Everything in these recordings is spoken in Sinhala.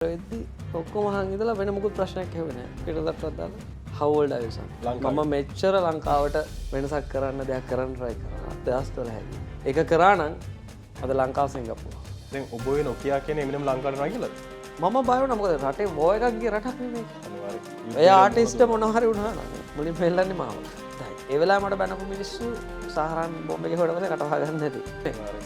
වෙද්දි ඔක්කොම අහන් ඉඳලා වෙන මොකුත් ප්‍රශ්නයක් ඇහුවේ නැහැ. පිටතටවත් දාලා how old are you son? මම මෙච්චර ලංකාවට වෙනසක් කරන්න දෙයක් කරන්න try කරා. 2012 හැදී. ඒක කරා නම් අද ලංකාව සිංගප්පූව. දැන් ඔබ ඔය නොකියා කියන්නේ එමිනම් ලංකාවට යනවා කියලාද? මම බය වුණා මොකද රටේ බෝ එකක් ගිය රටක් නෙමෙයි. අනිවාර්යයෙන්. ඒ ආටිස්ට් මොනවා හරි වුණා නම් මුලින් පෙන්නන්නේ මාව. ඒ වෙලාවේ මට බැනපු මිනිස්සු සහරන් බොම්බ එකේ හොඩ පස්සේ කටවා ගන්න නැති.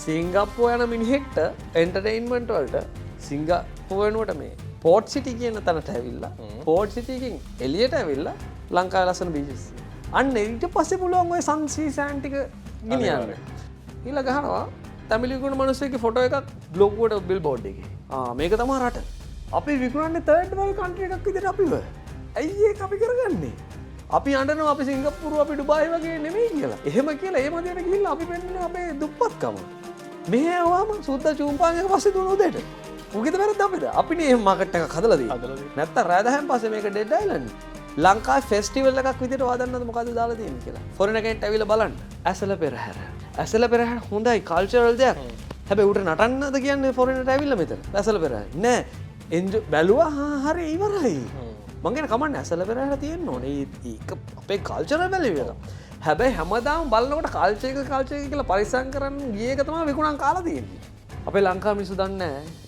සිංගප්පූව යන මිනිහෙක්ට එන්ටර්ටේන්මන්ට් වලට සිංගප්පූව වෙනුවට මේ පෝට් සිටි කියන තැනට ඇවිල්ලා පෝට් සිටි එකෙන් එළියට ඇවිල්ලා ලංකාවේ ලස්සන බීචස්. අන්න ඊට පස්සේ පුළුවන් ඔය සන්සීසෑන් ටික ගෙනියන්න. ඊළඟ ගහනවා තමිලි විකුණන මිනිස්සෙක්ගේ ෆොටෝ එකක් බ්ලොග් වලට බිල් බෝඩ් එකේ. මේක තමයි රට. අපි විකුණන්නේ තර්ඩ් වර්ල්ඩ් කන්ට්‍රි එකක් විදිහට අපිව. ඇයි ඒක අපි කරගන්නේ? අපි අඬනවා අපි සිංගප්පූරු අපි ඩුබායි වගේ නෙමෙයි කියලා. එහෙම කියලා ඒ මදියට ගිහිල්ලා අපි පෙන්නන්නේ අපේ දුප්පත්කම. මෙහෙ ආවම සුද්දා චූම්පාන් එක පස්සේ දුන්නු දෙට. උගෙද වැරද්ද අපිට. අපිනේ එහෙම මාකට් එකක් හදලා තියෙන්නේ. නැත්තම් රෑ 10න් පස්සේ මේක ඩෙඩ් අයිලන්ඩ්. ලංකාවේ ෆෙස්ටිවල් එකක් විදිහට වදන්නද මොකද්ද දාලා තියෙන්නේ කියලා. ෆොරේන් එකෙන්ට ඇවිල්ලා බලන්න. ඇසල පෙරහැර. ඇසල පෙරහැර හොඳයි කල්චරල් දෙයක්. හැබැයි උට නටන්නද කියන්නේ ෆොරේනට ඇවිල්ලා මෙතන. ඇසල පෙරහැර. නෑ. එන්ජොයි බැලුවා හරි ඉවරයි. මං කියන කමන්නේ ඇසල පෙරහැර තියෙන්න ඕනේ. ඒක අපේ කල්චරල් වැලියු එක. හැබැයි හැමදාම බලනකොට කල්චර් එක කියලා පරිස්සම් කරන්න ගිය එක තමයි විකුණන් කාලා තියෙන්නේ. අපේ ලංකාව මිනිස්සු දන්නේ නැහැ.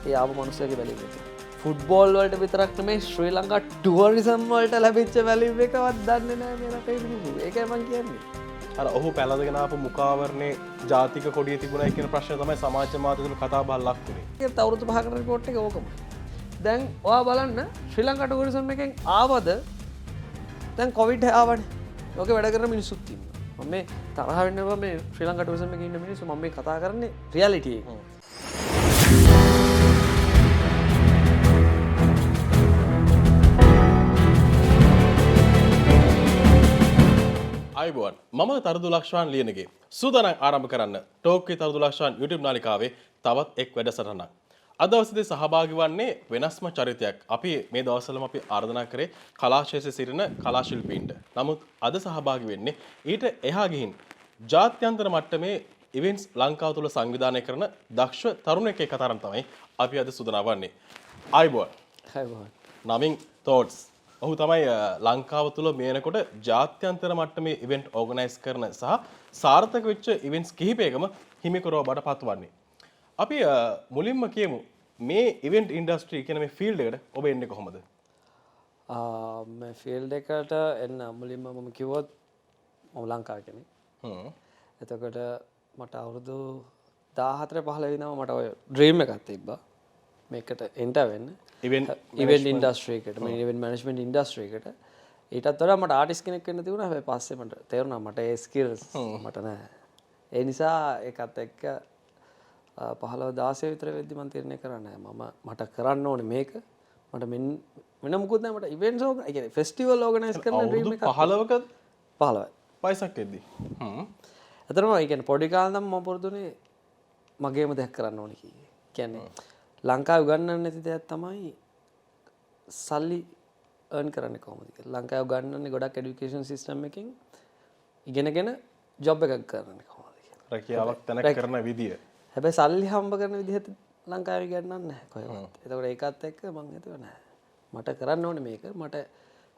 ඒ ආපු මිනිස්සුගේ වැලියු එක. ෆුට්බෝල් වලට විතරක් නෙමෙයි ශ්‍රී ලංකා ටුවරිසම් වලට ලැබිච්ච වැලියු එකවත් දන්නේ නැහැ මේ රටේ මිනිස්සු. ඒකයි මං කියන්නේ. අර ඔහු පැලඳගෙන ආපු මුඛාවරණේ ජාතික කොඩිය තිබුණා කියන ප්‍රශ්නේ තමයි සමාජ මාධ්‍ය තුල කතා බහ ලක් වුණේ. ඒත් අවුරුදු 5කට රිපෝට් එක ඕකමයි. දැන් ඔයා බලන්න ශ්‍රී ලංකා ටුවරිසම් එකෙන් ආවද දැන් කොවිඩ් ආවනේ. ඕකේ වැඩ කරන මිනිස්සුත් ඉන්නවා. මම මේ තරහ වෙන්නවා මේ ශ්‍රී ලංකා ටුවරිසම් එකේ ඉන්න මිනිස්සු මම මේ කතා කරන්නේ රියැලිටි එක. අයිබෝන් මම තරුදු ලක්ෂ්වාන් ලියනගේ සූදානම් ආරම්භ කරන්න ටෝක්කේ තරුදු ලක්ෂ්වාන් YouTube නාලිකාවේ තවත් එක් වැඩසටහනක්. අද දවසේදී සහභාගී වන්නේ වෙනස්ම චරිතයක්. අපි මේ දවස්වලම අපි ආරාධනා කරේ කලාශේෂ සිටින කලා ශිල්පීන්ට. නමුත් අද සහභාගී වෙන්නේ ඊට එහා ගිහින් ජාත්‍යන්තර මට්ටමේ ඉවෙන්ට්ස් ලංකාව තුල සංවිධානය කරන දක්ෂ තරුණයෙක් එක්ක තරම් තමයි අපි අද සූදානම් වන්නේ. අයිබෝන්. අයිබෝන්. නමින් තෝට්ස් ඔහු තමයි ලංකාව තුළ මේනකොට ජාත්‍යන්තර මට්ටමේ ඉවෙන්ට් ඕගනයිස් කරන සහ සාර්ථක වෙච්ච ඉවෙන්ට්ස් කිහිපයකම හිමිකරුව බවට පත්වන්නේ. අපි මුලින්ම කියමු මේ ඉවෙන්ට් ඉන්ඩස්ට්‍රි කියන මේ ෆීල්ඩ් එකට ඔබ එන්නේ කොහොමද? මේ ෆීල්ඩ් එකට එන්න මුලින්ම මම කිව්වොත් මම ලංකාවේ කෙනෙක්. එතකොට මට අවුරුදු 14 15 ඉඳන්ම මට ඔය ඩ්‍රීම් එකක් තිබ්බා. මේකට එන්ටර් වෙන්න. ඉවෙන්ට් ඉන්ඩස්ට්‍රි එකට මේ ඉවෙන්ට් මැනේජ්මන්ට් ඉන්ඩස්ට්‍රි එකට ඊටත් වඩා මට ආටිස්ට් කෙනෙක් වෙන්න තිබුණා. හැබැයි පස්සේ මට තේරුණා මට ඒ ස්කිල්ස් මට නැහැ. ඒ නිසා ඒකත් එක්ක 15 16 විතර වෙද්දි මම තීරණය කරා නෑ මට කරන්න ඕනේ මේක. මට මෙන්න මොකුත් නෑ මට ඉවෙන්ට්ස් ඒ කියන්නේ ෆෙස්ටිවල් ඕගනයිස් කරන ඩ්‍රීම් එකක් 15ක 15යි වයසක් එද්දි. අතරම ඒ කියන්නේ පොඩි කාලේ නම් මම පුරුදුනේ මගේම දෙයක් කරන්න ඕනේ කියේ. කියන්නේ ලංකාවේ උගන්වන්න නැති දෙයක් තමයි සල්ලි earn කරන්නේ කොහොමද කියලා. ලංකාවේ උගන්වන්නේ ගොඩක් এডুকেෂන් සිස්ටම් එකෙන් ඉගෙනගෙන ජොබ් එකක් කරන්නේ කොහොමද කියලා. රැකියාවක් තැනක් කරන විදිය. හැබැයි සල්ලි හම්බ කරන විදිහට ලංකාවේ ගන්නන්නේ නැහැ කොහෙවත්. එතකොට ඒකත් එක්ක මම හිතුවා නෑ. මට කරන්න ඕනේ මේක. මට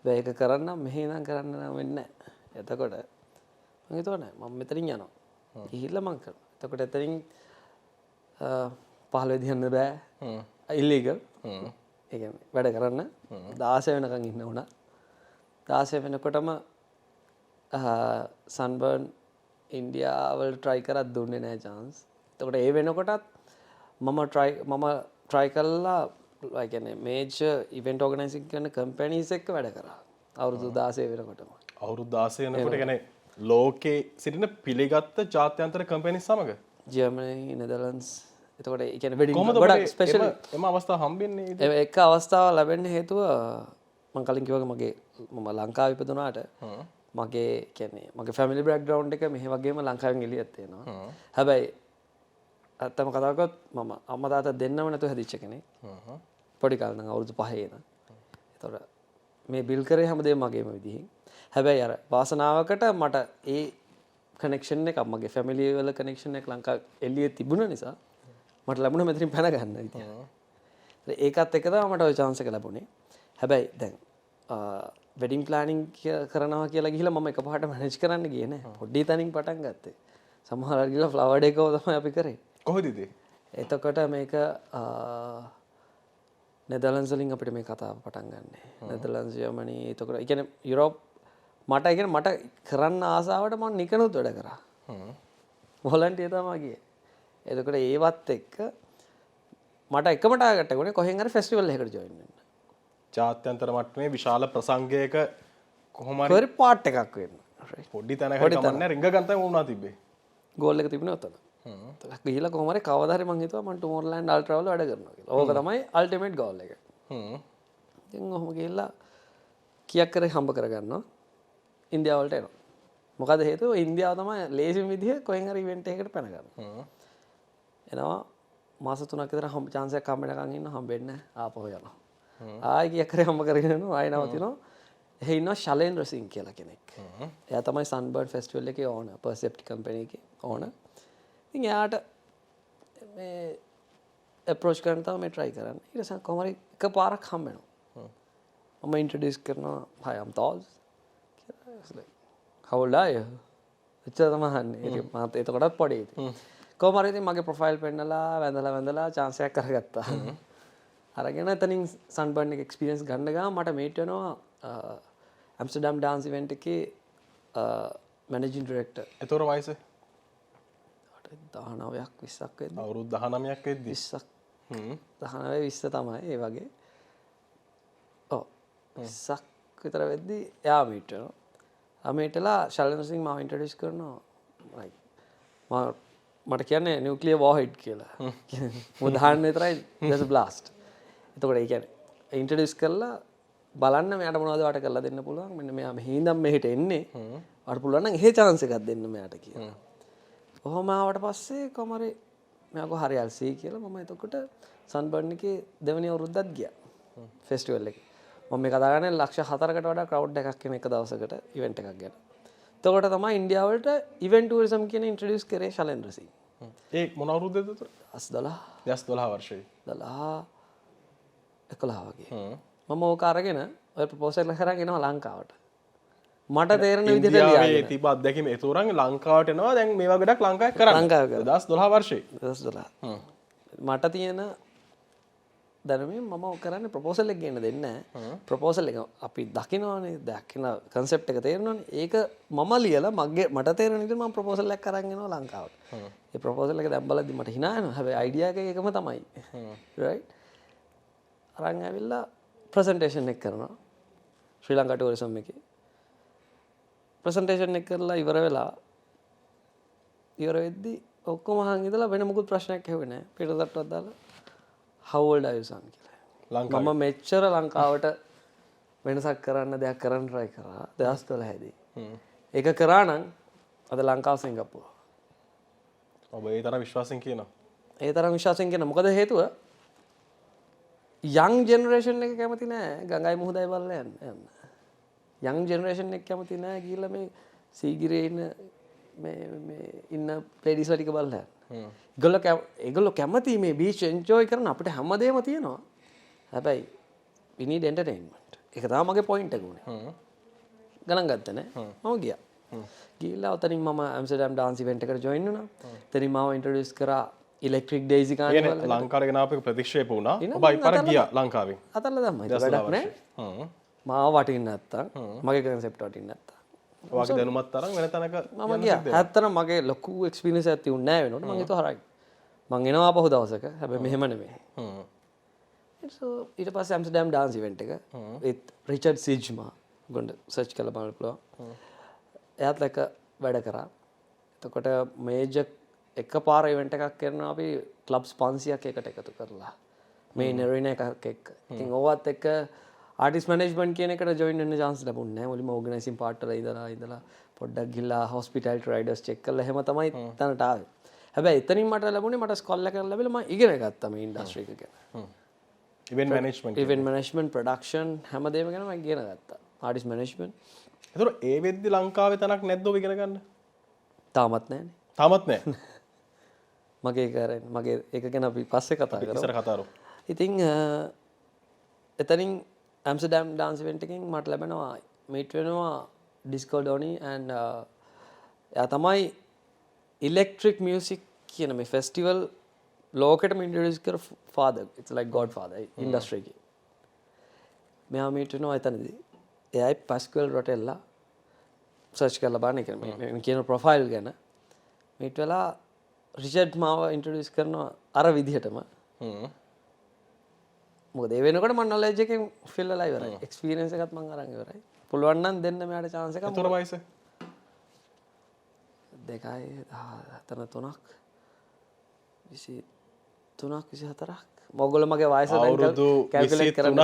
මේක කරන්න මෙහෙ ඉඳන් කරන්න නම් වෙන්නේ නැහැ. එතකොට මම හිතුවා නෑ මම මෙතනින් යනවා. ගිහිල්ලා මම කරනවා. එතකොට එතනින් 15 දිහන්න බෑ. ඉල්ලීගල්. ඒ කියන්නේ වැඩ කරන්න 16 වෙනකන් ඉන්න උනා. 16 වෙනකොටම සන්බර්න් ඉන්දියාවල් try කරත් දුන්නේ නැහැ chance. එතකොට ඒ වෙනකොටත් මම try කළා like කියන්නේ major event organizing කරන companies එක්ක වැඩ කරා. අවුරුදු 16 වෙනකොටම. අවුරුදු 16 වෙනකොට කියන්නේ ලෝකේ සිටින පිළිගත් ජාත්‍යන්තර කම්පැනි සමග ජර්මනි නෙදර්ලන්ඩ්ස් එතකොට ඒ කියන්නේ වෙඩින් ගොඩක් ස්පෙෂල් එම අවස්ථාව හම්බෙන්නේ එක අවස්ථාවක් ලැබෙන්න හේතුව මම කලින් කිව්වා මම ලංකාවේ ඉපදුනාට මගේ කියන්නේ මගේ ෆැමිලි බෑග්ග්‍රවුන්ඩ් එක මෙහෙ වගේම ලංකාවෙන් එළියට තියෙනවා. හැබැයි අත්තම කතා කරොත් මම අම්මා තාත්තා දෙන්නම නැතුව හැදිච්ච කෙනෙක්. පොඩි කාලේ නම් අවුරුදු 5 ඉඳන්. ඒතකොට මේ බිල් කරේ හැමදේම මගේම විදිහින්. හැබැයි අර වාසනාවකට මට ඒ කනෙක්ෂන් එකක් මගේ ෆැමිලි වල කනෙක්ෂන් එක ලංකාවේ එළියේ තිබුණ නිසා මට ලැබුණා මෙතනින් පැන ගන්න ඉතින්. ඒකත් එක තමයි මට ওই chance එක ලැබුණේ. හැබැයි දැන් වෙඩින් ප්ලෑනින් කරනවා කියලා ගිහිල්ලා මම එකපාරට මැනේජ් කරන්න ගියේ නෑ. පොඩි තැනින් පටන් ගත්තේ. සමහර අය ගිහිල්ලා ෆ්ලවර් ඩෙකෝ තමයි අපි කරේ. කොහොමද ඉතින්? එතකොට මේක නෙදර්ලන්ඩ්ස් වලින් අපිට මේ කතාව පටන් ගන්නෙ. නෙදර්ලන්ඩ්ස් ජර්මනි එතකොට ඒ කියන්නේ යුරෝප් මට කරන්න ආසාවට මම නිකනුත් වැඩ කරා. වොලන්ටියර් තමයි ගියේ. එතකොට ඒවත් එක්ක මට එකම ටාගට් එක උනේ කොහෙන් හරි ෆෙස්ටිවල් එකකට ජොයින් වෙන්න. ජාත්‍යන්තර මට්ටමේ විශාල ප්‍රසංගයක කොහොම හරි පාට් එකක් වෙන්න. පොඩි තැනකට කමන්නේ රිංග ගන්න වුණා තිබ්බේ. ගෝල් එක තිබුණේ ඔතන. ගිහිල්ලා කොහොම හරි කවදා හරි මං හිතුවා මම ටුමෝරලෑන්ඩ් අල්ට්‍රා වල වැඩ කරනවා කියලා. ඕක තමයි අල්ටිමේට් ගෝල් එක. ඉතින් ඔහොම ගිහිල්ලා කීයක් කරේ හම්බ කරගන්නවා. ඉන්දියාව වලට එනවා. මොකද හේතුව ඉන්දියාව තමයි ලේසිම විදිහ කොහෙන් හරි ඉවෙන්ට් එකකට පැන ගන්න. එනවා මාස 3ක් විතර chance එකක් හම්බෙන්නකන් ඉන්න හම්බෙන්නේ නැහැ. ආපහු යනවා. ආයෙ කීයක් කරේ හම්බ කරගෙන යනවා. ආයෙ නවතිනවා. එහෙ ඉන්නවා ශලේන්ද්‍ර සිං කියලා කෙනෙක්. එයා තමයි සන්බර්න් ෆෙස්ටිවල් එකේ ඕනර්, පර්සෙප්ට් කම්පැනි එකේ ඕනර්. ඉතින් එයාට මේ අප්‍රෝච් කරන්න තමයි මේ try කරන්නේ. ඊට පස්සේ කොහොම හරි එකපාරක් හම්බ වෙනවා. මම ඉන්ට්‍රොඩියුස් කරනවා hi I'm Tolls කියලා. it's like how old are you? එච්චර තමයි අහන්නේ. ඉතින් මාත් එතකොටත් පොඩි ඉතින්. කොහොම හරි ඉතින් මගේ ප්‍රොෆයිල් පෙන්නලා වැඳලා chance එකක් කරගත්තා. අරගෙන එතනින් සන්බර්න් එක එක්ස්පීරියන්ස් ගන්න ගාම මට මේට් වෙනවා ඇම්ස්ටර්ඩම් ඩාන්ස් ඉවෙන්ට් එකේ මැනේජින් ඩිරෙක්ටර්. ඒතොර වයස 19ක් 20ක් වෙද්දි. අවුරුදු 19ක් වෙද්දි 20ක් 19 20 තමයි ඒ වගේ. ඔව් 20ක් විතර වෙද්දි එයා මීට් වෙනවා. ආමේටලා ශලේන්ද්‍ර සිං මාව ඉන්ට්‍රොඩියුස් කරනවා. මට කියන්නේ නියුක්ලියර් වෝර්හෙඩ් කියලා. උදාහරණ විතරයි there's a blast. එතකොට ඒ කියන්නේ ඉන්ට්‍රොඩියුස් කරලා බලන්න මෙයාට මොනවද වට කරලා දෙන්න පුළුවන්. මෙන්න මෙයා මෙහි ඉඳන් මෙහෙට එන්නේ. වට පුළුවන් නම් එහෙ chance එකක් දෙන්න මෙයාට කියලා. කොහොම ආවට පස්සේ කොහම හරි මෙයා ගෝ හරි ඇල්සී කියලා මම එතකොට සන්බර්න් එකේ දෙවෙනි අවුරුද්දත් ගියා. ෆෙස්ටිවල් එකේ. මම මේ කතා කරන්නේ ලක්ෂ 4කට වඩා ක්‍රවුඩ් එකක් එන එක දවසකට ඉවෙන්ට් එකක් ගැන. එතකොට තමයි ඉන්දියාව වලට ඉවෙන්ට් ටූරිසම් කියන ඉන්ට්‍රොඩියුස් කරේ ශලේන්ද්‍ර සිං. ඒ මොන අවුරුද්දද ඒතර? 2012 වර්ෂයේ. 11 වගේ. මම ඕක අරගෙන ඔය ප්‍රොපෝසල් එක කරගෙන එනවා ලංකාවට. මට තේරෙන විදිහට ඉන්දියාවේ තිබ්බ අත්දැකීම ඒතරම් ලංකාවට එනවා දැන් මේවා ගොඩක් ලංකාවේ කරන්නේ. ලංකාවේ කරා. 2012 වර්ෂයේ. 2012. මට තියෙන දැනුමින් මම ඕක කරන්නේ ප්‍රොපෝසල් එක ගේන්න දෙන්නේ නැහැ. ප්‍රොපෝසල් එක අපි දකිනවනේ දකින කන්සෙප්ට් එක තේරෙනවනේ. ඒක මම ලියලා මට තේරෙන විදිහට මම ප්‍රොපෝසල් එකක් අරන් එනවා ලංකාවට. ඒ ප්‍රොපෝසල් එක දැන් බලද්දි මට hina යනවා. හැබැයි අයිඩියා එක එකම තමයි. රයිට්. අරන් ඇවිල්ලා ප්‍රසන්ටේෂන් එක කරනවා. ශ්‍රී ලංකා ටූරිසම් එකේ. ප්‍රසන්ටේෂන් එක කරලා ඉවර වෙලා ඉවර වෙද්දි ඔක්කොම අහන් ඉඳලා වෙන මොකුත් ප්‍රශ්නයක් ඇහුවේ නැහැ. පිටතටවත් දාලා how old are you son කියලා. මම මෙච්චර ලංකාවට වෙනසක් කරන්න දෙයක් කරන්න try කරා 2012 දී. ඒක කරා නම් අද ලංකාව සිංගප්පූව. ඔබ ඒ තරම් විශ්වාසයෙන් කියනවා. ඒ තරම් විශ්වාසයෙන් කියනවා. මොකද හේතුව young generation එක කැමති නෑ ගංගයි මුහුදයි බලලා යන්න. young generation එක කැමති නෑ ගිහලා මේ සීගිරේ ඉන්න මේ ඉන්න ladies ලා ටික බලලා යන්න. ඒගොල්ලෝ කැමති මේ beach enjoy කරන අපිට හැමදේම තියෙනවා. හැබැයි we need entertainment. ඒක තමයි මගේ point එක උනේ. ගණන් ගත්තේ නෑ. මම ගියා. ගිහිල්ලා උතනින් මම ඇම්ස්ටර්ඩම් ඩාන්ස් ඉවෙන්ට් එකට join වුණා. එතනින් මාව introduce කරා ඉලෙක්ට්‍රික් ඩේසි කානිවල් එක. ලංකාවට ගෙන ආපු එක ප්‍රතික්ෂේප වුණා. ඔබ අයිපාරක් ගියා ලංකාවෙන්. අතල්ලා දැම්මා. ඒක වැඩක් නෑ. මාව වටින්න නැත්තම් මගේ concept වටින්න නැත්තම්. ඔයාගේ දැනුමත් තරම් වෙන තැනක මම ගියා. ඇත්තටම මගේ ලොකු experience එකක් තියුන්නේ නැහැ වෙනකොට. මම හිතුවා හරයි. මං එනවා ආපහු දවසක. හැබැයි මෙහෙම නෙමෙයි. so ඊට පස්සේ ඇම්ස්ටර්ඩම් ඩාන්ස් ඉවෙන්ට් එක with රිචඩ් සිජ්මා ගොඩ සර්ච් කරලා බලන්න පුළුවන්. එයාත් එක්ක වැඩ කරා. එතකොට මේජර් එකපාර ඉවෙන්ට් එකක් කරනවා අපි ක්ලබ්ස් 500ක් එකට එකතු කරලා. මේ නෙරින එකක් එක්ක. ඉතින් ඕවත් එක්ක ආටිස්ට් මැනේජ්මන්ට් කියන එකට ජොයින් වෙන්න chance ලැබුණේ නැහැ. මුලින්ම ඕගනයිසින් පාර්ට් වල ඉඳලා පොඩ්ඩක් ගිහලා හොස්පිටැලිටි රයිඩර්ස් චෙක් කරලා එහෙම තමයි තැනට ආවේ. හැබැයි එතනින් මට ලැබුණේ මට ස්කෝල් එකක් ලැබිලා මම ඉගෙන ගත්තා මේ ඉන්ඩස්ට්‍රි එක ගැන. ඉවෙන්ට් මැනේජ්මන්ට් ප්‍රොඩක්ෂන් හැමදේම ගැන මම ඉගෙන ගත්තා. Artist management. ඒතර ඒ වෙද්දි ලංකාවේ තනක් නැද්ද ඔබ ඉගෙන ගන්න? තාමත් නැහැනේ. තාමත් නැහැ. මගේ ඒක ගැන අපි පස්සේ කතා කරමු. ඉස්සර කතා කරමු. ඉතින් එතනින් ඇම්ස්ටර්ඩම් ඩාන්ස් ඉවෙන්ට් එකකින් මට ලැබෙනවා මීට් වෙනවා ඩිස්කෝ ඩොනි and එයා තමයි ඉලෙක්ට්‍රික් මියුසික් කියන මේ ෆෙස්ටිවල් ලෝකෙටම ඉන්ට්‍රොඩියුස් කර father. It's like good father industry එකේ. මෙයා මීට් වෙනවා එතනදී. එයයි පැස්කල් රොටෙල්ලා සර්ච් කරලා බලන්න එක කියන ප්‍රොෆයිල් ගැන මීට් වෙලා රිචඩ් මාව ඉන්ට්‍රොඩියුස් කරනවා අර විදිහටම. මොකද ඒ වෙනකොට මම නොලෙජ් එකෙන් ෆිල් වෙලා ඉවරයි. එක්ස්පීරියන්ස් එකත් මම අරන් ඉවරයි. පුළුවන් නම් දෙන්න මෙයාට chance එකක්. එතකොට වයස 2 23 24ක් මොගොල්ලෝ මගේ වයස අවුරුදු කැල්කියුලේට් කරන්න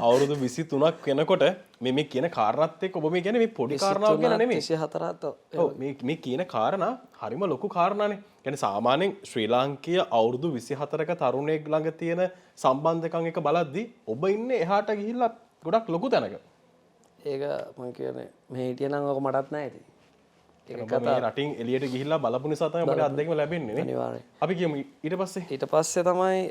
අවුරුදු 23ක් වෙනකොට මේ කියන කාරණාත් එක්ක ඔබ මේ කියන්නේ මේ පොඩි කාරණාවක් ගැන නෙමෙයි 24ත් ඔව් මේ කියන කාරණා හරිම ලොකු කාරණානේ. කියන්නේ සාමාන්‍යයෙන් ශ්‍රී ලාංකීය අවුරුදු 24ක තරුණයෙක් ළඟ තියෙන සම්බන්ධකම් එක බලද්දි ඔබ ඉන්නේ එහාට ගිහිල්ලා ගොඩක් ලොකු තැනක. ඒක මම කියන්නේ මේ හිටියනම් ඔක මටත් නැහැ ඉතින්. ඒක මේ රටින් එළියට ගිහිල්ලා බලපු නිසා තමයි මට අත්දැකීම ලැබෙන්නේ නේ. අනිවාර්යයෙන්. අපි කියමු ඊට පස්සේ තමයි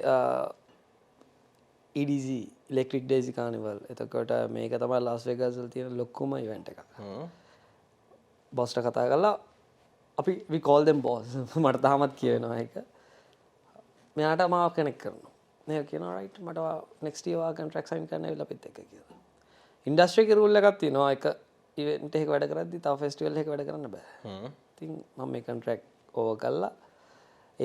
EDC ඉලෙක්ට්‍රික් ඩේසි කානිවල්. එතකොට මේක තමයි ලාස් වෙගාස් වල තියෙන ලොකුම ඉවෙන්ට් එකක්. බොස්ට කතා කරලා අපි we call them boss. මට තාමත් කියවෙනවා ඒක. මෙයාට මාව කනෙක්ට් කරනවා. මෙයා කියනවා right මට next year වා contract sign කරන්න ඇවිල්ලා අපිත් එක්ක කියලා. ඉන්ඩස්ට්‍රි එකේ රූල් එකක් තියෙනවා. ඒක ඉවෙන්ට් එකක වැඩ කරද්දි තව ෆෙස්ටිවල් එකක වැඩ කරන්න බෑ. ඉතින් මම මේ කොන්ට්‍රැක්ට් ඕවර් කළා.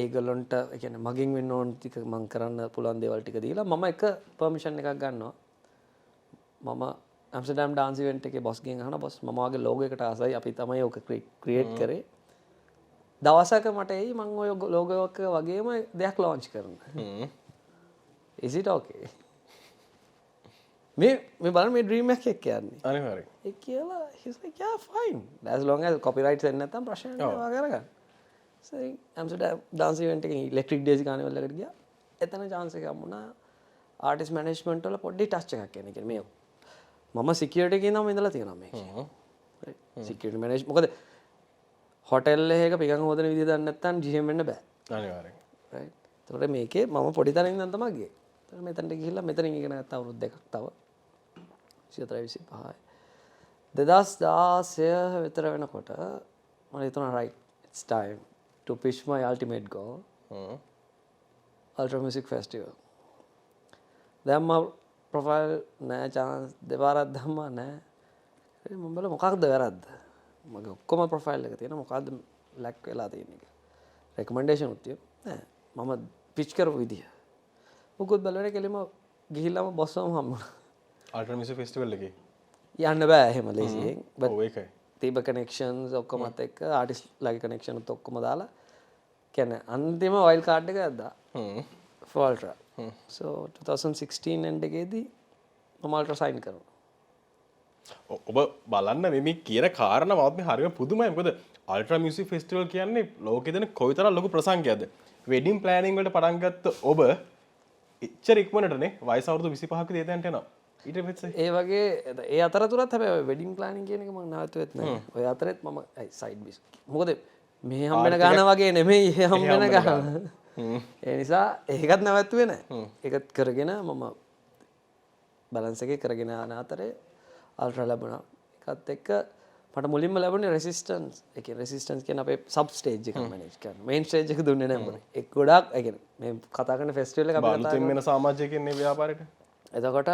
ඒගොල්ලොන්ට ඒ කියන්නේ මගෙන් වෙන්න ඕන ටික මම කරන්න පුළුවන් දේවල් ටික දීලා මම එක පර්මිෂන් එකක් ගන්නවා. මම ඇම්ස්ටර්ඩම් ඩාන්ස් ඉවෙන්ට් එකේ බොස් ගෙන් අහනවා බොස් මම වගේ ලෝගෝ එකට ආසයි අපි තමයි ඔක ක්‍රියේට් කරේ. දවසක මට එයි මම ඔය ලෝගෝ එක වගේම දෙයක් ලොන්ච් කරන්න. Is it okay? මේ බලන්න මේ ඩ්‍රීම් එකක් එක්ක යන්නේ. අනිවාර්යෙන්. ඒ කියලා he's like yeah fine as long as copyright එන්නේ නැත්නම් ප්‍රශ්නයක් නෑ වා කරගන්න. so ඇම්ස්ටර්ඩම් ඩාන්ස් ඉවෙන්ට් එකේ ඉලෙක්ට්‍රික් ඩේසි කානිවල් එකට ගියා. එතන chance එකක් වුණා. ආටිස්ට් මැනේජ්මන්ට් වල පොඩි ටච් එකක් එන. කියන්නේ මේ මම සිකියුරිටි එකේ ඉඳන් ඉඳලා තියෙනවා මේක. right සිකියුරිටි මැනේජ් මොකද හොටෙල් එකක පිකන් හොදන විදිය දන්නේ නැත්නම් GM වෙන්න බෑ. අනිවාර්යෙන්. right ඒතකොට මේකේ මම පොඩි තැනින් ඉඳන් තමයි ගියේ. මෙතනට ගිහිල්ලා මෙතනින් ඉගෙන ගත්ත අවුරුදු දෙකක් තව 24 2016 විතර වෙනකොට මම හිතුණා right it's time to pitch my ultimate goal Ultra Music Festival. දැන් මම ප්‍රොෆයිල් නෑ chance දෙපාරක් දැම්මා නෑ. මම බල මොකක්ද වැරද්ද? මගේ ඔක්කොම ප්‍රොෆයිල් එක තියෙනවා මොකද්ද ලැක් වෙලා තියෙන්නේ කියලා. රෙකමෙන්ඩේෂන් උත් තියෙනවා. නෑ මම පිච් කරපු විදිය. මොකද බලන්නේ කෙලිම ගිහිල්ලාම බොස්සම හම්බුණා. අල්ට්‍රා මියුසික් ෆෙස්ටිවල් එකේ යන්න බෑ එහෙම ලේසියෙන්. ඔව් ඒකයි. තිබ කනෙක්ෂන්ස් ඔක්කොමත් එක්ක ආටිස්ට් ලගේ කනෙක්ෂන් උත් ඔක්කොම දාලා කියන්නේ අන්තිම වයිල්ඩ් කාඩ් එක ඇද්දා. for Ultra. so 2016 end එකේදී මම Ultra sign කරනවා. ඔබ බලන්න මේ කියන කාරණාවත් මේ හරියම පුදුමයි. මොකද අල්ට්‍රා මියුසික් ෆෙස්ටිවල් කියන්නේ ලෝකෙ දෙන කොයිතරම් ලොකු ප්‍රසංගයක්ද. වෙඩින් ප්ලෑනින් වලට පටන් ගත්ත ඔබ එච්චර ඉක්මනටනේ වයස අවුරුදු 25ක දේතයන්ට එනවා. ඊට පස්සේ ඒ වගේ ඒ අතරතුරත් හැබැයි වෙඩින් ප්ලෑනින් කියන එක මම නැවතුවෙත් නැහැ. ඔය අතරෙත් මම සයිඩ් බිස්. මොකද මේ හම්බෙන ගාන වගේ නෙමෙයි ඒ හම්බෙන ගාන. ඒ නිසා ඒකත් නැවතුවේ නැහැ. ඒකත් කරගෙන මම බැලන්ස් එකේ කරගෙන යන අතරේ අල්ට්‍රා ලැබුණා. ඒකත් එක්ක මට මුලින්ම ලැබුණේ රෙසිස්ටන්ස්. ඒ කියන්නේ රෙසිස්ටන්ස් කියන්නේ අපේ සබ් ස්ටේජ් එක මැනේජ් කරන්න. මේන් ස්ටේජ් එක දුන්නේ නැහැ මොකද. ඒක ගොඩක් ඒ කියන්නේ මේ කතා කරන ෆෙස්ටිවල් එක අපි කතා කරන වෙන සමාජයකින් මේ ව්‍යාපාරෙට. එතකොට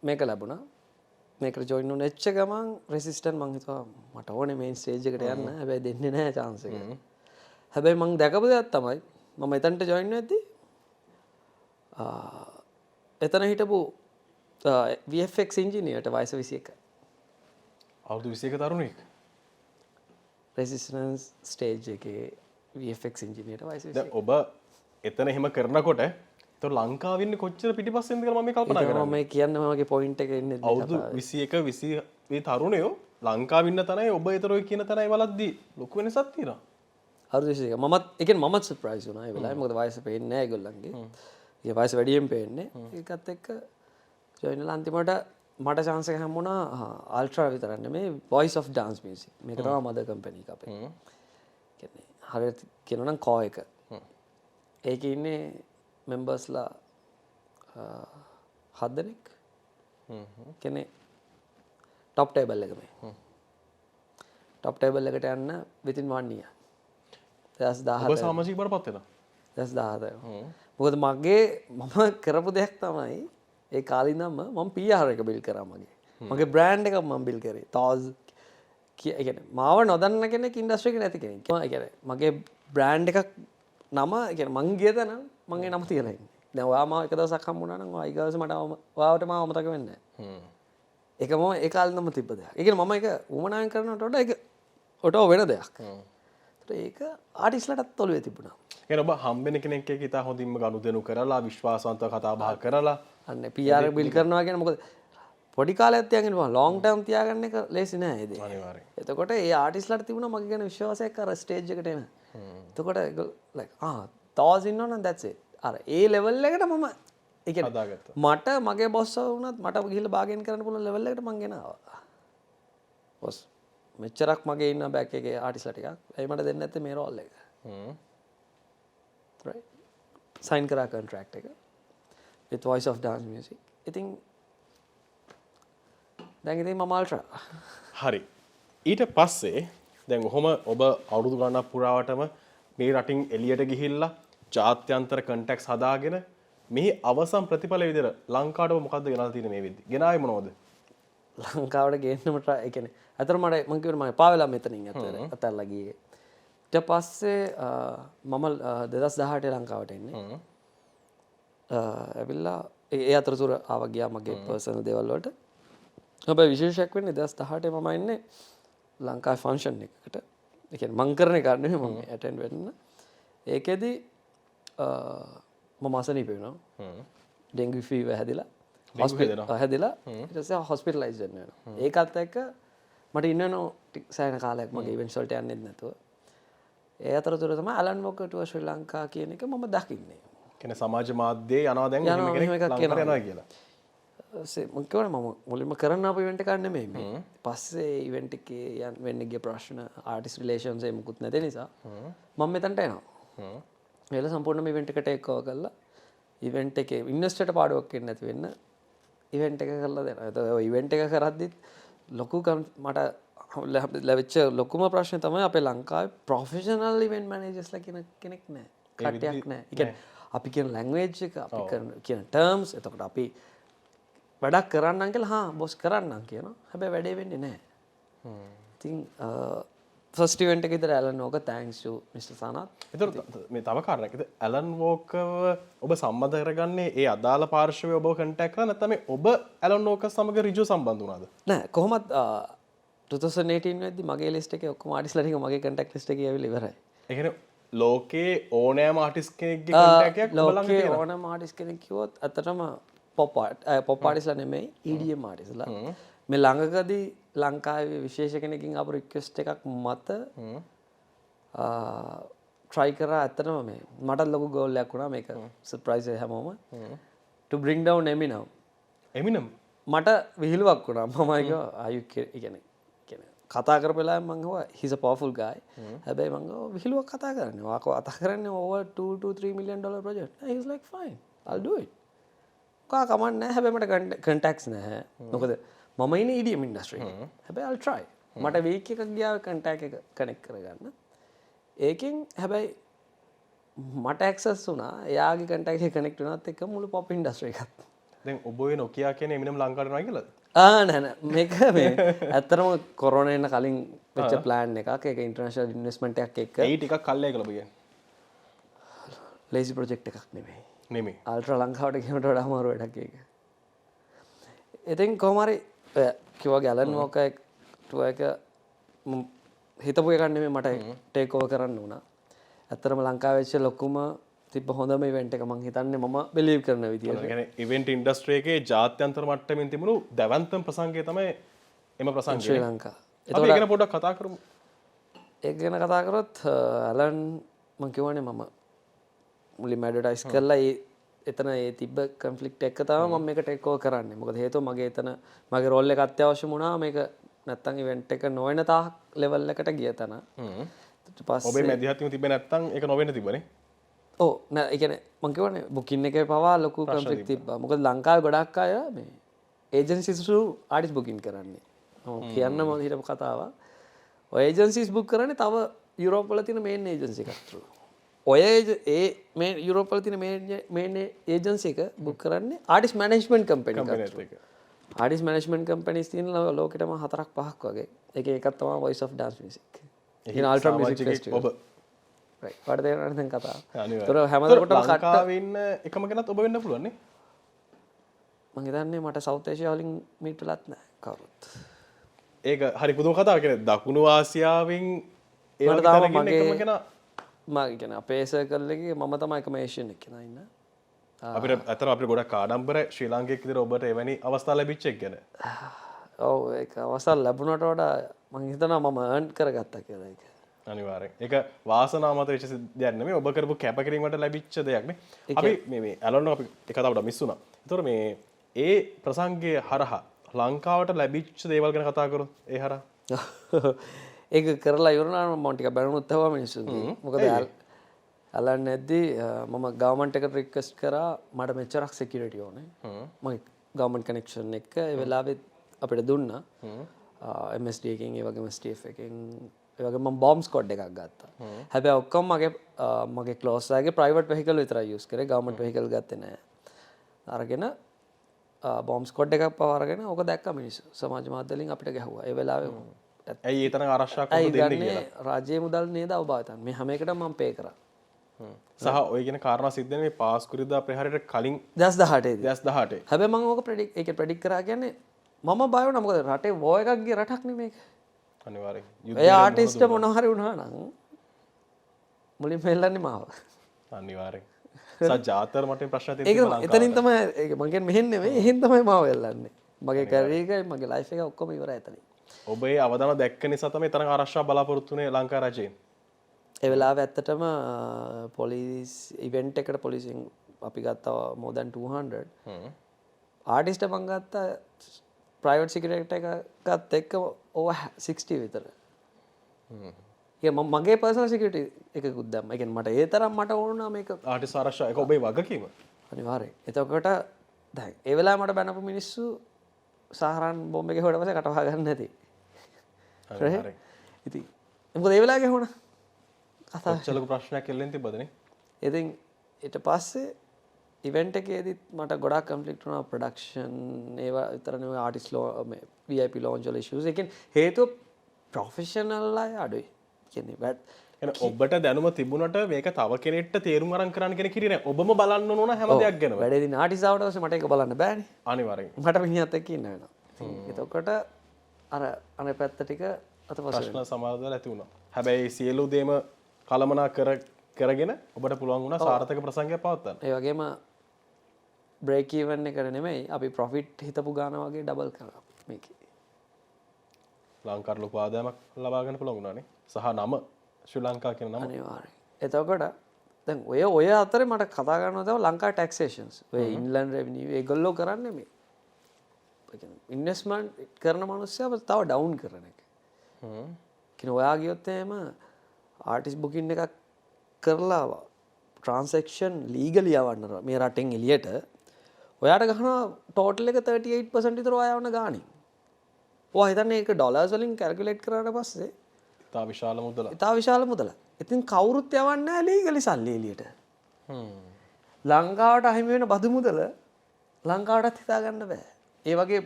මේක ලැබුණා. මේකට ජොයින් වුණ එච්ච ගමන් රෙසිස්ටන්ස් මං හිතුවා මට ඕනේ මේන් ස්ටේජ් එකට යන්න. හැබැයි දෙන්නේ නැහැ chance එක. හැබැයි මං දැකපු දෙයක් තමයි මම එතනට ජොයින් වෙද්දී එතන හිටපු VFX ඉංජිනේරට වයස 21. අවුරුදු 21 තරුණයෙක්. රෙසිස්ටන්ස් ස්ටේජ් එකේ VFX ඉංජිනේරට වයස 21. දැන් ඔබ එතන එහෙම කරනකොට ඒතකොට ලංකාවේ ඉන්නේ කොච්චර පිටිපස්සෙන්ද කියලා මම කල්පනා කරා. මම කියන්නේ මගේ පොයින්ට් එකේ ඉන්නේ අවුරුදු 21 20 මේ තරුණයෝ ලංකාවේ ඉන්න තැනයි ඔබ ඒතර ඔය කියන තැනයි වලද්දී ලොකු වෙනසක් තියෙනවා. අවුරුදු 21 මමත් ඒ කියන්නේ මමත් සර්ප්‍රයිස් වුණා ඒ වෙලාවේ. මොකද වයස පේන්නේ නැහැ ඒගොල්ලන්ගේ. ඒ වයස වැඩියෙන් පේන්නේ. ඒකත් එක්ක ජොයින් වෙලා අන්තිමට මට chance එක හම්බුණා අල්ට්‍රා විතරක් නෙමෙයි voice of dance music. මේක තමයි මදර් කම්පැනි එක අපේ. කියන්නේ හරියට කියනවා නම් කෝ එක. ඒකේ ඉන්නේ මෙම්බර්ස්ලා 7 දෙනෙක් කෙනෙක් ටොප් ටේබල් එක මේ ටොප් ටේබල් එකට යන්න within 1 year 2017 ඔබ සමාජික බරපත් වෙනවා 2017 මොකද මගේ මම කරපු දෙයක් තමයි ඒ කාලේ ඉඳන්ම මම PR එක බිල්ඩ් කරා මගේ බ්‍රෑන්ඩ් එකක් මම බිල්ඩ් කරේ තෝස් කියන්නේ මාව නොදන්න කෙනෙක් ඉන්ඩස්ට්‍රි එකේ නැති කෙනෙක් මම කියන්නේ මගේ බ්‍රෑන්ඩ් එකක් නම කියන්නේ මං ගිය තැන මගේ නම තියලා ඉන්නේ දැන් ඔයා මාව එක දවසක් හම්බුණා නම් ඔයා ඊගාවස මට ඔයාවට මාව මතක වෙන්නේ නැහැ ඒකම ඒ කාලේ ඉඳන්ම තිබ්බ දෙයක් ඒ කියන්නේ මම ඒක උමනාවෙන් කරනවට වඩා ඒක ඔටෝ වෙන දෙයක් ඒක ආටිස්ලාටත් ඔළුවේ තිබුණා එහෙනම් ඔබ හම්බෙන කෙනෙක් එක්ක ඉතා හොඳින්ම ගනුදෙනු කරලා විශ්වාසවන්තව කතා බහ කරලා අන්න PR බිල්ඩ් කරනවා කියන්නේ මොකද පොඩි කාලයක් තියාගෙන ඉන්නවා ලොං ටර්ම් තියාගන්න එක ලේසි නෑ ඒ දේ. අනිවාර්යෙන්. එතකොට ඒ ආටිස්ලාට තිබුණා මගේ ගැන විශ්වාසයක් අර ස්ටේජ් එකට එන. එතකොට like තවස් ඉන්නවා නම් that's it. අර ඒ ලෙවල් එකට මම ඒ කියන්නේ හදාගත්තා. මට මගේ බොස් වුණත් මට ගිහිල්ලා බාගෙන් කරන්න පුළුවන් ලෙවල් එකට මං ගෙනාවා. බොස් මෙච්චරක් මගේ ඉන්න බෑක් එකේ ආටිස්ලා ටිකක්. එයි මට දෙන්න නැත්තේ මේ රෝල් එක. right. sign කරා contract එක. with voice of dance music. ඉතින් දැන් ඉතින් මම අල්ට්‍රා. හරි. ඊට පස්සේ දැන් ඔහොම ඔබ අවුරුදු ගණනක් පුරාවටම මේ රටින් එළියට ගිහිල්ලා ජාත්‍යන්තර කන්ටැක්ට්ස් හදාගෙන මේ අවසන් ප්‍රතිඵල විදිහට ලංකාවට මොකද්ද ගෙනල්ලා තියෙන්නේ මේ වෙද්දි? ගෙනාවේ මොනවද? ලංකාවට ගේන්නම try ඒ කියන්නේ අතර මට මම කියනවා මම එපා වෙලා මෙතනින් අතල්ලා ගියේ. ඊට පස්සේ මම 2018 ලංකාවට එන්නේ. ඇවිල්ලා ඒ අතරතුර ආවා ගියා මගේ පර්සනල් දේවල් වලට. හැබැයි විශේෂයක් වෙන්නේ 2018 මම ඉන්නේ ලංකාවේ ෆන්ක්ෂන් එකකට. ඒ කියන්නේ මං කරන එක නෙමෙයි මම ඇටෙන්ඩ් වෙන්න. ඒකෙදි මම අසනීප වෙනවා. ඩෙන්ගු ෆීවර් හැදිලා හැදිලා ඊට පස්සේ හොස්පිටලයිස් වෙන්න වෙනවා. ඒකත් එක්ක මට ඉන්නනෝ සෑහෙන කාලයක් මගේ ඉවෙන්ට්ස් වලට යන්නෙත් නැතුව. ඒ අතරතුර තමයි ඇලන් වොකර් ටුවර් ශ්‍රී ලංකා කියන එක මම දකින්නේ. කියන්නේ සමාජ මාධ්‍යයේ යනවා දැන් මෙහෙම කෙනෙක් ලංකාවට යනවා කියලා. මම කියවනේ මම මුලින්ම කරන්න ආපු ඉවෙන්ට් එකක් නෙමෙයි මේ. පස්සේ ඉවෙන්ට් එකේ වෙන්න ගිය ප්‍රශ්න ආටිස්ට් රිලේෂන්ස් ඒ මුකුත් නැති නිසා මම මෙතනට එනවා. ඒල සම්පූර්ණයෙන්ම ඉවෙන්ට් එකට ටේක් ඕවර් කරලා ඉවෙන්ට් එකේ ඉන්වෙස්ටර්ට පාඩුවක් වෙන්නේ නැති වෙන්න ඉවෙන්ට් එක කරලා දෙනවා. ඒතකොට ඔය ඉවෙන්ට් එක කරද්දිත් ලොකු මට ලැබිච්ච ලොකුම ප්‍රශ්නේ තමයි අපේ ලංකාවේ ප්‍රොෆෙෂනල් ඉවෙන්ට් මැනේජර්ස්ලා කියන කෙනෙක් නැහැ. කට්ටියක් නැහැ. ඒ කියන්නේ අපි කියන ලැන්ග්වේජ් එක අපි කියන ටර්ම්ස් එතකොට අපි වැඩක් කරන්නම් කියලා හා බොස් කරන්නම් කියනවා. හැබැයි වැඩේ වෙන්නේ නැහැ. ඉතින් ෆස්ට් ඉවෙන්ට් එක විතර Alan Walker thanks to Mr. Sanath. ඒතර මේ තව කාරණයක්. ඇලන් වෝකර්ව ඔබ සම්බන්ධ කරගන්නේ ඒ අදාළ පාර්ශවය ඔබව කන්ටැක්ට් කරලා නැත්නම් මේ ඔබ ඇලන් වෝකර් සමග ඍජුව සම්බන්ධ වුණාද? නෑ කොහොමත් 2018 වෙද්දි මගේ ලිස්ට් එකේ ඔක්කොම ආටිස්ලා ටික මගේ කන්ටැක්ට් ලිස්ට් එකේ ඇවිල්ලා ඉවරයි. ඒ කියන්නේ ලෝකේ ඕනෑම ආටිස්ට් කෙනෙක්ගේ කන්ටැක්ට් එකක් ඔබ ළඟ ලෝකේ තියෙනවා. ඕනෑම ආටිස්ට් කෙනෙක් කිව්වොත් අතටම පොප් ආටිස්ලා නෙමෙයි EDM ආටිස්ලා. මේ ළඟකදී ලංකාවේ විශේෂ කෙනකින් අපු රික්වෙස්ට් එකක් මත try කරා ඇත්තටම මේ මට ලොකු goal එකක් වුණා මේක surprise හැමෝම to bring down Eminem. එමිනම් මට විහිළුවක් වුණා මම අයු කියන්නේ කතා කරපු වෙලාවෙ මම කිව්වා he's a powerful guy. හැබැයි මම කිව්වා විහිළුවක් කතා කරන්නේ. ඔයා කතා කරන්නේ over 2 to 3 million dollar project. He was like fine. I'll do it. කා කමන්නේ නැහැ. හැබැයි මට contacts නැහැ. මොකද මම ඉන්නේ EDM industry එකේ. හැබැයි I'll try. මට week එකක් ගියා contact එක connect කරගන්න. ඒකෙන් හැබැයි මට access වුණා. එයාගේ contact එක connect වුණාත් එක්ක මුළු pop industry එකත්. දැන් ඔබ ඔය Nokia කියන එමිනම් ලංකාවට යනවා කියලාද? නෑ මේක මේ ඇත්තටම කොරෝනා එන්න කලින් වෙච්ච ප්ලෑන් එකක්. ඒක ඉන්ටර්නැෂනල් ඉන්වෙස්ට්මන්ට් එකක් එක්ක. ඒ ටිකක් කල්ලේ කියලා ඔබ කියන්නේ. ලේසි ප්‍රොජෙක්ට් එකක් නෙමෙයි. නෙමෙයි. අල්ට්‍රා ලංකාවට කියනට වඩා අමාරු වැඩක් ඒක. ඉතින් කොහොම හරි කිව්වා ගැලන් වෝකර් ටුවර් එක හිතපු එකක් නෙමෙයි මට ටේක් ඕවර් කරන්න වුණා. ඇත්තටම ලංකාවේ වෙච්ච ලොකුම තිබ්බ හොඳම ඉවෙන්ට් එක මම හිතන්නේ මම බිලීව් කරන විදියට. ඒ කියන්නේ ඉවෙන්ට් ඉන්ඩස්ට්‍රි එකේ ජාත්‍යන්තර මට්ටමින් තිබුණු දැවැන්තම ප්‍රසංගය තමයි එම ප්‍රසංගය. ශ්‍රී ලංකා. අපි ඒක ගැන පොඩ්ඩක් කතා කරමු. ඒක ගැන කතා කරොත් ඇලන් මම කියවනේ මම මුලින්ම ඇඩ්වර්ටයිස් කරලා එතන ඒ තිබ්බ කන්ෆ්ලික්ට් එක තමයි මම මේක ටේක් ඕවර් කරන්නේ. මොකද හේතුව මගේ එතන මගේ රෝල් එක අත්‍යවශ්‍ය වුණා මේක නැත්තම් ඉවෙන්ට් එක නොවන තාක් ලෙවල් එකට ගිය තැන. ඔබේ මැදිහත්වීම තිබ්බේ නැත්තම් ඒක නොවෙන්න තිබ්බනේ. ඕ නෑ එකන මංකිවනේ බුකින්න එක පවා ලොකු කම්පෙක් තිබ මොකද ලංකාව ගොඩක් අය මේ ඒජන්සිසු ආඩිස් බුකින් කරන්නේ කියන්න ම හිටපු කතාව ඒජන්සිස් බුක් කරන තව යුරෝපල තින මේන් ඒජන්සි එකත්රු ඔය ඒ මේ යුරෝපල තින මේන් ඒජන්සි එක බුක් කරන්නේ artist management company artist management companies තියන ලෝකටම 4-5ක් වගේ එක එකත්තම voice of dance music Ultra Music Festival වට තේරෙනවද කතා තොර හැමදෙරකොටම ලංකාවේ ඉන්න එකම කෙනත් ඔබ වෙන්න පුළුවන් නේ මං හිතන්නේ මට සවුත් ඒෂියා වලින් මීට් වෙලත් නැහැ කවුරුත් ඒක හරි පුදුම කතාවක් කියන්නේ දකුණු ආසියාවෙන් ඒ මට වගේ තාම තැනකින් මගේ- එකම කෙනා මම කියන්නේ අපේ සර්කල් එකේ මම තමයි එකම ඒෂියන් එක කෙනා ඉන්න අපිට ඇත්තටම අපිට ගොඩක් ආඩම්බර ශ්‍රී ලාංකිකයෙක් විදිහට ඔබට එවැනි අවස්ථා ලැබිච්ච එක ගැන ඔව් ඒක අවසන් ලැබුණට වඩා මං හිතනවා මම අර්න් කරගත්තා කියලා ඒක අනිවාර්යෙන් ඒක වාසනාව මත වෙච්ච දෙයක් නෙමෙයි ඔබ කරපු කැපකිරීම වලට ලැබිච්ච දෙයක් නේ අපි මේ ඇලොන්ව අපි එක කතාවට මිස් වුණා. ඒතකොට මේ ඒ ප්‍රසංගයේ හරහා ලංකාවට ලැබිච්ච දේවල් ගැන කතා කරමු ඒ හරහා ඒක කරලා ඉවරනාම මම ටිකක් බැලුණොත් තව මිනිස්සුන්ගේ මොකද අලන්න නැද්දි මම ගවර්න්මන්ට් එකට රික්වෙස්ට් කරා මට මෙච්චරක් සිකියුරිටි ඕනේ මම ගවර්න්මන්ට් කනෙක්ෂන් එක ඒ වෙලාවෙත් අපිට දුන්නා MSD එකෙන් ඒ වගේම STF එකෙන් ඒ වගේ මම බෝම්බ් ස්ක්වොඩ් එකක් ගත්තා හැබැයි ඔක්කොම මගේ ක්ලෝස් අයගේ ප්‍රයිවට් වෙහිකල් විතරයි යූස් කරේ ගවර්න්මන්ට් වෙහිකල් ගත්තේ නැහැ අරගෙන බෝම්බ් ස්ක්වොඩ් එකක් පව අරගෙන ඕක දැක්ක මිනිස්සු සමාජ මාධ්‍ය වලින් අපිට ගැහුවා ඒ වෙලාවේ ඇයි ඒ තරම් ආරක්ෂා ඇයි කොහොමද දෙන්නේ ගන්නේ කියලා රාජ්‍ය මුදල් නේද අවබෝධයන් මේ හැම එකටම මම පේ කරා සහ ඔය කියන කාරණා සිද්ධ වෙන මේ පාස්කුරිදා ප්‍රහාරයට කලින් 2018 දී 2018 හැබැයි මම ඕක ප්‍රෙඩික්ට් කරා කියන්නේ මම බය වුණා මොකද රටේ වෝ එකක් ගිය රටක් නෙමේ මේක අනිවාර්යෙන් ඒ ආටිස්ට් මොනවා හරි වුණා නම් මුලින්ම හෙල්ලන්නේ මාව අනිවාර්යෙන් සහ ජාතර මට ප්‍රශ්න ඒක තියෙනවා එතනින් තමයි ඒක මං කියන්නේ මෙහෙන් නෙමෙයි එහෙන් තමයි මාව හෙල්ලන්නේ මගේ කැරියර් එකයි මගේ ලයිෆ් එක ඔක්කොම ඉවරයි එතනින් ඔබ ඒ අවදාන දැක්ක නිසා තමයි තරම් ආරක්ෂා බලාපොරොත්තු වෙන්නේ ලංකා රජයෙන් ඒ වෙලාවේ ඇත්තටම පොලිස් ඉවෙන්ට් එකට පොලිසියෙන් අපි ගත්තා more than 200 ආටිස්ට් මං ගත්තා ප්‍රයිවට් සිකියුරිටි එක ගත්ත එක over 60 විතර මගේ පර්සනල් සිකියුරිටි එකකුත් දැම්මා. ඒ කියන්නේ මට ඒ තරම් මට ඕන නම් මේක ආටිස් ආරක්ෂා ඒක ඔබේ වගකීම අනිවාර්යයෙන්. එතකොට දැන් ඒ වෙලාවේ මට බැනපු මිනිස්සු සහරන් බෝම්බ එකේ හොඩ පස්සේ කට වහ ගන්න නැති. අනිවාර්යෙන්. ඉතින් මොකද ඒ වෙලාවේ ගැහුණා. කතා ඔච්චලක ප්‍රශ්නයක් එල්ලෙන් තිබ්බදනේ. ඉතින් ඊට පස්සේ ඉවෙන්ට් එකේදීත් මට ගොඩාක් කන්ෆ්ලික්ට් වුණා ප්‍රොඩක්ෂන් ඒවා විතර නෙවෙයි ආටිස්ට් මේ VIP launch වල issues. ඒ කියන්නේ හේතුව ප්‍රොෆෙෂනල් අය අඩුයි. කියන්නේ ඔබට දැනුම තිබුණට මේක තව කෙනෙක්ට තේරුම් අරන් කරන්න කෙනෙක් හිටියේ නැහැ. ඔබම බලන්න ඕන හැම දෙයක් ගැන. වැඩේ දින ආටිස්ට් ආවට පස්සේ මට ඒක බලන්න බෑනේ. අනිවාර්යෙන්. මට මිනිහත් එක්ක ඉන්න වෙනවා. එතකොට අර අනේ පැත්ත ටික අතපස්සේ ප්‍රශ්න සමාදවල ඇති වුණා. හැබැයි සියලු දේම කලමනා කරගෙන ඔබට පුළුවන් වුණා සාර්ථක ප්‍රසංගයක් පවත්වන්න. ඒ වගේම බ්‍රේක් ඉවන් එකට නෙමෙයි අපි ප්‍රොෆිට් හිතපු ගාන වගේ ඩබල් කරා මේකේ. ලංකාවට ලොකු ආදායමක් ලබා ගන්න පුළුවන් වුණානේ. සහ නම ශ්‍රී ලංකා කියන නම. අනිවාර්යයෙන්. එතකොට දැන් ඔය අතරේ මට කතා කරනවා තමයි ලංකා ටැක්සේෂන්ස්. ඔය ඉන්ලන්ඩ් රෙවිනියු ඒගොල්ලෝ කරන්නේ මේ. ඒ කියන්නේ ඉන්වෙස්ට්මන්ට් කරන මිනිස්සුව තව ඩවුන් කරන එක. කියන ඔයා ගියොත් එහෙම ආටිස්ට් බුකින් එකක් කරලා ට්‍රාන්සැක්ෂන් ලීගලි යවන්න මේ රටෙන් එළියට ඔයාට ගහනවා ටෝටල් එක 38% විතර ඔයා යවන ගාණින්. ඔයා හිතන්නේ ඒක ඩොලර්ස් වලින් කැල්කියුලේට් කරාට පස්සේ ඉතා විශාල මුදලක්. ඉතා විශාල මුදලක්. ඉතින් කවුරුත් යවන්නේ නැහැ ලීගලි සල්ලි එළියට. ලංකාවට අහිමි වෙන බදු මුදල ලංකාවටත් හිතා ගන්න බෑ. ඒ වගේ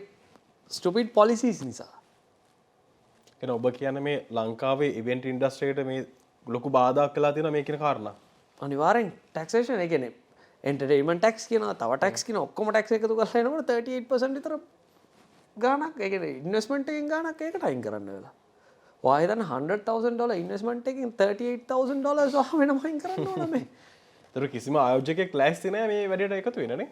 ස්ටුපිඩ් පොලිසිස් නිසා. එන ඔබ කියන්නේ මේ ලංකාවේ ඉවෙන්ට් ඉන්ඩස්ට්‍රියට මේ ලොකු බාධාක් වෙලා තියෙනවා මේ කියන කාරණා. අනිවාර්යෙන් ටැක්සේෂන් ඒ කියන්නේ එන්ටර්ටේන්මන්ට් ටැක්ස් කියනවා තව ටැක්ස් කියනවා ඔක්කොම ටැක්ස් එකතු කරලා එනකොට 38% විතර ගාණක් ඒ කියන්නේ ඉන්වෙස්ට්මන්ට් එකෙන් ගාණක් ඒකට අයින් කරන්න වෙලා. ඔයා හිතන්න $100,000 ඉන්වෙස්ට්මන්ට් එකකින් $38,000 ඔයා වෙනම අයින් කරන්න ඕන මේ. ඒතර කිසිම ආයෝජකයෙක් ලෑස්ති නැහැ මේ වැඩේට එකතු වෙන්න නේ.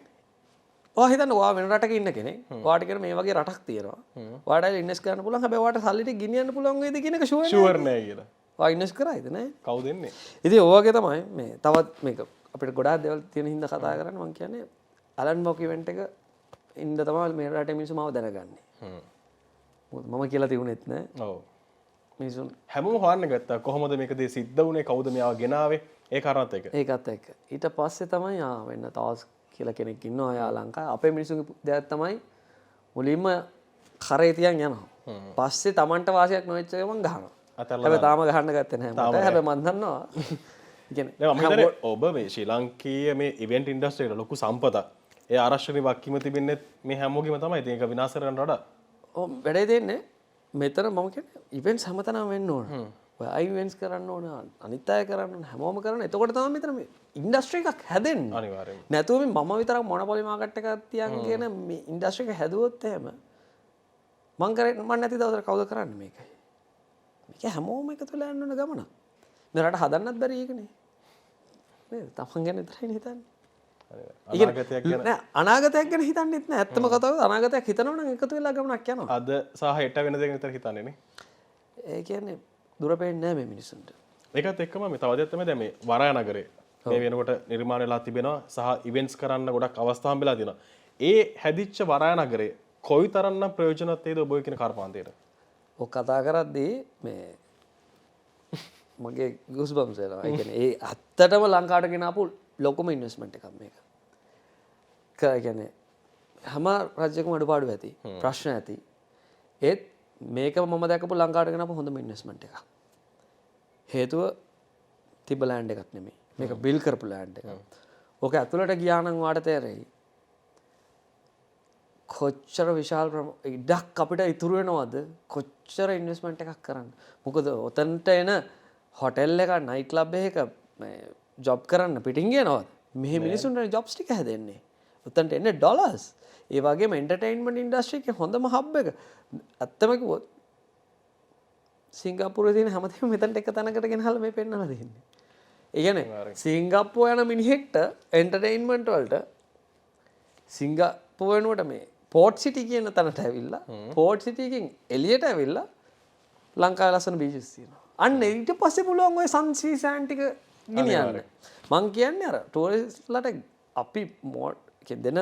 ඔයා හිතන්න ඔයා වෙන රටක ඉන්න කෙනෙක්. ඔයාට කියන මේ වගේ රටක් තියෙනවා. ඔයාට ඉන්වෙස්ට් කරන්න පුළුවන්. හැබැයි ඔයාට සල්ලි ටික ගෙනියන්න පුළුවන් වේද කියන එක ෂුවර් නෑ කියලා. ඔයා ඉන්වෙස්ට් කරයිද නෑ? කවුද එන්නේ? ඉතින් ඔයගේ තමයි මේ තවත් මේක අපිට ගොඩාක් දේවල් තියෙන හින්දා කතා කරන්නේ මම කියන්නේ ඇලන් බොක් ඉවෙන්ට් එක ඉන්න තමයි මේ රටේ මිනිස්සු මාව දැනගන්නේ. මම කියලා තියුණෙත් නෑ. ඔව්. මිනිසුන් හැමෝම හොයන්න ගත්තා කොහොමද මේක දේ සිද්ධ වුණේ කවුද මෙයාව ගෙනාවේ ඒ කාරණාත් එක. ඒකත් එක්ක ඊට පස්සේ තමයි වෙන්න තාස් කියලා කෙනෙක් ඉන්නවා යා ලංකාවේ අපේ මිනිස්සුන්ගේ දෙයක් තමයි මුලින්ම කරේ තියන් යනවා පස්සේ Tamanට වාසියක් නොවෙච්ච එක මං ගහනවා හැබැයි තාම ගහන්න ගත්තේ නැහැ මට හැබැයි මං දන්නවා කියන්නේ ඔබ මේ ශ්‍රී ලංකීය මේ ඉවෙන්ට් ඉන්ඩස්ට්‍රියට ලොකු සම්පතක් ඒ ආරක්ෂණයේ වක්කීම තිබෙන්නේ මේ හැමෝගෙම තමයි ඉතින් ඒක විනාශ කරන්න වඩා ඔව් වැඩේ දෙන්නේ මෙතන මම කියන්නේ ඉවෙන්ට්ස් හැමතැනම වෙන්න ඕන ඔය ඉවෙන්ට්ස් කරන්න ඕන අනිත් අය කරන්න ඕන හැමෝම කරන්න එතකොට තමයි මෙතන මේ ඉන්ඩස්ට්‍රි එකක් හැදෙන්නේ අනිවාර්යයෙන් නැතුව මේ මම විතරක් මොනොපොලි මාකට් එකක් තියන්ගෙන මේ ඉන්ඩස්ට්‍රි එක හැදුවොත් එහෙම මං නැති දවසට කවුද කරන්නේ මේක මේක හැමෝම එකතු වෙලා යන්න ඕන ගමන මේ රට හදන්නත් බැරි එකනේ නේද තමන් ගැන විතරයි හිතන්නේ අනාගතයක් ගැන හිතන්නෙත් නෑ ඇත්තම කතාව අනාගතයක් හිතනවා නම් එකතු වෙලා ගමනක් යනවා අද සහ හෙට වෙන දේ විතර හිතන්නේ නේ ඒ කියන්නේ දුර පේන්නේ නෑ මේ මිනිස්සුන්ට ඒකත් එක්කම මේ තව දෙයක් තමයි දැන් මේ වරාය නගරේ මේ වෙනකොට නිර්මාණය වෙලා තිබෙනවා සහ ඉවෙන්ට්ස් කරන්න ගොඩක් අවස්ථා හම්බෙලා තියෙනවා ඒ හැදිච්ච වරාය නගරේ කොයිතරම්නම් ප්‍රයෝජනවත් වේද ඔබ කියන කර්මාන්තයට ඔක් කතා කරද්දී මේ මගේ ගුස්බම්ස් එනවා ඒ කියන්නේ ඒ ඇත්තටම ලංකාවට ගෙන ආපු ලොකුම ඉන්වෙස්ට්මන්ට් එකක් මේක කියන්නේ හැම රජයකම අඩුපාඩු ඇති ප්‍රශ්න ඇති ඒත් මේක මම දැකපු ලංකාවට ගෙන ආපු හොඳම ඉන්වෙස්ට්මන්ට් එකක් හේතුව තිබ්බ ලෑන්ඩ් එකක් නෙමෙයි මේක බිල් කරපු ලෑන්ඩ් එකක් ඕක ඇතුළට ගියා නම් වාට තේරෙයි කොච්චර විශාල ඉඩක් අපිට ඉතුරු වෙනවද කොච්චර ඉන්වෙස්ට්මන්ට් එකක් කරන්න මොකද ඔතනට එන හොටෙල් එක නයිට් ක්ලබ් එක ජොබ් කරන්න පිටින් ගියනවද මෙහි මිනිස්සුන්ට ජොබ්ස් ටික හැදෙන්නේ ඔතනට එන්නේ ඩොලර්ස් ඒ වගේම එන්ටර්ටේන්මන්ට් ඉන්ඩස්ට්‍රි එකේ හොඳම හබ් එක ඇත්තම කිව්වොත් සිංගප්පූරුවේ තියෙන හැමදේම මෙතනට එක තැනකට ගෙනහලා මේ පෙන්නලා දෙන්නේ ඒ කියන්නේ සිංගප්පූරුව යන මිනිහෙක්ට එන්ටර්ටේන්මන්ට් වලට සිංගප්පූරුව වෙනුවට මේ පෝට් සිටි කියන තැනට ඇවිල්ලා පෝට් සිටි එකෙන් එළියට ඇවිල්ලා ලංකාවේ ලස්සන බීචස් තියෙනවා අන්න ඊට පස්සේ පුළුවන් ඔය සන්සීසෑන් ටික ගෙනියන්න මං කියන්නේ අර ටූරිස්ට්ලට අපි දෙන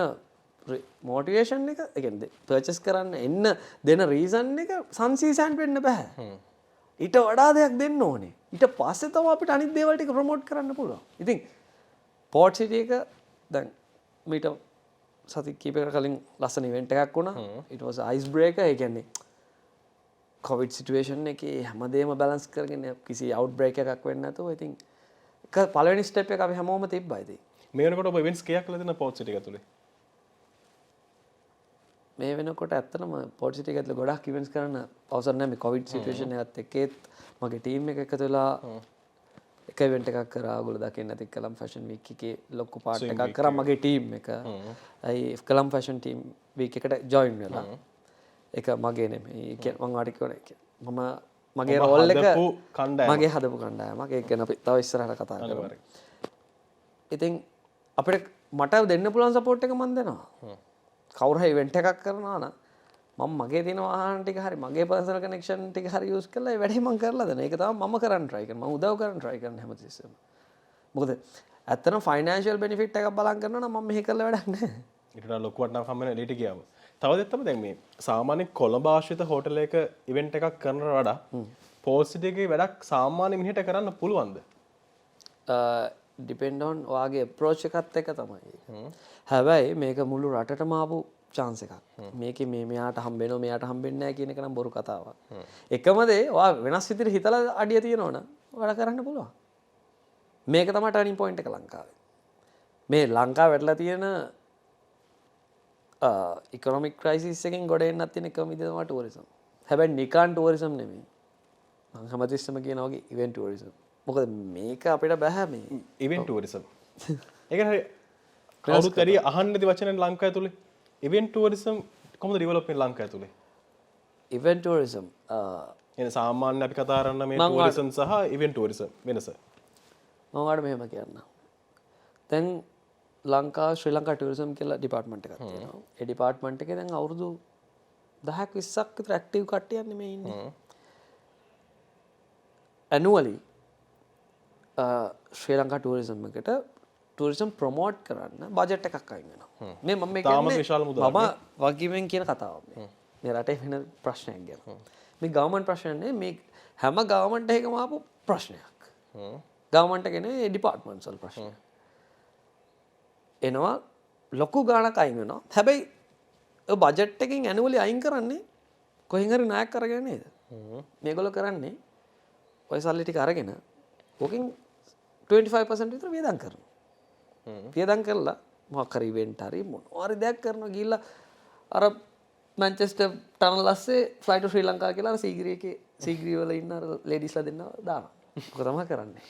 මොටිවේෂන් එක ඒ කියන්නේ පර්චේස් කරන්න එන්න දෙන රීසන් එක සන්සීසෑන් වෙන්න බෑ ඊට වඩා දෙයක් දෙන්න ඕනේ ඊට පස්සේ තමයි අපිට අනිත් දේවල් ටික ප්‍රොමෝට් කරන්න පුළුවන් ඉතින් පෝට් සිටි එක දැන් මීට සති කීපයකට කලින් ලස්සන ඉවෙන්ට් එකක් වුණා it was ice breaker ඒ කියන්නේ කොවිඩ් සිටුේෂන් එකේ හැමදේම බැලන්ස් කරගෙන කිසි අවුට්බ්‍රේක් එකක් වෙන්නේ නැතුව ඉතින් ඒක පළවෙනි ස්ටෙප් එක අපි හැමෝම තිබ්බා ඉතින් මේ වෙනකොට ඔබ ඉවෙන්ට්ස් කීයක් කළා දෙන පෝට් සිටි එක ඇතුලේ මේ වෙනකොට ඇත්තටම පෝට් සිටි එක ඇතුලේ ගොඩක් ඉවෙන්ට්ස් කරන්න අවසර නැහැ මේ කොවිඩ් සිටුේෂන් එකත් එක්කෙත් මගේ ටීම් එක එකතු වෙලා එක ඉවෙන්ට් එකක් කරා ඔයගොල්ලෝ දකින්න නැති කලම් ෆැෂන් වීක් එකේ ලොකු පාර්ට් එකක් කරා මගේ ටීම් එක අයි කලම් ෆැෂන් ටීම් වීක් එකට ජොයින් වෙලා ඒක මගේ නෙමෙයි මම වාට කියන්නේ මම මගේ රෝල් එක මගේ හදපු කණ්ඩායමක් ඒක ගැන අපි තව ඉස්සරහට කතා කරමු ඉතින් අපිට මට දෙන්න පුළුවන් සපෝට් එක මම දෙනවා කවුරු හරි ඉවෙන්ට් එකක් කරනවා නම් මම මගේ තියෙන වාහන ටික හරි මගේ පර්සනල් කනෙක්ෂන් ටික හරි යූස් කරලා ඒ වැඩේ මම කරලා දෙනවා ඒක තමයි මම කරන්න try කරන්නේ මම උදව් කරන්න try කරන්නේ හැමතිස්සෙම මොකද ඇත්තටම ෆයිනෑන්ෂියල් බෙනිෆිට් එකක් බලන් කරනවා නම් මම මෙහෙ කරලා වැඩක් නැහැ ඊට වඩා ලොකු වටනක් හම්බ වෙන එළියට ගියාම තව දෙයක් තමයි දැන් මේ සාමාන්‍ය කොළඹ ආශ්‍රිත හෝටල් එක ඉවෙන්ට් එකක් කරනවට වඩා පෝට් සිටි එකේ වැඩක් සාමාන්‍ය මිනිහට කරන්න පුළුවන්ද depend on ඔයාගේ approach එකත් එක තමයි හැබැයි මේක මුළු රටටම ආපු chance එකක් මේකේ මේ මෙයාට හම්බ වෙනවා මෙයාට හම්බෙන්නේ නැහැ කියන එක නම් බොරු කතාවක් එකම දේ ඔයා වෙනස් විදිහට හිතලා අඩිය තියනවනම් ඔයාලා කරන්න පුළුවන් මේක තමයි turning point එක ලංකාවේ මේ ලංකාව වැටලා තියෙන ඉකොනොමික් ක්‍රයිසිස් එකෙන් ගොඩ එන්නත් තියෙන එකම විදිහ තමයි ටූරිසම් හැබැයි නිකන් ටූරිසම් නෙමෙයි මම හැමතිස්සෙම කියනවා වගේ ඉවෙන්ට් ටූරිසම් මොකද මේක අපිට බෑ මේ ඉවෙන්ට් ටූරිසම් ඒක හරි කවුරුත් වැඩි අහන්නේ නැති වචන ලංකාව ඇතුලේ ඉවෙන්ට් ටූරිසම් කොහොමද ඩෙවලොප් වෙන්නේ ලංකාව ඇතුලේ ඉවෙන්ට් ටූරිසම් එන සාමාන්‍ය අපි කතා කරන මේ ටූරිසම් සහ ඉවෙන්ට් ටූරිසම් වෙනස මම ඔයාලට මෙහෙම කියන්නම් දැන් ලංකා ශ්‍රී ලංකා ටූරිසම් කියලා ඩිපාර්ට්මන්ට් එකක් තියෙනවා ඒ ඩිපාර්ට්මන්ට් එකේ දැන් අවුරුදු 10ක් 20ක් විතර ඇක්ටිව් කට්ටියක් නෙමෙයි ඉන්නේ annually ශ්‍රී ලංකා ටූරිසම් එකට ටූරිසම් ප්‍රොමෝට් කරන්න බජට් එකක් අයින් වෙනවා මේ මම මේ කියන්නේ මම වගකීමෙන් කියන කතාවක් මේ රටේ වෙන ප්‍රශ්නයක් ගැන මේ ගවර්න්මන්ට් ප්‍රශ්න නේ මේ හැම ගවර්න්මන්ට් එකකම ආපු ප්‍රශ්නයක් ගවර්න්මන්ට් එකේ නේ ඩිපාර්ට්මන්ට්ස් වල ප්‍රශ්න. එනවා ලොකු ගාණක් අයින් වෙනවා. හැබැයි ඔය බජට් එකකින් ඇනුවලි අයින් කරන්නේ කොහෙන් හරි ණයක් අරගෙන නේද? මේගොල්ලෝ කරන්නේ ඔය සල්ලි ටික අරගෙන ඕකෙන් 25% විතර වියදම් කරනවා. වියදම් කරලා මොකක් හරි ඉවෙන්ට් හරි මොනවා හරි දෙයක් කරනවා ගිහිල්ලා අර මැන්චෙස්ටර් ටනල් ඇස්සේ ෆ්ලයි ටු ශ්‍රී ලංකා කියලා අර සීග්‍රී වල ඉන්න අර ලේඩිස්ලා දෙන්නවා දානවා. ඔක තමයි කරන්නේ.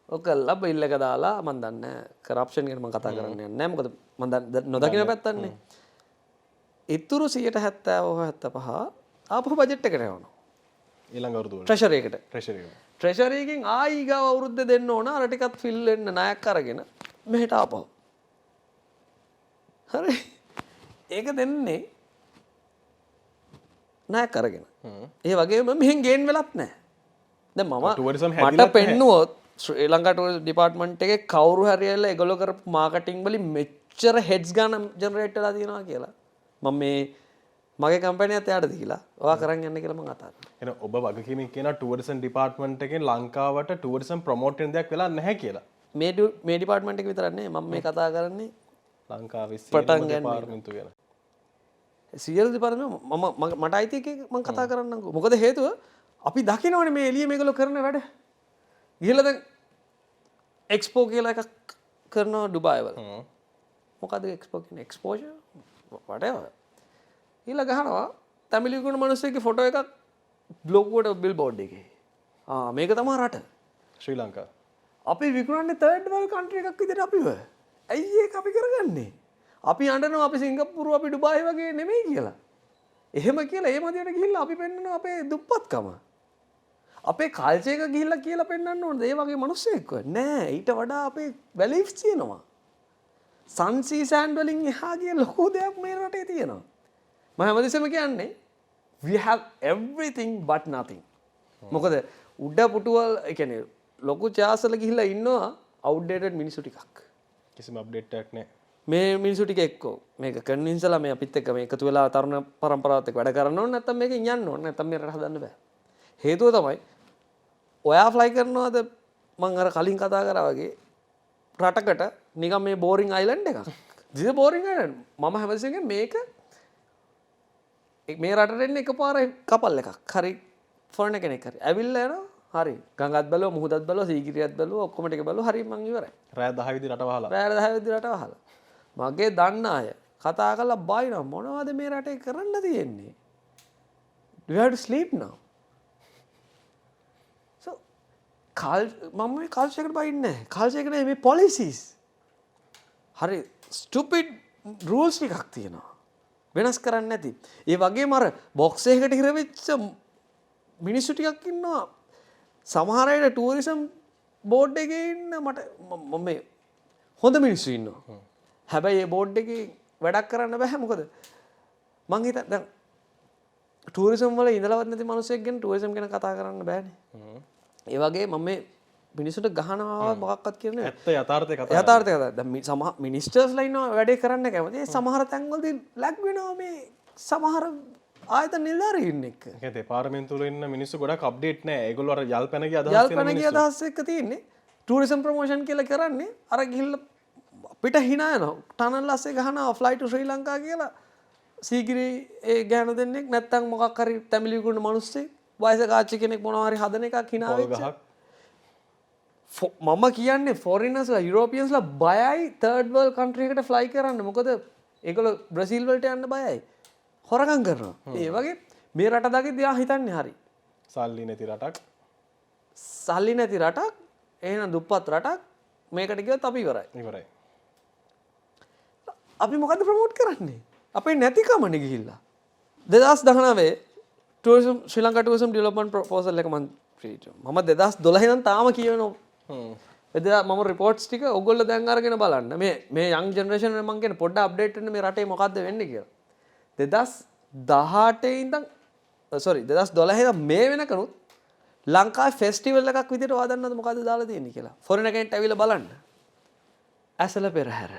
ඔක කළා බිල් එක දාලා මම දන්නේ කරප්ෂන් ගැන මම කතා කරන්න යන්නේ නැහැ. මොකද මම නොදකින පැත්තන්නේ. ඉතුරු 70 75 ආපහු බජට් එකට යවනවා. ඊළඟ අවුරුදු වල ට්‍රෙෂරි එකට. ට්‍රෙෂරි එකෙන් ආයි ගාව අවුරුද්ද දෙන්න ඕන අර ටිකත් ෆිල් වෙන්න ණයක් අරගෙන මෙහෙට ආපහු. හරි. ඒක දෙන්නේ ණයක් අරගෙන. ඒ වගේම මෙහෙන් ගේන් වෙලත් නැහැ. දැන් මට පෙන්නුවොත් ශ්‍රී ලංකා ටූරිසම් ඩිපාර්ට්මන්ට් එකේ කවුරු හරි ඇවිල්ලා ඒගොල්ලෝ කරපු මාකටිං වලින් මෙච්චර හෙඩ්ස් ගන්න ජෙනරේට් වෙලා තියෙනවා කියලා. මම මේ මගේ කම්පැනියත් එයාට දීලා ඔයා කරන් යන්න කියලා මම අතාරිනවා. එහෙනම් ඔබ වගකීමෙන් කියන ටූරිසම් ඩිපාර්ට්මන්ට් එකෙන් ලංකාවට ටූරිසම් ප්‍රොමෝට් වෙන දෙයක් වෙලා නැහැ කියලා. මේ ඩිපාර්ට්මන්ට් එක විතරක් නෙමෙයි මම මේ කතා කරන්නේ ලංකාවේ සියලුම දෙපාර්තමේන්තු ගැන. සියලු දෙපාර්තමේන්තු මට අයිති එකේ මම කතා කරන්නම්කෝ. මොකද හේතුව අපි දකිනවනේ මේ එළිය මේගොල්ලෝ කරන වැඩ. ගිහලා දැන් එක්ස්පෝ කියලා එකක් කරනවා ඩුබායි වල. මොකද එක්ස්පෝ කියන්නේ එක්ස්පෝෂර් whatever. ඊළ ගහනවා තමිල් විකුණන මිනිස්සෙක්ගේ ෆොටෝ එකක් බ්ලොග් බිල් බෝඩ් එකේ. මේක තමයි රට. ශ්‍රී ලංකා. අපි විකුණන්නේ තර්ඩ් වර්ල්ඩ් කන්ට්‍රි එකක් විදිහට අපිව. ඇයි ඒක අපි කරගන්නේ? අපි අඬනවා අපි සිංගප්පූරු අපි ඩුබායි වගේ නෙමෙයි කියලා. එහෙම කියලා ඒ මදියට ගිහිල්ලා අපි පෙන්නනවා අපේ දුප්පත්කම. අපේ කල්චර් එක ගිහිල්ලා කියලා පෙන්නන්න ඕනද ඒ වගේ මිනිස්සෙක්ව? නෑ ඊට වඩා අපේ වැලියුස් තියෙනවා. සන්සී සෑන්ඩ් වලින් එහා ගිය ලොකු දෙයක් මේ රටේ තියෙනවා. මම හැමදෙස්සෙම කියන්නේ we have everything but nothing. මොකද උඩ පුටුවල් ඒ කියන්නේ ලොකු චාස් වල ගිහිල්ලා ඉන්නවා outdated මිනිස්සු ටිකක්. කිසිම අප්ඩේට් එකක් නැහැ. මේ මිනිස්සු ටික එක්කෝ මේක කන්වින්ස්ලා මේ අපිත් එක්ක මේ එකතු වෙලා තරුණ පරම්පරාවත් එක්ක වැඩ කරන්න ඕනේ නැත්නම් මේකෙන් යන්න ඕනේ නැත්නම් මේ රට හදන්න බෑ. හේතුව තමයි ඔයා ෆ්ලයි කරනවාද මම අර කලින් කතා කරා වගේ රටකට නිකන් මේ බෝරින් අයිලන්ඩ් එකක්. this is boring island. මම හැමදෙස්සෙම මේක මේ රටට එන්නේ එකපාර කපල් එකක්. හරි ෆොරන් කෙනෙක් හරි. ඇවිල්ලා යනවා. හරි. ගඟත් බැලුවා, මුහුදත් බැලුවා, සීගිරියත් බැලුවා, ඔක්කොම ටික බැලුවා. හරි මං ඉවරයි. රෑ 10 විදි රට වහලා. රෑ 10 විදි රට වහලා. මගේ දන්න අය කතා කරලා බයිනවා මොනවද මේ රටේ කරන්න තියෙන්නේ? We have to sleep now. So මම මේ කල්චර් එකට බයින්නේ නැහැ. කල්චර් එකට මේ policies. හරි stupid rules ටිකක් තියෙනවා. වෙනස් කරන්න නැති. ඒ වගේම අර බොක්ස් එකකට හිර වෙච්ච මිනිස්සු ටිකක් ඉන්නවා. සමහර අය ටූරිසම් බෝඩ් එකේ ඉන්න මට මේ හොඳ මිනිස්සු ඉන්නවා. හැබැයි ඒ බෝඩ් එකේ වැඩක් කරන්න බෑ. මොකද මං හිතන්නේ දැන් ටූරිසම් වල ඉඳලවත් නැති මිනිස්සෙක් ගැන ටූරිසම් ගැන කතා කරන්න බෑනේ. ඒ වගේ මම මේ මිනිස්සුන්ට ගහනවා මොකක්වත් කියන්නේ ඇත්ත යථාර්ථය කතා යථාර්ථය කතා. දැන් සමහර මිනිස්ටර්ස්ලා ඉන්නවා වැඩේ කරන්න කැමති. ඒ සමහර තැන්වලදී ලැග් වෙනවා මේ සමහර ආයතන නිලධාරීන් එක්ක. ඒ කියන්නේ දෙපාර්තමේන්තු වල ඉන්න මිනිස්සු ගොඩක් අප්ඩේට් නැහැ. ඒගොල්ලෝ අර යල්පැනගේ අදහස් එක්ක තියෙන්නේ. ටූරිසම් ප්‍රොමෝෂන් කියලා කරන්නේ අර ගිහිල්ලා පිට hina යනවා. ටනල් ඇස්සේ ගහනවා ෆ්ලයි ටු ශ්‍රී ලංකා කියලා. සීගිරි ඒ ගෑනු දෙන්නෙක් නැත්තම් මොකක් හරි තමිල් විකුණන මිනිස්සෙක් වයසක ආච්චි කෙනෙක් මොනවා හරි හදන එකක් hina වෙච්ච. මම කියන්නේ ෆොරිනර්ස්ලා යුරෝපියන්ස්ලා බයයි තර්ඩ් වර්ල්ඩ් කන්ට්‍රි එකට ෆ්ලයි කරන්න. මොකද ඒගොල්ලෝ බ්‍රසීල් වලට යන්න බයයි. හොරකම් කරනවා. ඒ වගේ මේ රට දකිද්දී ආ හිතන්නේ හරි. සල්ලි නැති රටක්. සල්ලි නැති රටක් එහෙනම් දුප්පත් රටක් මේකට ගියොත් අපි ඉවරයි. ඉවරයි. අපි මොකද්ද ප්‍රොමෝට් කරන්නේ? අපේ නැතිකමනේ ගිහිල්ලා. 2019 ටූරිසම් ශ්‍රී ලංකා ටූරිසම් ඩෙවලොප්මන්ට් ප්‍රොපෝසල් එක මම 2012 ඉඳන් තාම කියවෙනවා. එදා මම රිපෝට්ස් ටික ඔයගොල්ලෝ දැන් අරගෙන බලන්න. මේ යං ජෙනරේෂන් එක මම කියන්නේ පොඩ්ඩක් අප්ඩේට් වෙන්න මේ රටේ මොකද්ද වෙන්නේ කියලා. 2018 ඉඳන් 2012 ඉඳන් මේ වෙනකනුත් ලංකාවේ ෆෙස්ටිවල් එකක් විදිහට වදන්නද මොකද්ද දාලා තියෙන්නේ කියලා. ෆොරිනර් කෙනෙක්ට ඇවිල්ලා බලන්න. ඇසල පෙරහැර.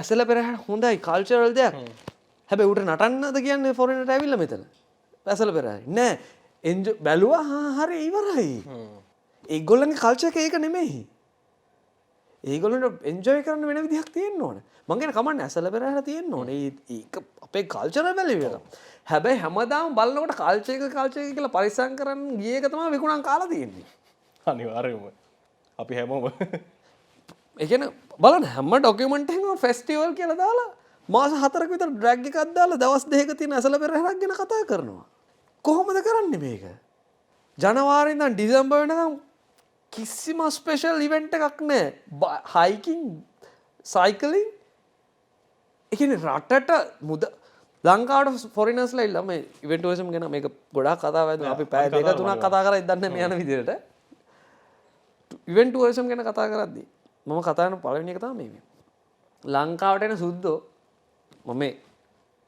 ඇසල පෙරහැර හොඳයි කල්චරල් දෙයක්. හැබැයි උට නටන්නද කියන්නේ ෆොරිනර්ට ඇවිල්ලා මෙතන. ඇසල පෙරහැර. නෑ එන්ජො බැලුවා හරි ඉවරයි. ඒගොල්ලන්ගේ කල්චර් එක ඒක නෙමෙයි. ඒගොල්ලන්ට එන්ජොයි කරන්න වෙන විදිහක් තියෙන්න ඕන. මං කියන කමන්නේ ඇසල පෙරහැර තියෙන්න ඕනේ. ඒක අපේ කල්චරල් වැලියු එක. හැබැයි හැමදාම බලනකොට කල්චර් එක කියලා පරිස්සම් කරන්න ගිය එක තමයි විකුණන් කාලා තියෙන්නේ. අනිවාර්යයෙන්ම. අපි හැමෝම ඒ කියන්නේ බලන්න හැම ඩොකියුමන්ට් එකකම ෆෙස්ටිවල් කියලා දාලා මාස 4ක විතර ඩ්‍රැග් එකක් දාලා දවස් 2ක තියෙන ඇසල පෙරහැරක් ගැන කතා කරනවා. කොහොමද කරන්නේ මේක? ජනවාරි ඉඳන් ඩිසෙම්බර් වෙනකම් කිසිම ස්පෙෂල් ඉවෙන්ට් එකක් නැහැ. Hiking, cycling. ඒ කියන්නේ රටට ලංකාවට ෆොරිනර්ස්ලා ඉල්ල මේ ඉවෙන්ට් ටුරිසම් ගැන මේක ගොඩාක් කතා වෙනවා. අපි පැය දෙක තුනක් කතා කරලා ඉඳන්නේ මේ යන විදිහට. ඉවෙන්ට් ටුරිසම් ගැන කතා කරද්දී මම කතා කරන පළවෙනි එක තමයි මේ. ලංකාවට එන සුද්දෝ මම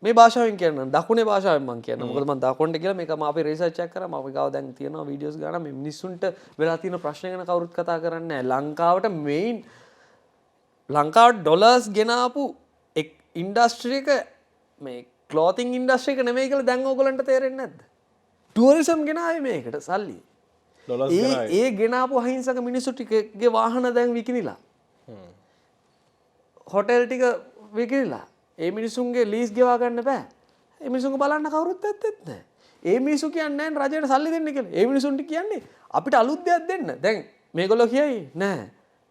මේ භාෂාවෙන් කියන්න දකුණේ භාෂාවෙන් මම කියන්න. මොකද මම දකුණට කියලා මේක අපි රිසර්ච් එකක් කරා. අපි ගාව දැන් තියෙනවා වීඩියෝස් ගන්න මේ මිනිස්සුන්ට වෙලා තියෙන ප්‍රශ්න ගැන කවුරුත් කතා කරන්නේ නැහැ. ලංකාවට මේන් ලංකාවට ඩොලර්ස් ගෙනාපු ඉන්ඩස්ට්‍රි එක මේ ක්ලෝතින් ඉන්ඩස්ට්‍රි එක නෙමෙයි කියලා දැන් ඕගොල්ලන්ට තේරෙන්නේ නැද්ද? ටුවරිසම් ගෙනාවේ මේකට සල්ලි. ඒ ගෙනාපු අහිංසක මිනිස්සු ටිකගේ වාහන දැන් විකිනිලා. හොටෙල් ටික විකිනිලා. ඒ මිනිසුන්ගේ ලීස් ගෙවා ගන්න බෑ. ඒ මිනිසුන්ගේ බලන්න කවුරුත් ඇත්තෙත් නැහැ. ඒ මිනිසු කියන්නේ නැහැ රජයට සල්ලි දෙන්න කියලා. ඒ මිනිසුන්ට කියන්නේ අපිට අලුත් දෙයක් දෙන්න. දැන් මේගොල්ලෝ කියයි නෑ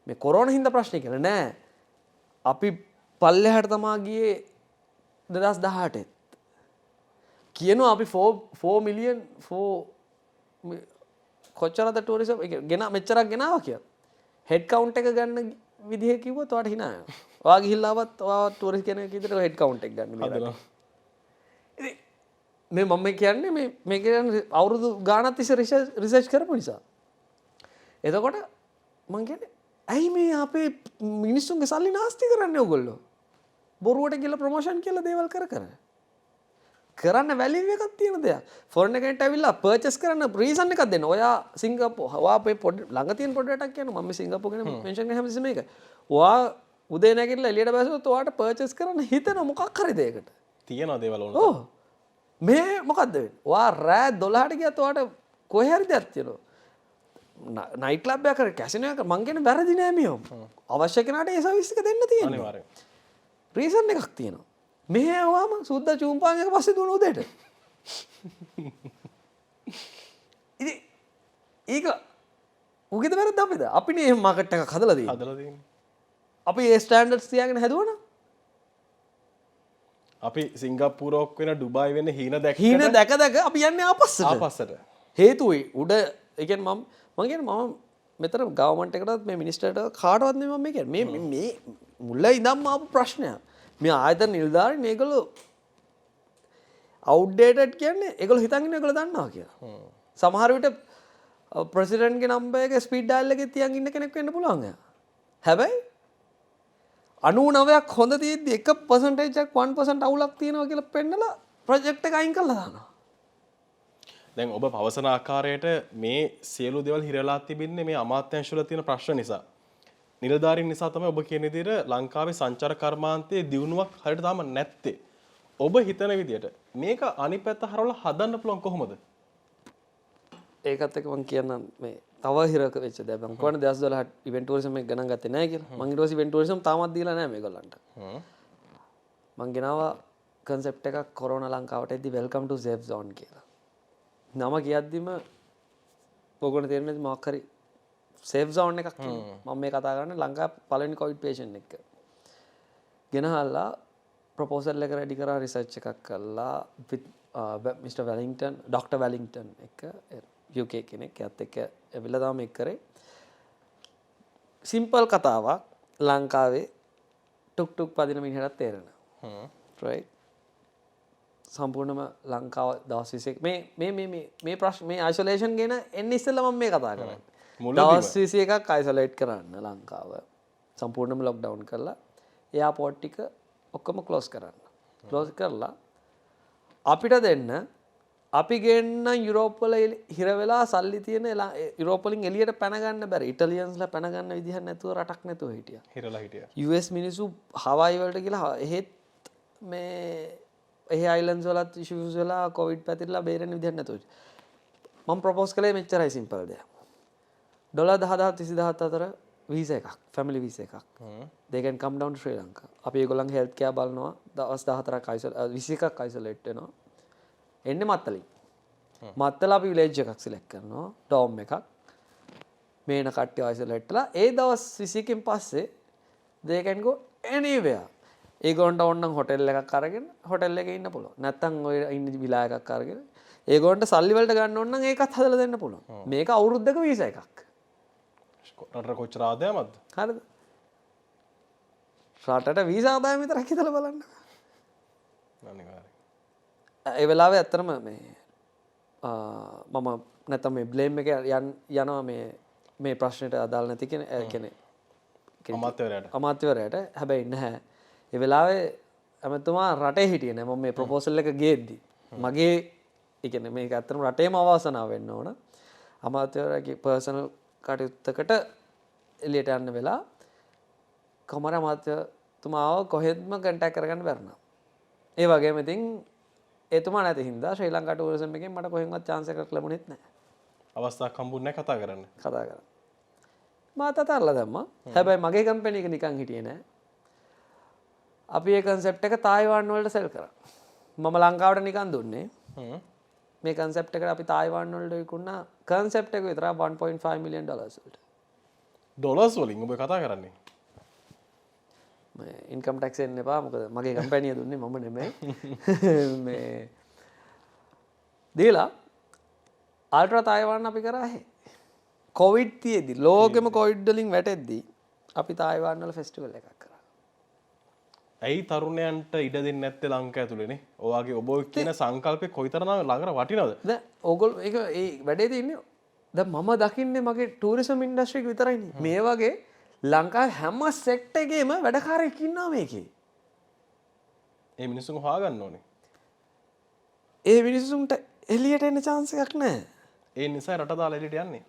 මේ කොරෝනා හින්දා ප්‍රශ්නේ කියලා නෑ. අපි පල්ලෙහාට තමා ගියේ 2018 කියනවා අපි 4 මිලියන් කොච්චරද ටුරිසම් ගෙන මෙච්චරක් ගෙනාවා කියලා. හෙඩ් කවුන්ට් එක ගන්න විදිහ කිව්වොත් ඔයාලට hina යනවා. ඔයා ගිහිල්ලාවත් ඔයා ටුරිස්ට් කෙනෙක් විදිහට හෙඩ් කවුන්ට් එක ගන්න මේ රටේ. ඉතින් මේ මම කියන්නේ මේ කියන්නේ අවුරුදු ගාණක් තිස්සේ රිසර්ච් කරපු නිසා. එතකොට මම කියන්නේ ඇයි මේ අපේ මිනිස්සුන්ගේ සල්ලි නාස්ති කරන්නේ ඔයගොල්ලෝ? බොරුවට කියලා ප්‍රොමෝෂන් කියලා දේවල් කරන්න වැලියු එකක් තියෙන දෙයක්. ෆොරන් එකකට ඇවිල්ලා පර්චේස් කරන්න රීසන් එකක් දෙන්න. ඔයා සිංගප්පූ ඔයා අපේ ළඟ තියෙන පොඩ්ඩක් කියනවා. මම සිංගප්පූ ගැන මෙන්ෂන් කරන හැමතිස්සෙම මේක. ඔයා උදේ නැගිටලා එළියට බැස්සොත් ඔයාට පර්චේස් කරන්න හිතෙන මොකක් හරි දෙයකට. තියෙනවා දේවල් ඕන. ඔව්. මේ මොකද්ද වෙන්නේ? ඔයා රෑ 12ට ගියත් ඔයාට කොහේ හරි දෙයක් තියෙනවා. නයිට් ක්ලබ් එකක කැසිනෝ එකක මං කියන්නේ වැරදි නෑ මියෝ. අවශ්‍ය කෙනාට ඒ සර්විස් එක දෙන්න තියෙනවා. අනිවාර්යයෙන්. රීසන් එකක් තියෙනවා. මෙහෙ ආවම සුද්දා චූම්පාන් එක පස්සේ දුවන උදේට. ඉතින් ඒක උගෙද වැරද්ද අපේද? අපිනේ එහෙම මාකට් එකක් හදලා තියෙන්නේ. හදලා තියෙන්නේ. අපි ඒ ස්ටෑන්ඩඩ්ස් තියාගෙන හැදුවනම් අපි සිංගප්පූරුවක් වෙන ඩුබායි වෙන හීන දැක්ක හීන දැක අපි යන්නේ ආපස්සට. හේතුයි උඩ ඒ කියන්නේ මම කියන්නේ මම මෙතන ගවර්න්මන්ට් එකටත් මේ මිනිස්ටර්ට කාටවත් නෙමෙයි මම කියන්නේ මේ මුල ඉඳන්ම ආපු ප්‍රශ්නයක්. මේ ආයතන නිලධාරීන් මේගොල්ලෝ අවුට්ඩේටඩ් කියන්නේ ඒගොල්ලෝ හිතන් ඉන්නේ ඒගොල්ලෝ දන්නවා කියලා. සමහර විට ප්‍රෙසිඩන්ට්ගේ නම්බර් එක ස්පීඩ් ඩයල් එකේ තියන් ඉන්න කෙනෙක් වෙන්න පුළුවන් එයා. හැබැයි 99ක් හොඳ තියෙද්දි 1% එකක් 1% අවුලක් තියෙනවා කියලා පෙන්නලා ප්‍රොජෙක්ට් එක අයින් කරලා දානවා. දැන් ඔබ පවසන ආකාරයට මේ සියලු දේවල් හිරලා තිබෙන්නේ මේ අමාත්‍යාංශ වල තියෙන ප්‍රශ්න නිසා. නිලධාරීන් නිසා තමයි ඔබ කියන විදිහට ලංකාවේ සංචාර කර්මාන්තයේ දියුණුවක් හරියට තාම නැත්තේ. ඔබ හිතන විදිහට මේක අනිත් පැත්ත හරවලා හදන්න පුළුවන් කොහොමද? ඒකත් එක්ක මම කියන්නම් මේ තව හිරක වෙච්ච දේ. මම කොහොමද 2012 ඉවෙන්ට් ටුරිසම් එක ගණන් ගත්තේ නැහැ කියලා. මම ඊට පස්සේ ඉවෙන්ට් ටුරිසම් තාමත් දීලා නැහැ මේගොල්ලන්ට. මම ගෙනාවා concept එකක් කොරෝනා ලංකාවට එද්දි welcome to safe zone කියලා. නම කියද්දිම ඔයගොල්ලෝ තේරෙන්නේ මොකක් හරි safe zone එකක් තියෙනවා. මම මේ කතා කරන්නේ ලංකාවේ පළවෙනි covid patient එක. ගෙනහල්ලා proposal එක ready කරා research එකක් කළා with Mr. Wellington, Dr. Wellington එක UK කෙනෙක් එයත් එක්ක ඇවිල්ලා තමයි මේක කරේ. සිම්පල් කතාවක් ලංකාවේ ටුක් ටුක් පදින මිනිහට තේරෙනවා. right? සම්පූර්ණම ලංකාව දවස් 21 මේ ප්‍රශ්න මේ isolation ගැන එන්නේ ඉස්සෙල්ලා මම මේ කතා කරන්නේ. දවස් 21ක් isolate කරන්න ලංකාව. සම්පූර්ණයෙන්ම lockdown කරලා එයාපෝට් ටික ඔක්කොම close කරන්න. close කරලා අපිට දෙන්න අපි ගේන්න යුරෝප් වල හිර වෙලා සල්ලි තියෙන යුරෝප් වලින් එළියට පැන ගන්න බැරි ඉටලියන්ස්ලා පැන ගන්න විදිහක් නැතුව රටක් නැතුව හිටියා. හිරලා හිටියා. US මිනිස්සු හවායි වලට ගිහලා එහෙත් මේ එහේ අයිලන්ඩ්ස් වලත් ඉෂුස් වෙලා කොවිඩ් පැතිරලා බේරෙන්න විදිහක් නැතුව. මම ප්‍රොපෝස් කළේ මෙච්චරයි සිම්පල් දෙයක්. ඩොලර් 10000 30000 අතර වීසා එකක් ෆැමිලි වීසා එකක්. they can come down to ශ්‍රී ලංකා. අපි ඒගොල්ලන්ගේ හෙල්ත් කෙයාර් බලනවා දවස් 14ක් 21ක් අයිසොලේට් වෙනවා. එන්නේ මත්තලින්. මත්තල අපි විලේජ් එකක් සිලෙක්ට් කරනවා ඩෝම් එකක්. මේන කට්ටිය අයිසොලේට් වෙලා ඒ දවස් 21කින් පස්සේ they can go anywhere. ඒගොල්ලන්ට ඕනනම් හොටෙල් එකක් අරගෙන හොටෙල් එකේ ඉන්න පුළුවන්. නැත්තම් ඔය ඉන්න විලා එකක් අරගෙන ඒගොල්ලන්ට සල්ලි වලට ගන්න ඕන නම් ඒකත් හදලා දෙන්න පුළුවන්. මේක අවුරුද්දක වීසා එකක්. රටට කොච්චර ආදායමක්ද? හරිද? රටට වීසා ආදායම විතරක් හිතලා බලන්න. අනිවාර්යයෙන්. ඒ වෙලාවේ ඇත්තටම මේ මම නැත්තම් මේ බ්ලේම් එක යනවා මේ ප්‍රශ්නෙට අදාළ නැති කෙනෙක් අමාත්‍යවරයාට. හැබැයි නැහැ. ඒ වෙලාවේ ඇමතුමා රටේ හිටියේ නෑ. මම මේ ප්‍රොපෝසල් එක ගේද්දි මගේ ඒ කියන්නේ මේක ඇත්තටම රටේම අවාසනාව වෙන්න ඕන. අමාත්‍යවරයාගේ පර්සනල් කටයුත්තකට එළියට යන්න වෙලා කමර අමාත්‍යතුමාව කොහෙත්ම කන්ටැක්ට් කරගන්න බැරුණා. ඒ වගේම ඉතින් එතුමා නැති හින්දා ශ්‍රී ලංකා ටූරිසම් එකෙන් මට කොහෙන්වත් chance එකක් ලැබුණෙත් නැහැ. අවස්ථාවක් හම්බුනේ නැහැ කතා කරන්න. මාත් අතල්ලා දැම්මා. හැබැයි මගේ කම්පැනි එක නිකන් හිටියේ නෑ. අපි ඒ concept එක තායිවාන් වලට sell කරා. මම ලංකාවට නිකන් දුන්නේ. මේ concept එකට අපි තායිවාන් වලට විකුණා concept එක විතර 1.5 million dollars වලට. ඩොලර්ස් වලින් ඔබ කතා කරන්නේ? මේ income tax එන්න එපා. මොකද මගේ කම්පැනි එක දුන්නේ මම නෙමෙයි. මේ දීලා අල්ට්‍රා තායිවාන් අපි කරා හේ. කොවිඩ් තියේදි ලෝකෙම කොවිඩ් වලින් වැටෙද්දි අපි තායිවාන් වල ෆෙස්ටිවල් එකක් කරා. ඇයි තරුණයන්ට ඉඩ දෙන්නේ නැත්තේ ලංකාව ඇතුළේනේ? ඔයාගේ ඔබ කියන සංකල්පේ කොයිතරම් ළඟට වටිනවද? දැන් ඕගොල්ලෝ ඒක ඒ වැඩේ තියෙන්නේ දැන් මම දකින්නේ මගේ ටූරිසම් ඉන්ඩස්ට්‍රි එක විතරයිනේ. මේ වගේ ලංකාවේ හැම සෙක්ටර් එකේම වැඩකාරයෙක් ඉන්නවා මේකේ. ඒ මිනිස්සුන් හොයාගන්න ඕනේ. ඒ මිනිස්සුන්ට එළියට එන්න chance එකක් නැහැ. ඒ නිසා රට දාලා එළියට යන්නේ.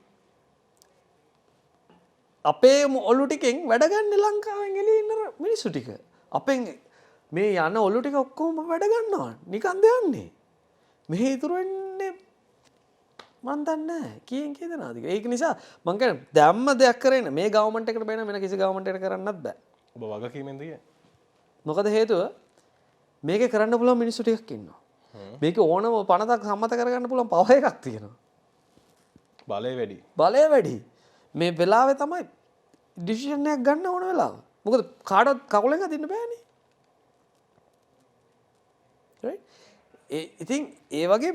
අපේ ඔලු ටිකෙන් වැඩ ගන්න ලංකාවෙන් එළිය ඉන්න මිනිස්සු ටික. අපෙන් මේ යන ඔලු ටික ඔක්කොම වැඩ ගන්නවා. නිකන්ද යන්නේ. මෙහෙ ඉතුරු වෙන්නේ මන් දන්නේ නැහැ. කීයෙන් කී දෙනාද කියලා. ඒක නිසා මං කියන්නේ දැම්ම දෙයක් කරේන මේ ගවර්න්මන්ට් එකට බෑන වෙන කිසි ගවර්න්මන්ට් එකකට කරන්නත් බෑ. ඔබ වගකීමෙන්ද කියේ? මොකද හේතුව මේකේ කරන්න පුළුවන් මිනිස්සු ටිකක් ඉන්නවා. මේකේ ඕනම පනතක් සම්මත කරගන්න පුළුවන් පව එකක් තියෙනවා. බලය වැඩි. බලය වැඩි. මේ වෙලාවේ තමයි ඩිසිෂන් එකක් ගන්න ඕන වෙලාව. මොකද කාටවත් කකුලෙන් අදින්න බෑනේ. right? ඉතින් ඒ වගේ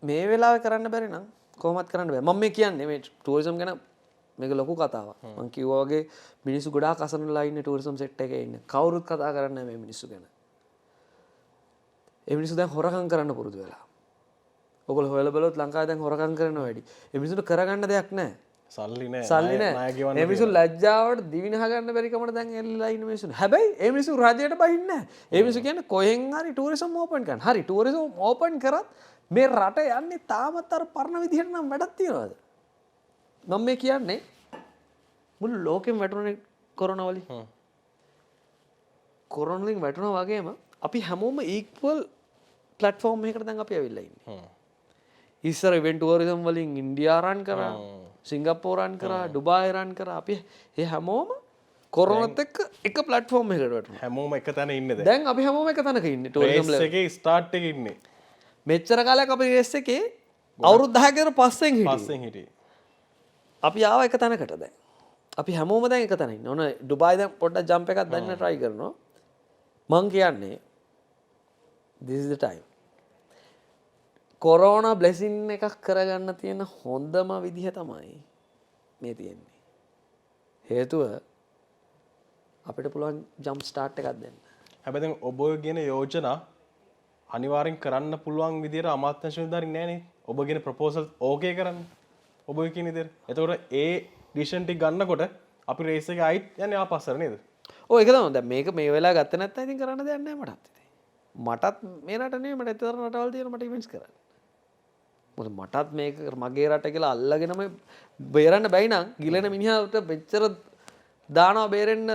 මේ වෙලාවේ කරන්න බැරි නම් කොහොමත් කරන්න බෑ. මම මේ කියන්නේ මේ ටූරිසම් ගැන මේක ලොකු කතාවක්. මම කිව්වා වගේ මිනිස්සු ගොඩාක් අසරණලා ඉන්නේ ටූරිසම් සෙට් එකේ ඉන්නේ. කවුරුත් කතා කරන්නේ නැහැ මේ මිනිස්සු ගැන. ඒ මිනිස්සු දැන් හොරකම් කරන්න පුරුදු වෙලා. ඔයගොල්ලෝ හොයලා බලුවොත් ලංකාවේ දැන් හොරකම් කරනවා වැඩි. ඒ මිනිස්සුන්ට කරගන්න දෙයක් නැහැ. සල්ලි නැහැ. සල්ලි නැහැ. ඒ මිනිස්සු ලැජ්ජාවට දිවිනහ ගන්න බැරි කමට දැන් එල්ලලා ඉන්න මිනිස්සු. හැබැයි ඒ මිනිස්සු රජයට බහින්නේ නැහැ. ඒ මිනිස්සු කියන්නේ කොහෙන් හරි ටූරිසම් ඕපන් කරන්න. හරි ටූරිසම් ඕපන් කරත් මේ රට යන්නේ තාමත් අර පරණ විදිහට නම් වැඩක් තියනවාද? මම මේ කියන්නේ මුළු ලෝකෙම වැටුනේ කොරෝනා වලින්. කොරෝනා වලින් වැටුණා වගේම අපි හැමෝම ඉක්වල් ප්ලැට්ෆෝම් එකකට දැන් අපි ඇවිල්ලා ඉන්නේ. ඉස්සර ඉවෙන්ට් ටූරිසම් වලින් ඉන්දියා රන් කරා, සිංගප්පූර් රන් කරා, ඩුබායි රන් කරා. අපි ඒ හැමෝම කොරෝනාත් එක්ක එක ප්ලැට්ෆෝම් එකකට වැටුණා. හැමෝම එක තැන ඉන්නේ දැන්. දැන් අපි හැමෝම එක තැනක ඉන්නේ ටූරිසම් රේස් එකේ ස්ටාර්ට් එකේ ඉන්නේ. මෙච්චර කාලයක් අපි රේස් එකේ අවුරුදු 10ක විතර පස්සෙන් හිටියේ. අපි ආව එක තැනකට දැන්. අපි හැමෝම දැන් එක තැන ඉන්නේ. ඕන ඩුබායි දැන් පොඩ්ඩක් ජම්ප් එකක් දැන්න try කරනවා. මං කියන්නේ this is the time. Corona blessing එකක් කරගන්න තියෙන හොඳම විදිහ තමයි මේ තියෙන්නේ. හේතුව අපිට පුළුවන් ජම්ප් ස්ටාර්ට් එකක් දෙන්න. හැබැයි දැන් ඔබ කියන යෝජනා අනිවාර්යෙන් කරන්න පුළුවන් විදිහට අමාත්‍යාංශ නිලධාරීන් නැහැ නේ. ඔබ කියන ප්‍රොපෝසල් ඕකේ කරන්න. ඔබ කියන විදිහට. එතකොට ඒ ඩිසිෂන් ටික ගන්නකොට අපි රේස් එකේ ආයිත් යන්නේ ආපස්සට නේද? ඔව් ඒක තමයි. දැන් මේක මේ වෙලාව ගත්තේ නැත්නම් ඉතින් කරන්න දෙයක් නැහැ මටත්. මටත් මේ රට නෙවෙයි මට ඒතර රටවල් තියෙන මට ඉවෙන්ට්ස් කරන්න. මොකද මටත් මේක මගේ රට කියලා අල්ලගෙනම බේරන්න බැයි නම් ගිලෙන මිනිහාට මෙච්චර දානවා බේරෙන්න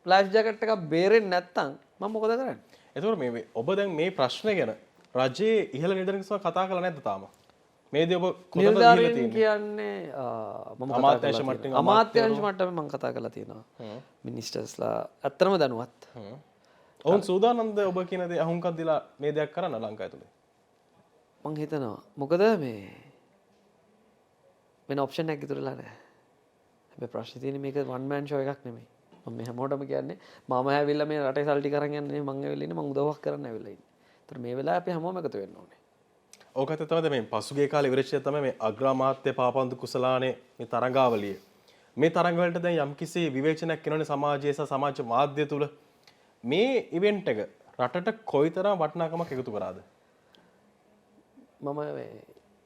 ලයිෆ් ජැකට් එකක් බේරෙන්නේ නැත්නම් මම මොකද කරන්නේ? එතකොට මේ ඔබ දැන් මේ ප්‍රශ්නේ ගැන රජයේ ඉහළ නිලධාරීන් කතා කරලා නැද්ද තාම? මේදී ඔබ කොතනද නිලධාරීන් කියන්නේ මම අමාත්‍යාංශ මට්ටමින් අමාත්‍යාංශ මට්ටමේ මම කතා කරලා තියෙනවා මිනිස්ටර්ස්ලා ඇත්තම දැනුවත් ඔවුන් සූදානම්ද ඔබ කියන දේ අහුම්කම් දීලා මේ දෙයක් කරන්න ලංකාව ඇතුලේ? මං හිතනවා මොකද මේ වෙන ඔප්ෂන් එකක් ඉතුරුලා නැහැ. හැබැයි ප්‍රශ්නේ තියෙන්නේ මේක වන් මෑන් ෂෝ එකක් නෙමෙයි. මම මේ හැමෝටම කියන්නේ මම ඇවිල්ලා මේ රටේ සල්ටි කරන් යන්නේ මං ඇවිල්ලා ඉන්නේ මං උදව්වක් කරන්න ඇවිල්ලා ඉන්නේ. ඒතර මේ වෙලාවේ අපි හැමෝම එකතු වෙන්න ඕනේ. ඕකත් තමයි මේ පසුගිය කාලේ ඉවරච්ච තමයි මේ අග්‍රාමාත්‍ය පාපන්දු කුසලානේ මේ තරඟාවලිය. මේ තරඟ වලට දැන් යම්කිසි විවේචනයක් කරනනේ සමාජයේ සහ සමාජ මාධ්‍ය තුල මේ ඉවෙන්ට් එක රටට කොයිතරම් වටිනාකමක් එකතු කරාද? මම මේ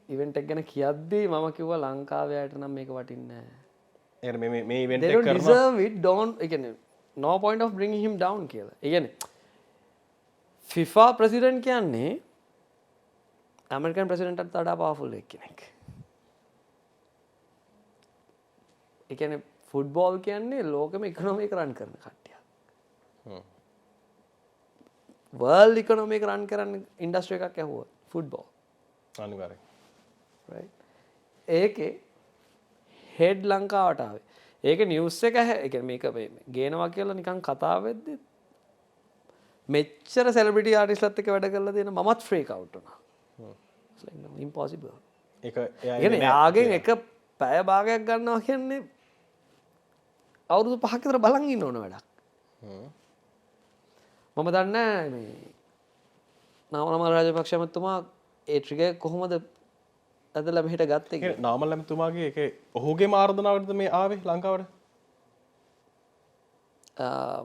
ඉවෙන්ට් එක ගැන කියද්දී මම කිව්වා ලංකාවේ අයට නම් මේක වටින්නේ නැහැ. මේ ඉවෙන්ට් they එක don't කරන deserve it don't ඒ කියන්නේ no point of bringing him down කියලා. ඒ කියන්නේ FIFA president කියන්නේ ඇමරිකන් ප්‍රෙසිඩන්ට්ට වඩා පවර්ෆුල් කෙනෙක්. ඒ කියන්නේ ෆුට්බෝල් කියන්නේ ලෝකෙම ඉකොනොමි එක රන් කරන කට්ටියක්. වර්ල්ඩ් ඉකොනොමි එක රන් කරන ඉන්ඩස්ට්‍රි එකක් ඇහුවොත් ෆුට්බෝල්. අනිවාර්යයෙන්. right. ඒකේ හෙඩ් ලංකාවට ආවේ. ඒකේ නිවුස් එක ඒ කියන්නේ මේක ගේනවා කියලා නිකන් කතා වෙද්දි මෙච්චර සෙලිබ්‍රිටි ආටිස්ට්ලාත් එක්ක වැඩ කරලා තියෙන මමත් ෆ්‍රීක් අවුට් වුණා. it's like no, impossible. ඒක කියන්නේ යාගෙන් එක පැය භාගයක් ගන්නවා කියන්නේ අවුරුදු 5ක විතර බලන් ඉන්න ඕන වැඩක්. මම දන්නේ මේ නාමල් රාජපක්ෂ මහත්මයා ඒ ට්‍රිගර් කොහොමද ඇදලා මෙහෙට ගත්තේ කියලා. නාමල් මහත්මයාගේ ඒකේ ඔහුගේ ආරාධනාවටද මේ ආවේ ලංකාවට?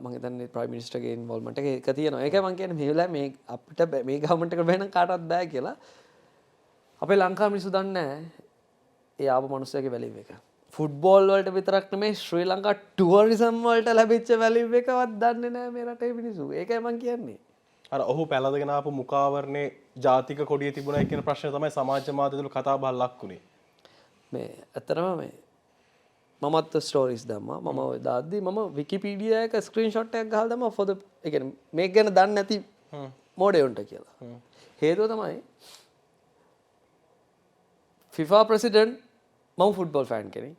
මම හිතන්නේ ප්‍රයිම් මිනිස්ටර්ගේ ඉන්වෝල්ව්මන්ට් එක තියෙනවා. ඒකයි මම කියන්නේ මේ වෙලාවේ මේ අපිට මේ ගවර්න්මන්ට් එකට බැහැ නම් කාටවත් බෑ කියලා. අපේ ලංකාව මිනිස්සු දන්නේ නැහැ. ඒ ආපු මිනිස්සුගේ වැලිව් එක. ෆුට්බෝල් වලට විතරක් නෙමෙයි ශ්‍රී ලංකා ටුවරිසම් වලට ලැබිච්ච වැලිව් එකවත් දන්නේ නැහැ මේ රටේ මිනිස්සු. ඒකයි මම කියන්නේ. අර ඔහු පැලදගෙන ආපු මුඛාවරණේ ජාතික කොඩිය තිබුණයි කියන ප්‍රශ්නේ තමයි සමාජ මාධ්‍ය තුල කතා බහ ලක්ුණේ. මේ ඇත්තටම මේ මමත් ස්ටෝරිස් දැම්මා. මම ඔය දාද්දි මම විකිපීඩියා එක ස්ක්‍රීන්ෂොට් එකක් ගහලා දැම්මා for the ඒ කියන්නේ මේක ගැන දන්නේ නැති මොඩේයොන්ට කියලා. හේතුව තමයි FIFA president මම ෆුට්බෝල් ෆෑන් කෙනෙක්.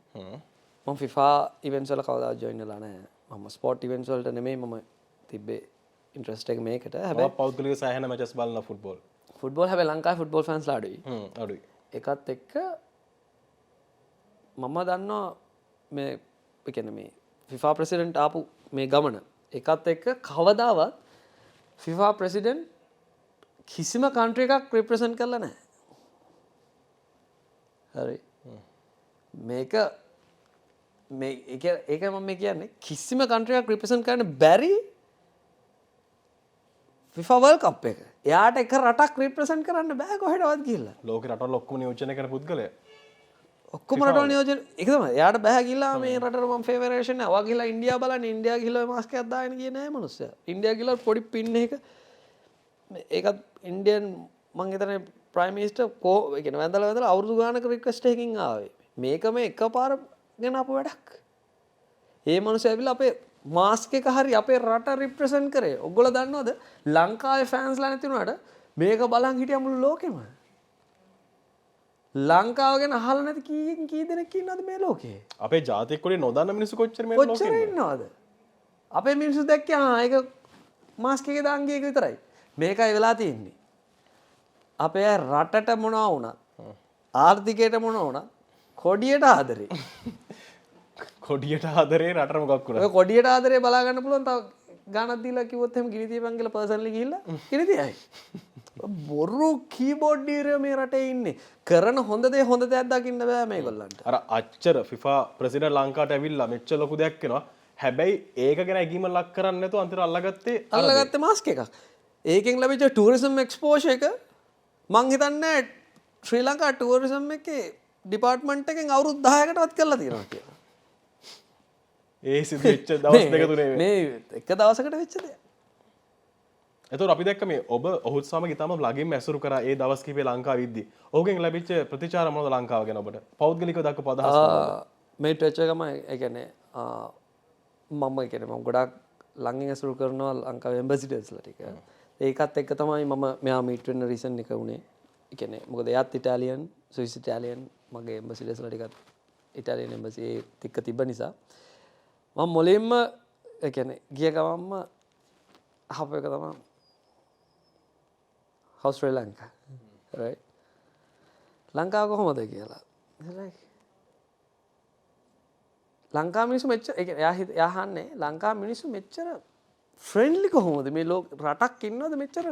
මම FIFA events වල කවදාවත් join වෙලා නැහැ. මම ස්පෝර්ට් events වලට නෙමෙයි මම තිබ්බේ ඉන්ට්‍රස්ට් එක මේකට. හැබැයි පෞද්ගලික සෑහෙන මැචස් බලන ෆුට්බෝල්. ෆුට්බෝල් හැබැයි ලංකාවේ ෆුට්බෝල් ෆෑන්ස්ලා අඩුයි. අඩුයි. එකත් එක්ක මම දන්නවා මේ ඒ කියන්නේ මේ FIFA president ආපු මේ ගමන එකත් එක්ක කවදාවත් FIFA president කිසිම country එකක් represent කරලා නැහැ. හරි. මේක මේ ඒක මම මේ කියන්නේ කිසිම country එකක් represent කරන්න බැරි FIFA World Cup එක. එයාට එක රටක් represent කරන්න බෑ කොහෙටවත් ගිහිල්ලා. ලෝකේ රටවල් ඔක්කොම නියෝජනය කරන පුද්ගලයා. ඔක්කොම රටවල් නියෝජන ඒක තමයි. එයාට බෑ ගිහිල්ලා මේ රටට මම ෆේවරේෂන් නැහැ. ඔයා ගිහිල්ලා ඉන්දියාව බලන්න ඉන්දියාව ගිහිල්ලා මාස්ක් එකක් දාගෙන ගියේ නැහැ මනුස්සයා. ඉන්දියාව ගිහිල්ලා පොඩි පින් එක ඒකත් ඉන්දියන් මං හිතන්නේ ප්‍රයිම් මිනිස්ටර් ඒ කියන්නේ වැඳලා අවුරුදු ගානක රික්වෙස්ට් එකකින් ආවේ. මේක මේ එකපාර ගෙන අපු වැඩක්. ඒ මනුස්සයා ඇවිල්ලා අපේ මාස්ක් එක හරි අපේ රට රිප්‍රසන්ට් කරේ. ඔයගොල්ලෝ දන්නවද ලංකාවේ ෆෑන්ස්ලා නැති වුණාට මේක බලන් හිටියා මුළු ලෝකෙම. ලංකාව ගැන අහලා නැති කී දෙනෙක් ඉන්නවද මේ ලෝකේ? අපේ ජාතික කොටේ නොදන්න මිනිස්සු කොච්චර මේ ලෝකේ කොච්චර ඉන්නවද? අපේ මිනිස්සු දැක්කේ ඒක මාස්ක් එකේ දාන් ගිය එක විතරයි. මේකයි වෙලා තියෙන්නේ. අපේ රටට මොනවා වුණත් ආර්ථිකයට මොනවා වුණත් කොඩියට ආදරේ. කොඩියට ආදරේ රටට මොකක් වුණා? ඔය කොඩියට ආදරේ බලා ගන්න පුළුවන් තව ගානක් දීලා කිව්වොත් එහෙම ගිනි තියපන් කියලා පර්සනලි ගිහිල්ලා ගිනි තියයි. බොරු කීබෝඩ් ඩීරයෝ මේ රටේ ඉන්නේ. කරන හොඳ දෙයක් දකින්න බෑ මේගොල්ලන්ට. අර අච්චර FIFA ප්‍රෙසිඩන්ට් ලංකාවට ඇවිල්ලා මෙච්චර ලොකු දෙයක් වෙනවා. හැබැයි ඒක ගැන ඇගීම ලක් කරන්නේ නැතුව අන්තිමට අල්ලගත්තේ මාස්ක් එකක්. ඒකෙන් ලැබිච්ච ටූරිසම් එක්ස්පෝෂර් එක මං හිතන්නේ ශ්‍රී ලංකා ටූරිසම් එකේ ඩිපාර්ට්මන්ට් එකෙන් අවුරුදු 10කටවත් කරලා තියෙනවා කියලා. ඒ සිදු වෙච්ච දවස් දෙක තුනේ මේ එක දවසකට වෙච්ච දෙයක්. එතකොට අපි දැක්ක මේ ඔබ ඔහුත් සමග ඉතාම ළඟින්ම ඇසුරු කරා ඒ දවස් කිහිපේ ලංකාවේ ඉද්දි. ඔහුගෙන් ලැබිච්ච ප්‍රතිචාර මොනවද ලංකාව ගැන ඔබට? පෞද්ගලිකව දක්වපු අදහස් මොනවද? මේ ටච් එකම ඒ කියන්නේ මම ගොඩක් ළඟින් ඇසුරු කරනවා ලංකාවේ එම්බැසිඩර්ස්ලා ටික. ඒකත් එක්ක තමයි මම මෙයා මීට් වෙන්න රීසන් එක උනේ. කියන්නේ මොකද එයාත් ඉටාලියන් ස්විස් ඉටාලියන් මගේ එම්බසි ලෙස්ලා ටිකත් ඉටාලියන් එම්බසි ඒ ටික තිබ්බ නිසා මම මුලින්ම ඒ කියන්නේ ගිය ගමන්ම අහපු එක තමයි how Sri Lanka right ලංකාව කොහොමද කියලා ලංකා මිනිස්සු මෙච්චර ඒ කියන්නේ එයා අහන්නේ ලංකා මිනිස්සු මෙච්චර ෆ්‍රෙන්ඩ්ලි කොහොමද මේ රටක් ඉන්නවද මෙච්චර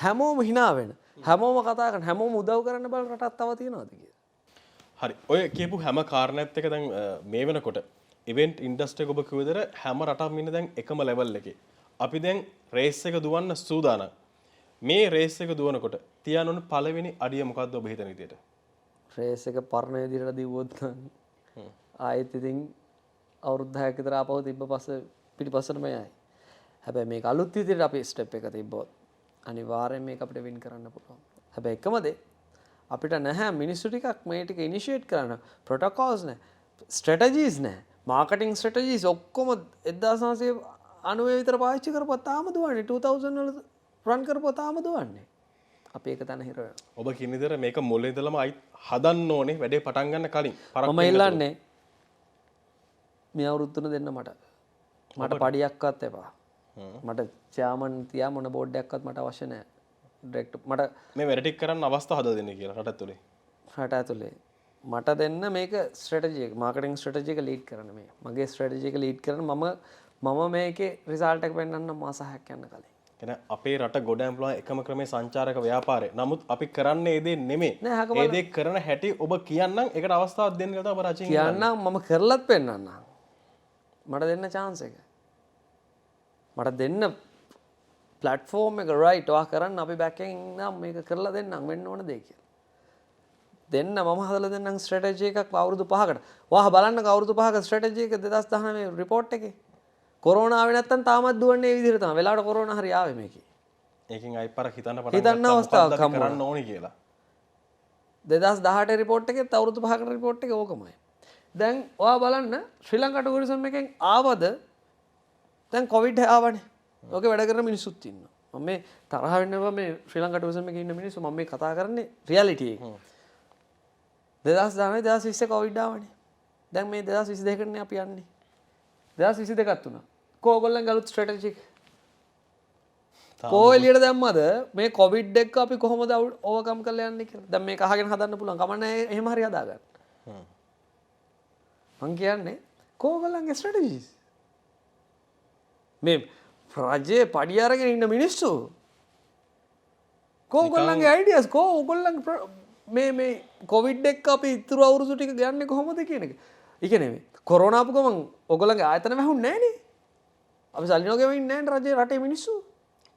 හැමෝම hina වෙන හැමෝම කතා කරන හැමෝම උදව් කරන්න බලන රටක් තව තියෙනවද කියලා. හරි. ඔය කියපු හැම කාරණාත් එක දැන් මේ වෙනකොට ඉවෙන්ට් ඉන්ඩස්ට්‍රි එක ඔබ කිව්ව විතර හැම රටක්ම ඉන්නේ දැන් එකම ලෙවල් එකේ. අපි දැන් රේස් එක දුවන්න සූදානම්. මේ රේස් එක දුවනකොට තියන්න ඕන පළවෙනි අඩිය මොකද්ද ඔබ හිතන විදියට? රේස් එක පරණ විදිහට දිවුවොත් ආයෙත් ඉතින් අවුරුදු 6ක් විතර ආපහු තිබ්බ පස්සේ පිටිපස්සටම යයි. හැබැයි මේක අලුත් විදිහට අපි ස්ටෙප් එක තිබ්බොත් අනිවාර්යෙන් මේක අපිට වින් කරන්න පුළුවන්. හැබැයි එකම දේ අපිට නැහැ මිනිස්සු ටිකක් මේ ටික ඉනිෂিয়েට් කරන්න ප්‍රොටෝකෝල්ස් නැහැ, ස්ට්‍රැටජිස් නැහැ, මාකටිං ස්ට්‍රැටජිස් ඔක්කොම 1990 විතර පාවිච්චි කරපුවා තාම දුවන්නේ 2000 වල රන් කරපුවා තාම දුවන්නේ. අපි ඒක තන හිර වෙනවා. ඔබ කියන විදිහට මේක මුලින් ඉඳලම හදන්න ඕනේ වැඩේ පටන් ගන්න කලින්. මම ඉල්ලන්නේ මේ අවුරුදු 3 දෙන්න මට. මට පඩියක්වත් එපා. මට චෑමන් තියා මොන බෝඩ් එකක්වත් මට අවශ්‍ය නැහැ. ඩිරෙක්ට් මට මේ වැඩ ටික කරන්න අවස්ථාව හදලා දෙන්න කියලා රට ඇතුලේ. රට ඇතුලේ මට දෙන්න මේක ස්ට්‍රැටජි එක මාකටිං ස්ට්‍රැටජි එක ලීඩ් කරන්න මේ. මගේ ස්ට්‍රැටජි එක ලීඩ් කරන්න මම මේකේ රිසල්ට් එක පෙන්නන්න මාස 6ක් යන කලින්. කියන්නේ අපේ රට ගොඩ ඇම්ප්ලොයි එකම ක්‍රමේ සංචාරක ව්‍යාපාරය. නමුත් අපි කරන්නේ ඒ දේ නෙමෙයි. ඒ දේ කරන හැටි ඔබ කියන්නම් ඒකට අවස්ථාවක් දෙන්න කියලා තමයි රචින් කියන්නම් මම කරලත් පෙන්නන්නම්. මට දෙන්න chance එක. මට දෙන්න platform එක right ඔයා කරන්න අපි back එකෙන් නම් මේක කරලා දෙන්නම් වෙන්න ඕන දෙයක් කියලා. දෙන්න මම හදලා දෙන්නම් strategy එකක් අවුරුදු 5කට. ඔයා බලන්න අවුරුදු 5ක strategy එක 2019 report එකේ. කොරෝනා ආවේ නැත්තම් තාමත් දුවන්නේ මේ විදිහට තමයි. වෙලාවට කොරෝනා හරි ආවේ මේකේ. ඒකෙන් අයි පාරක් හිතන්න පටන් අවස්ථාවක් කරන්න ඕනි කියලා. 2018 report එකෙත් අවුරුදු 5කට report එක ඕකමයි. දැන් ඔයා බලන්න ශ්‍රී ලංකා ටූරිසම් එකෙන් ආවද දැන් කොවිඩ් ආවනේ. ඕකේ වැඩ කරන මිනිස්සුත් ඉන්නවා. මම මේ තරහ වෙන්න බෑ මේ ශ්‍රී ලංකා ටූරිසම් එකේ ඉන්න මිනිස්සු මම මේ කතා කරන්නේ රියැලිටි එක. 2019 2020 කොවිඩ් ආවනේ. දැන් මේ 2022 නේ අපි යන්නේ. 2022ක් තුනක්. කෝගොල්ලන්ගේ අලුත් ස්ට්‍රැටජි එක. කෝ එළියට දැම්මද මේ කොවිඩ් එක අපි කොහොමද ඕවර්කම් කරලා යන්නේ කියලා. දැන් මේක අහගෙන හදන්න පුළුවන්. කමන්නේ එහෙම හරි හදාගන්න. මං කියන්නේ කෝගොල්ලන්ගේ ස්ට්‍රැටජිස්. මේ රජයේ පඩි අරගෙන ඉන්න මිනිස්සු කෝගොල්ලන්ගේ අයිඩියාස් ඕගොල්ලන්ගේ මේ කොවිඩ් එක අපි ඉතුරු අවුරුදු ටික ගන්නේ කොහොමද කියන එක. ඒ කියන්නේ කොරෝනා ආපු ගමන් ඕගොල්ලන්ගේ ආයතන වැහුන්නේ නැහනේ. අපි සල්ලි නොගෙව ඉන්නේ නැහැ රජයේ රටේ මිනිස්සු.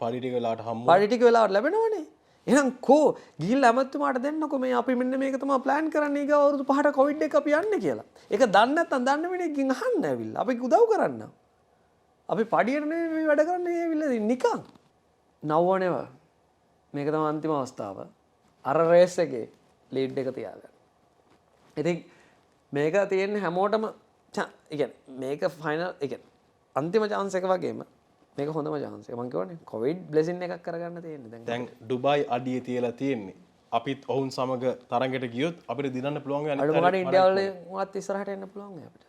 පඩි ටික වෙලාවට හම්බ පඩි ටික වෙලාවට ලැබෙනවනේ. එහෙනම් කෝ ගිහිල්ලා ඇමතුමාට දෙන්නකෝ මේ අපි මෙන්න මේක තමයි ප්ලෑන් කරන්නේ ඊගා අවුරුදු 5ට කොවිඩ් එක අපි යන්නේ කියලා. ඒක දන්නේ නැත්නම් දන්න මිනිහෙක්ගෙන් අහන්න ඇවිල්ලා. අපි උදව් කරන්න. අපි පඩියට නෙමෙයි වැඩ කරන්නේ ඇවිල්ලා නිකන්. නවවනේව. මේක තමයි අන්තිම අවස්ථාව. අර රේස් එකේ ලීඩ් එක තියාගන්න. ඉතින් මේක තියෙන්නේ හැමෝටම මේක ෆයිනල් අන්තිම chance එක වගේම මේක හොඳම chance එක. මම කියවනේ කොවිඩ් බ්ලෙසින් එකක් කරගන්න තියෙන්නේ දැන් ඩුබායි අඩිය තියලා තියෙන්නේ. අපිත් ඔවුන් සමග තරඟයට ගියොත් අපිට දිනන්න පුළුවන් වෙන අනිත් අනිත් ඉන්දියාව වල මොකක්ද ඉස්සරහට එන්න පුළුවන් අපිට.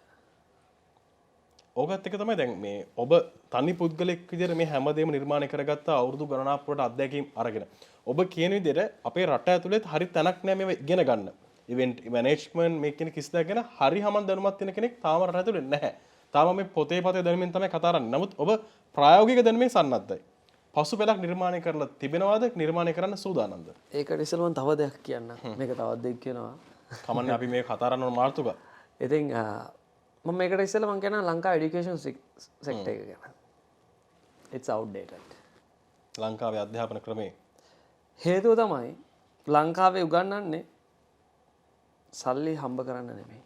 ඕකත් එක තමයි දැන් මේ ඔබ තනි පුද්ගලෙක් විදිහට මේ හැමදේම නිර්මාණය කරගත්ත අවුරුදු ගණනාවක් පුරට අත්දැකීම් අරගෙන ඔබ කියන විදිහට අපේ රට ඇතුළේ හරි තැනක් නැහැ මේව ඉගෙන ගන්න. ඉවෙන්ට් මැනේජ්මන්ට් මේ කියන කිසි දෙයක් ගැන හරි හමන් දැනුමක් තියෙන කෙනෙක් තාම රට ඇතුළේ නැහැ. තාම මේ පොතේ දැනුමින් තමයි කතා කරන්නේ. නමුත් ඔබ ප්‍රායෝගික දැනුමින් සන්නද්ධයි. පසුපැලක් නිර්මාණය කරලා තිබෙනවද නිර්මාණය කරන්න සූදානම්ද? ඒකට ඉස්සෙල්ලා මම තව දෙයක් කියන්න. මේක තවත් දෙයක් කියනවා. කමන්නේ අපි මේ කතා කරන මාර්තුක. ඉතින් මම මේකට ඉස්සෙල්ලා මම කියනවා ලංකා এডুকেෂන් සෙක්ටර් එක ගැන. It's outdated. ලංකාවේ අධ්‍යාපන ක්‍රමේ හේතුව තමයි ලංකාවේ උගන්වන්නේ සල්ලි හම්බ කරන්න නෙමෙයි.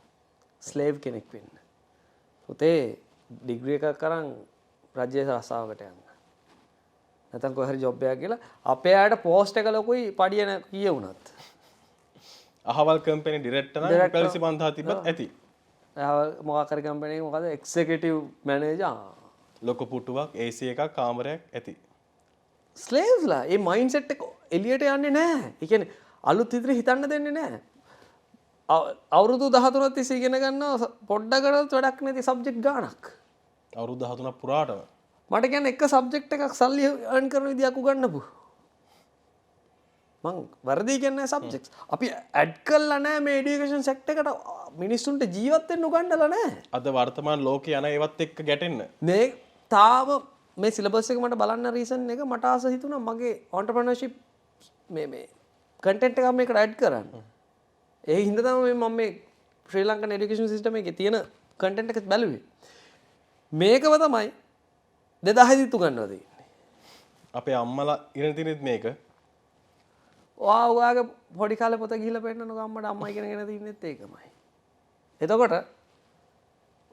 ස්ලේව් කෙනෙක් වෙන්න. පුතේ ඩිග්‍රී එකක් කරන් රජයේ රස්සාවකට යන්න. නැත්නම් කොහේ හරි ජොබ් එකක් කියලා අපේ අයට පෝස්ට් එක ලොකුයි පඩිය කීය වුණත්. අහවල් කම්පැනි ඩිරෙක්ටර් නම් රුපියල් 25000 තිබ්බත් ඇති. අහවල් මොකක් හරි කම්පැනි එකක මොකද එක්සිකියුටිව් මැනේජර් ලොකු පුටුවක් AC එකක් කාමරයක් ඇති. ස්ලේව්ස්ලා මේ මයින්ඩ්සෙට් එක එළියට යන්නේ නැහැ. ඒ කියන්නේ අලුත් ඉදිරි හිතන්න දෙන්නේ නැහැ. අවුරුදු 13ක් තිස්සේ ඉගෙන ගන්නවා පොඩ්ඩකටවත් වැඩක් නැති සබ්ජෙක්ට් ගාණක්. අවුරුදු 13ක් පුරාටම මට කියන්නේ එක සබ්ජෙක්ට් එකක් සල්ලි earn කරන විදියක් උගන්නපු. මං වර්ධි කියන්නේ සබ්ජෙක්ට්ස්. අපි ඇඩ් කළා නැහැ මේ এডুকেෂන් සෙක්ටර් එකට මිනිස්සුන්ට ජීවත් වෙන්න උගන්නලා නැහැ. අද වර්තමාන ලෝකේ යන ඒවත් එක්ක ගැටෙන්න. මේ තාම මේ සිලබස් එක මට බලන්න රීසන් එක මට ආස හිතුණා මගේ entrepreneurship මේ content එක මේකට ඇඩ් කරන්න. ඒ හින්දා තමයි මම මේ ශ්‍රී ලංකන් এডুকেෂන් සිස්ටම් එකේ තියෙන content එක බැලුවේ. මේකම තමයි 2000 දී උගන්වලා තියෙන්නේ. අපේ අම්මලා ඉගෙන තිනෙත් මේක. ඔයාගේ පොඩි කාලේ පොත ගිහිල්ලා පෙන්නනකො අම්මට අම්මා ඉගෙනගෙන තින්නෙත් ඒකමයි. එතකොට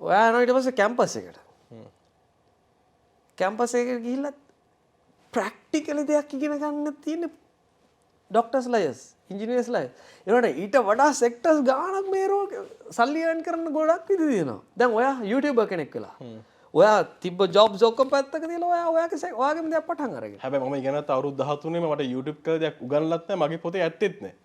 ඔයා යනවා ඊට පස්සේ කැම්පස් එකට. කැම්පස් එකට ගිහිල්ලා ප්‍රැක්ටිකලි දෙයක් ඉගෙන ගන්න තියෙන ඩොක්ටර්ස් ලයර්ස්, ඉන්ජිනියර්ස් ලයර්ස්. ඒකට ඊට වඩා සෙක්ටර්ස් ගාණක් මේ රෝග සල්ලි earn කරන්න ගොඩක් විදි තියෙනවා. දැන් ඔයා YouTuber කෙනෙක් වෙලා. ඔයා තිබ්බ ජොබ්ස් ඔක්කොම පැත්තක තියලා ඔයාගේම දෙයක් පටන් අරගෙන. හැබැයි මම ඉගෙනත් අවුරුදු 13ෙම මට YouTube කරලා දෙයක් උගන්ලත් නැහැ මගේ පොතේ ඇත්තෙත් නැහැ.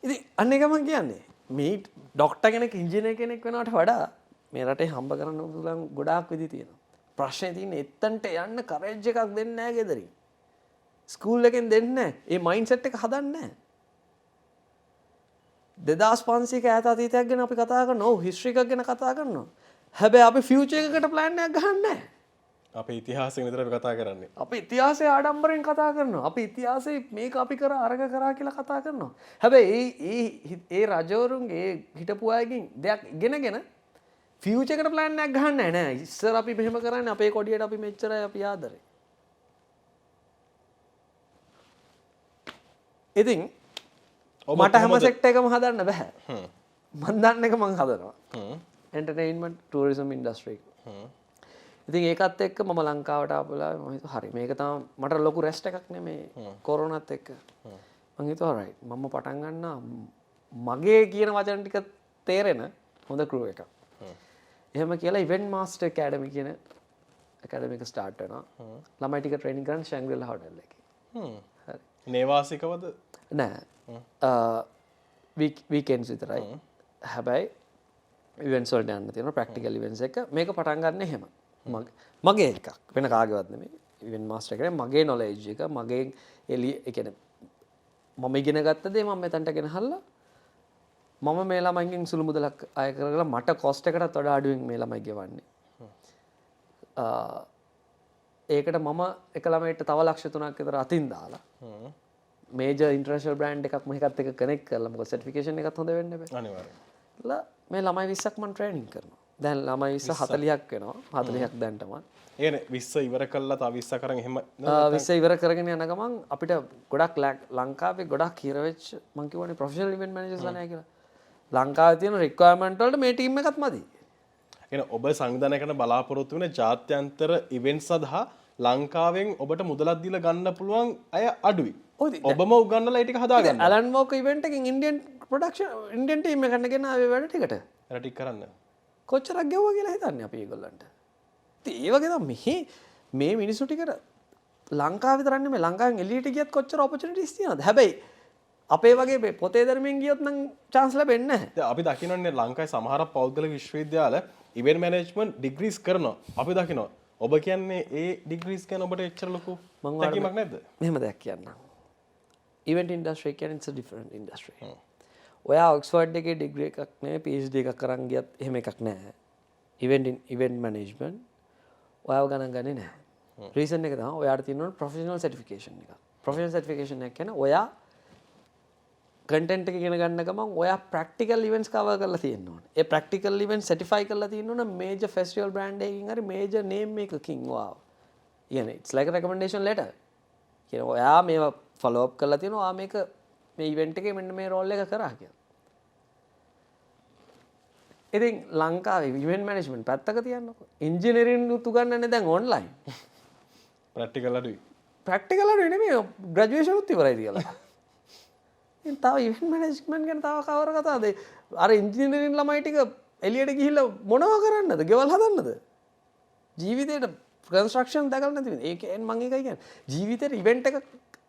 ඉතින් අන්න එක මම කියන්නේ මේ ඩොක්ටර් කෙනෙක් ඉංජිනේර කෙනෙක් වෙනවට වඩා මේ රටේ හම්බ කරන්න පුළුවන් ගොඩාක් විදි තියෙනවා. ප්‍රශ්නේ තියෙන්නේ එතනට යන්න කරේජ් එකක් දෙන්නේ නැහැ ගෙදරින්. ස්කූල් එකෙන් දෙන්නේ නැහැ. ඒ මයින්ඩ්සෙට් එක හදන්නේ නැහැ. 2500ක ඈත අතීතයක් ගැන අපි කතා කරනවා. ඔව් හිස්ටරි එකක් ගැන කතා කරනවා. හැබැයි අපි ෆියුචර් එකකට ප්ලෑන් එකක් ගහන්නේ නැහැ. අපේ ඉතිහාසය විතරයි කතා කරන්නේ. අපි ඉතිහාසය ආඩම්බරෙන් කතා කරනවා. අපි ඉතිහාසයේ මේක අපි කරා අරග කරා කියලා කතා කරනවා. හැබැයි ඒ රජවරුන්ගේ හිටපු අයගෙන් දෙයක් ඉගෙනගෙන ෆියුචර් එකට ප්ලෑන් එකක් ගහන්නේ නැහැ. ඉස්සර අපි මෙහෙම කරන්නේ අපේ කොඩියට අපි මෙච්චරයි අපි ආදරේ. ඉතින් මට හැම සෙක්ටර් එකම හදන්න බෑ. මන් දන්න එක මං හදනවා. එන්ටර්ටේන්මන්ට් ටූරිසම් ඉන්ඩස්ට්‍රි එක. ඉතින් ඒකත් එක්ක මම ලංකාවට ආපු වෙලාවේ මම හිතුවා හරි මේක තමයි මට ලොකු රෙස්ට් එකක් නෙමේ කොරෝනාත් එක්ක. මං හිතුවා රයිට් මම පටන් ගන්නවා මගේ කියන වචන ටික තේරෙන හොඳ ක්‍රූ එකක්. එහෙම කියලා ඉවෙන්ට් මාස්ටර් ඇකඩමි කියන ඇකඩමි එක ස්ටාර්ට් වෙනවා. ළමයි ටික ට්‍රේනින් කරන්න ශැන්ග්‍රිලා හොටෙල් එකේ. හරි. නේවාසිකවද? නෑ. වීකෙන්ඩ්ස් විතරයි. හැබැයි ඉවෙන්ට්ස් වලට යන්න තියෙනවා ප්‍රැක්ටිකල් ඉවෙන්ට්ස් එක. මේක පටන් ගන්න එහෙම. මගේ එකක් වෙන කාගේවත් නෙමෙයි. ඉවෙන්ට් මාස්ටර් එකනේ මගේ නොලෙජ් එක මගේ එළිය ඒ කියන්නේ මම ඉගෙන ගත්ත දේ මම මෙතනට ගෙනහල්ලා මම මේ ළමයින්ගෙන් සුළු මුදලක් අය කරලා මට කොස්ට් එකටත් වඩා අඩුවෙන් මේ ළමයි ගෙවන්නේ. ඒකට මම එක ළමයිට තව ලක්ෂ 3ක් විතර අතින් දාලා මේජර් ඉන්ටර්නැෂනල් බ්‍රෑන්ඩ් එකක් මේකත් එක්ක කනෙක්ට් කරලා මොකද සර්ටිෆිකේෂන් එකත් හොඳ වෙන්න බෑ. අනිවාර්යයෙන්. මේ ළමයි 20ක් මම ට්‍රේනින් කරනවා. දැන් ළමයි 20 40ක් වෙනවා. 40ක් දැන්ටම. ඒ කියන්නේ 20 ඉවර කළා තව 20 කරන් එහෙම 20 ඉවර කරගෙන යන ගමන් අපිට ගොඩක් ලංකාවේ ගොඩක් හිර වෙච්ච මම කියවනේ ප්‍රොෆෙෂනල් ඉවෙන්ට් මැනේජර්ස්ලා නැහැ කියලා. ලංකාවේ තියෙන රික්වයර්මන්ට් වලට මේ ටීම් එකත් මදි. එහෙනම් ඔබ සංවිධානය කරන බලාපොරොත්තු වෙන ජාත්‍යන්තර ඉවෙන්ට් සඳහා ලංකාවෙන් ඔබට මුදලක් දීලා ගන්න පුළුවන් අය අඩුයි. ඔබම උගන්නලා ඒ ටික හදාගන්න. ඇලන් වෝක් ඉවෙන්ට් එකකින් ඉන්දියන් ප්‍රොඩක්ෂන් ඉන්දියන් ටීම් එකකට ගෙන ආවේ වැඩ ටිකට. රටික් කරන්න. කොච්චරක් ගෙවුවා කියලා හිතන්නේ අපි ඒගොල්ලන්ට. ඉතින් ඒ වගේ තමයි මේ මිනිස්සු ටිකට ලංකාව විතරක් නෙමෙයි ලංකාවෙන් එළියට ගියත් කොච්චර ඔපචුනිටිස් තියෙනවද? හැබැයි අපේ වගේ පොතේ ධර්මයෙන් ගියොත් නම් chance ලැබෙන්නේ නැහැ. දැන් අපි දකින්නන්නේ ලංකාවේ සමහර පෞද්ගලික විශ්වවිද්‍යාල ඉවෙන්ට් මැනේජ්මන්ට් ඩිග්‍රීස් කරනවා. අපි දකිනවා. ඔබ කියන්නේ ඒ ඩිග්‍රීස් ගැන ඔබට එච්චර ලොකු තැකීමක් නැද්ද? මෙහෙම දෙයක් කියන්නම්. ඉවෙන්ට් ඉන්ඩස්ට්‍රි කියන්නේ it's a different industry. ඔයා ඔක්ස්ෆර්ඩ් එකේ ඩිග්‍රී එකක් නෙමෙයි PhD එකක් කරන් ගියත් එහෙම එකක් නැහැ. ඉවෙන්ට් මැනේජ්මන්ට් ඔයාව ගණන් ගන්නේ නැහැ. රීසන් එක තමයි ඔයාට තියෙන ප්‍රොෆෙෂනල් සර්ටිෆිකේෂන් එක. ප්‍රොෆෙෂනල් සර්ටිෆිකේෂන් එක කියන්නේ ඔයා කන්ටෙන්ට් එක ඉගෙන ගන්න ගමන් ඔයා ප්‍රැක්ටිකල් ඉවෙන්ට්ස් කවර් කරලා තියෙන්න ඕනේ. ඒ ප්‍රැක්ටිකල් ඉවෙන්ට්ස් සර්ටිෆයි කරලා තියෙන්න ඕනේ මේජර් ෆෙස්ටිවල් බ්‍රෑන්ඩ් එකකින් හරි මේජර් නේම් එකකින්. වාව්. කියන්නේ it's like a recommendation letter. කියන ඔයා මේවා ෆලෝ අප් කරලා තියෙනවා. ඔයා මේක මේ ඉවෙන්ට් එකේ මෙන්න මේ රෝල් එක කරා කියලා. ඉතින් ලංකාවේ ඉවෙන්ට් මැනේජ්මන්ට් පැත්තක තියන්නකො. ඉන්ජිනියරින් උගන්වන්නේ දැන් ඔන්ලයින්. ප්‍රැක්ටිකල් අඩුයි. ප්‍රැක්ටිකල් අඩුයි නෙමෙයි ග්‍රැජුවේෂන් උත් ඉවරයි කියලා. ඉතින් තව ඉවෙන්ට් මැනේජ්මන්ට් ගැන තව කවර කතාවද? අර ඉන්ජිනියරින් ළමයි ටික එළියට ගිහිල්ලා මොනව කරන්නද? ගෙවල් හදන්නද? ජීවිතේට කන්ස්ට්‍රක්ෂන් දැකලා නැති වෙන. ඒකෙන් මම එකයි කියන්නේ. ජීවිතේට ඉවෙන්ට් එක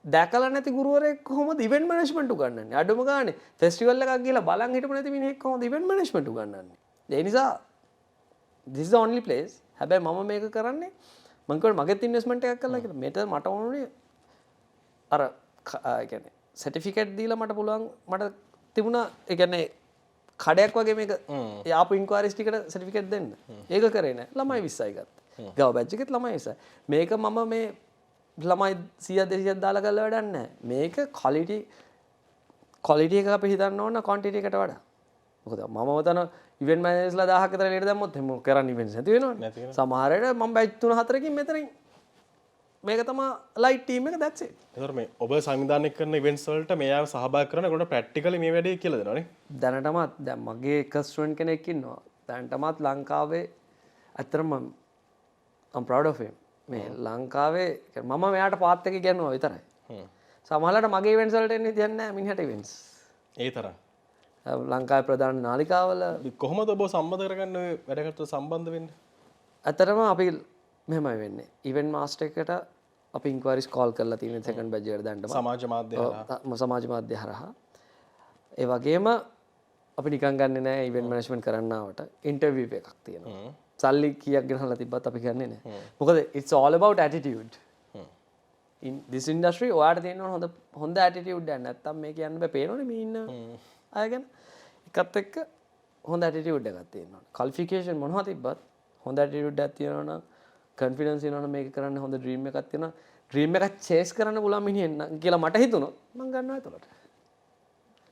දැකලා නැති ගුරුවරයෙක් කොහොමද ඉවෙන්ට් මැනේජ්මන්ට් උගන්වන්නේ? අඩුම ගානේ ෆෙස්ටිවල් එකක් ගිහලා බලන් හිටපු නැති මිනිහෙක් කොහොමද ඉවෙන්ට් මැනේජ්මන්ට් උගන්වන්නේ? ඒ නිසා this is the only place. හැබැයි මම මේක කරන්නේ මම කිව්වා මගෙත් ඉන්වෙස්ට්මන්ට් එකක් කරලා කියලා. මට ඕනේ අර ඒ කියන්නේ සර්ටිෆිකේට් දීලා මට පුළුවන් මට තිබුණා ඒ කියන්නේ කඩයක් වගේ මේක යාපු ඉන්ක්වයරිස් ටිකට සර්ටිෆිකේට් දෙන්න. ඒක කරේ නෑ. ළමයි 20යි ගත්තා. ගව බැච් එකෙත් ළමයි 20යි. මේක මම මේ ළමයි 100 200ක් දාලා කරලා වැඩක් නෑ. මේක ක්වොලිටි එක අපි හිතන්න ඕන ක්වොන්ටිටි එකට වඩා. මොකද මම වතන ඉවෙන්ට් මැනේජර්ස්ලා 1000ක් විතර ලීඩ් දැම්මොත් එහෙම කරන්න ඉවෙන්ට්ස් නැති වෙනවනේ. සමහර වෙලාවට මම බැච් 3-4කින් මෙතනින් මේක තමයි ලයිට් ටීම් එක that's it. ඒතර මේ ඔබ සංවිධානය කරන ඉවෙන්ට්ස් වලට මේව සහභාගී කරන කොට ප්‍රැක්ටිකලි මේ වැඩේ කියලා දෙනවනේ. දැනටමත් දැන් මගේ එක ස්ටුඩන්ට් කෙනෙක් ඉන්නවා. දැනටමත් ලංකාවේ ඇත්තටම I'm proud of him. මේ ලංකාවේ මම මෙයාට පාත් එක කියනවා විතරයි. සමහරවිට මගේ ඉවෙන්ට්ස් වලට එන්නේ තියන්නේ නැහැ මිනිහට ඉවෙන්ට්ස්. ඒ තරම්. ලංකාවේ ප්‍රධාන නාලිකාවල කොහොමද ඔබ සම්බන්ධ කරගන්න ඔය වැඩකට සම්බන්ධ වෙන්නේ? ඇත්තටම අපි මෙහෙමයි වෙන්නේ. ඉවෙන්ට් මාස්ටර් එකට අපි ඉන්ක්වයරිස් කෝල් කරලා තියෙන සෙකන්ඩ් බැච් එකට දැන්නම සමාජ මාධ්‍ය හරහා. සමාජ මාධ්‍ය හරහා. ඒ වගේම අපි නිකන් ගන්නෙ නෑ ඉවෙන්ට් මැනේජ්මන්ට් කරන්න ආවට ඉන්ටර්විව් එකක් තියෙනවා. සල්ලි කීයක් ගෙනහලා තිබ්බත් අපි ගන්නෙ නෑ. මොකද it's all about attitude. in this industry ඔයාට තියෙන හොඳ attitude එකක් නැත්තම් මේ කියන්න බෑ. පේනවනේ මේ ඉන්න අය ගැන. එකත් එක්ක හොඳ attitude එකක් තියෙනවා. qualification මොනවා තිබ්බත් හොඳ attitude එකක් තියෙනවා නම් confidence වෙනවනම් මේක කරන්න හොඳ dream එකක් තියෙනවා. dream එකක් chase කරන්න පුළුවන් මිනිහෙක් නම් කියලා මට හිතුණොත් මම ගන්නවා ඒතකොට.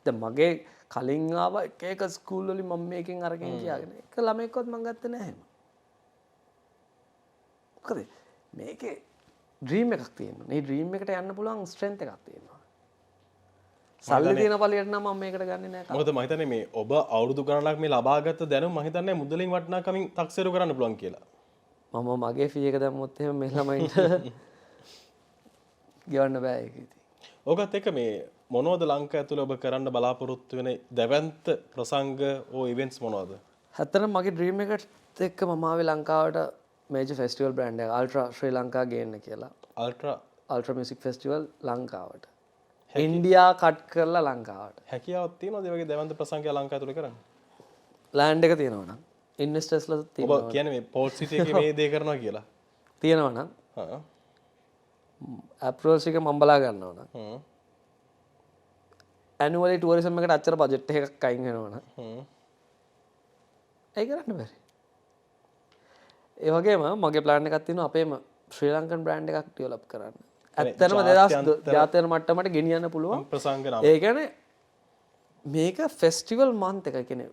දැන් මගේ කලින් ආව එක ස්කූල් වලින් මම මේකෙන් අරගෙන කියාගෙන එක ළමෙක්වත් මම ගත්තේ නැහැ. මොකද මේකේ ඩ්‍රීම් එකක් තියෙනවා. මේ ඩ්‍රීම් එකට යන්න පුළුවන් ස්ට්‍රෙන්ත් එකක් තියෙනවා. සල්ලි තියෙන පළියට නම් මම මේකට ගන්නෙ නෑ. මොකද මම හිතන්නේ මේ ඔබ අවුරුදු ගණනක් මේ ලබාගත් දැනුම මම හිතන්නේ මුදලින් වටිනාකමින් තක්සේරු කරන්න පුළුවන් කියලා. මම මගේ ෆී එක දැම්මොත් එහෙම මේ ළමයින්ට ගෙවන්න බෑ ඒක ඉතින්. ඕකත් එක්ක මේ මොනවද ලංකාව ඇතුළේ ඔබ කරන්න බලාපොරොත්තු වෙන දැවැන්ත ප්‍රසංග ඕ ඉවෙන්ට්ස් මොනවද? ඇත්තටම මගේ ඩ්‍රීම් එකට එක්ක මම ආවේ ලංකාවට මේජර් ෆෙස්ටිවල් බ්‍රෑන්ඩ් එක අල්ට්‍රා ශ්‍රී ලංකා ගේන්න කියලා. අල්ට්‍රා මියුසික් ෆෙස්ටිවල් ලංකාවට. ඉන්දියා කට් කරලා ලංකාවට. හැකියාවක් තියෙනවද මේ වගේ දැවැන්ත ප්‍රසංගය ලංකාව ඇතුළේ කරන්න? ලෑන්ඩ් එක තියෙනවා නම් ඉන්වෙස්ටර්ස්ලා තියෙනවා. ඔබ කියන්නේ මේ පෝට් සිටි එකේ මේ දේ කරනවා කියලා. තියෙනවා නම් අප්‍රෝච් එක මම බලා ගන්නවා නම් ඇනුවලි ටුවරිසම් එකට අච්චර බජට් එකක් අයින් වෙනවා නම් ඒක කරන්න බැරි. ඒ වගේම මගේ ප්ලෑන් එකක් තියෙනවා අපේම ශ්‍රී ලංකන් බ්‍රෑන්ඩ් එකක් ඩෙවලොප් කරන්න. ඇත්තටම 2000 ජාත්‍යන්තර මට්ටමට ගෙනියන්න පුළුවන් ප්‍රසංග නම්. ඒ කියන්නේ මේක ෆෙස්ටිවල් මන්ත් එක කියන්නේ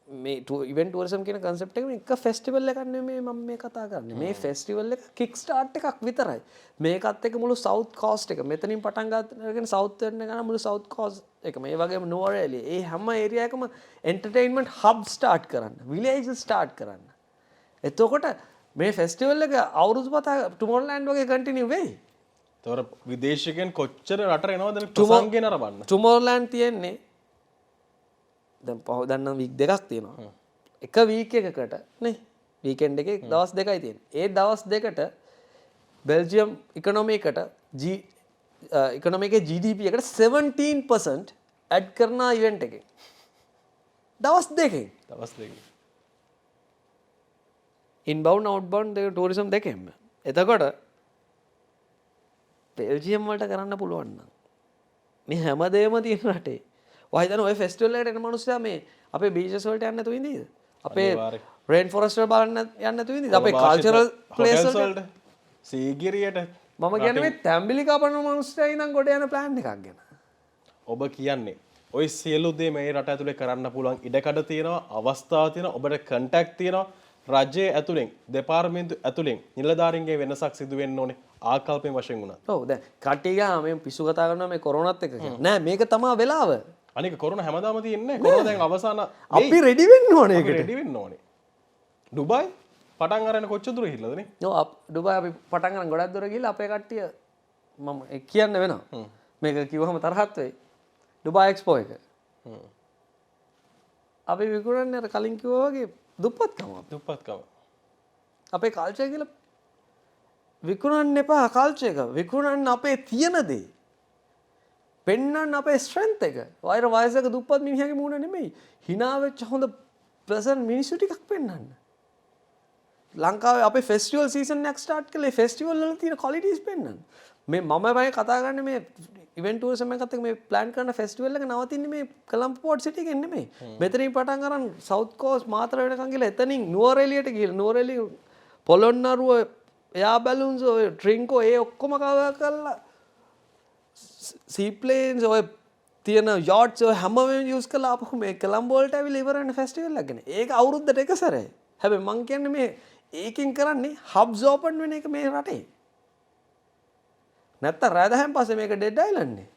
මේ ඉවෙන්ට් ටුවරිසම් කියන කන්සෙප්ට් එක එක ෆෙස්ටිවල් එකක් නෙමෙයි මම මේ කතා කරන්නේ. මේ ෆෙස්ටිවල් එක කික් ස්ටාර්ට් එකක් විතරයි. මේකත් එක්ක මුළු සවුත් කෝස්ට් එක මෙතනින් පටන් ගන්න සවුත් වෙන්න ගන්න මුළු සවුත් කෝස්ට් එක මේ වගේම නෝරැලි ඒ හැම ඒරියා එකම එන්ටර්ටේන්මන්ට් හබ් ස්ටාර්ට් කරන්න. විලේජ් ස්ටාර්ට් කරන්න. එතකොට මේ ෆෙස්ටිවල් එක අවුරුදු පත ටුමෝරෝලෑන්ඩ් වගේ කන්ටිනියු වෙයි. ඒතොර විදේශිකයන් කොච්චර රටට එනවද ප්‍රසංගේ නරඹන්න? ටුමෝරෝලෑන්ඩ් තියෙන්නේ දැන් පහවදන්න වීක් දෙකක් තියෙනවා. එක වීක් එකකට නේ වීකෙන්ඩ් එකේ දවස් දෙකයි තියෙන්නේ. ඒ දවස් දෙකට බෙල්ජියම් ඉකොනොමි එකට ඉකොනොමි එකේ GDP එකට 17% ඇඩ් කරන ඉවෙන්ට් එකේ. දවස් දෙකෙන්. ඉන්බවුන්ඩ් අවුට්බවුන්ඩ් ටූරිසම් දෙකෙන්ම. එතකොට බෙල්ජියම් වලට කරන්න පුළුවන් නම් මේ හැමදේම තියෙන රටේ වහිතන ඔය ෆෙස්ටිවල් එකට එන මිනිස්සයා මේ අපේ බීචස් වලට යන්න නැතුව ඉඳීද? අපේ රේන් ෆොරස්ට් වල බලන්න යන්න නැතුව ඉඳීද? අපේ කල්චරල් ප්ලේස් වලට සීගිරියට මම කියන්නේ මේ තැම්බිලි කපන මිනිස්සයා ඉඳන් ගොඩ යන ප්ලෑන් එකක් ගැන. ඔබ කියන්නේ ඔය සියලු දේ මේ රට ඇතුලේ කරන්න පුළුවන් ඉඩකඩ තියෙනවා, අවස්ථාව තියෙනවා, ඔබට කන්ටැක්ට් තියෙනවා. රජයේ ඇතුලෙන් දෙපාර්තමේන්තු ඇතුලෙන් නිලධාරීන්ගේ වෙනසක් සිදු වෙන්න ඕනේ ආකල්පයෙන් වශයෙන් උනත්. ඔව් දැන් කට්ටිය ගා මේ පිස්සු කතා කරනවා මේ කොරෝනාත් එක්ක කියලා. නෑ මේක තමයි වෙලාව. අනික කොරෝනා හැමදාම තියෙන්නේ. කොරෝනා දැන් අවසාන අපි රෙඩි වෙන්න ඕනේ ඒකට. රෙඩි වෙන්න ඕනේ. ඩුබායි පටන් අරගෙන කොච්චර දුර ගිහිල්ලාද නේ? ඔව් ඩුබායි අපි පටන් ගන්න ගොඩක් දුර ගිහිල්ලා අපේ කට්ටිය මම කියන්න වෙනවා. මේක කිව්වම තරහත් වෙයි. ඩුබායි එක්ස්පෝ එක. අපි විකුණන්නේ අර කලින් කිව්වා වගේ දුප්පත්කම. දුප්පත්කම. අපේ කල්චර් කියලා විකුණන්න එපා කල්චර් එක. විකුණන්න අපේ තියෙන දේ. පෙන්වන්න අපේ ස්ට්‍රෙන්ත් එක. වයර වයසක දුප්පත් මිනිහගේ මූණ නෙමෙයි. hina වෙච්ච හොඳ ප්‍රසන්ට් මිනිස්සු ටිකක් පෙන්වන්න. ලංකාවේ අපේ ෆෙස්ටිවල් සීසන් එකක් ස්ටාර්ට් කළේ ෆෙස්ටිවල් වල තියෙන ක්වොලිටිස් පෙන්වන්න. මේ මම බය කතා කරන්නේ මේ ඉවෙන්ට් ටූරිසම් එකත් එක්ක මේ ප්ලෑන් කරන ෆෙස්ටිවල් එක නවතින්නේ මේ කොළඹ පෝට් සිටි එකෙන් නෙමෙයි. මෙතනින් පටන් අරන් සවුත් කෝස්ට් මාතර වෙනකන් ගිහලා එතනින් නුවරඑළියට ගිහලා නුවරඑළිය පොළොන්නරුව එයා බැලුන්ස් ඔය ට්‍රින්කෝ ඒ ඔක්කොම කවර් කරලා සීප්ලේන්ස් ඔය තියෙන යොට්ස් ඔය හැම වෙලේම යූස් කරලා අපහු මේ කොළඹ වලට ඇවිල්ලා ඉවර වෙන ෆෙස්ටිවල් එකක් ගැන. ඒක අවුරුද්දට එක සැරේ. හැබැයි මං කියන්නේ මේ ඒකෙන් කරන්නේ හබ්ස් ඕපන් වෙන එක මේ රටේ. නැත්තම් රෑදහැන් පස්සේ මේක ඩෙඩ් අයිලන්ඩ් නේ.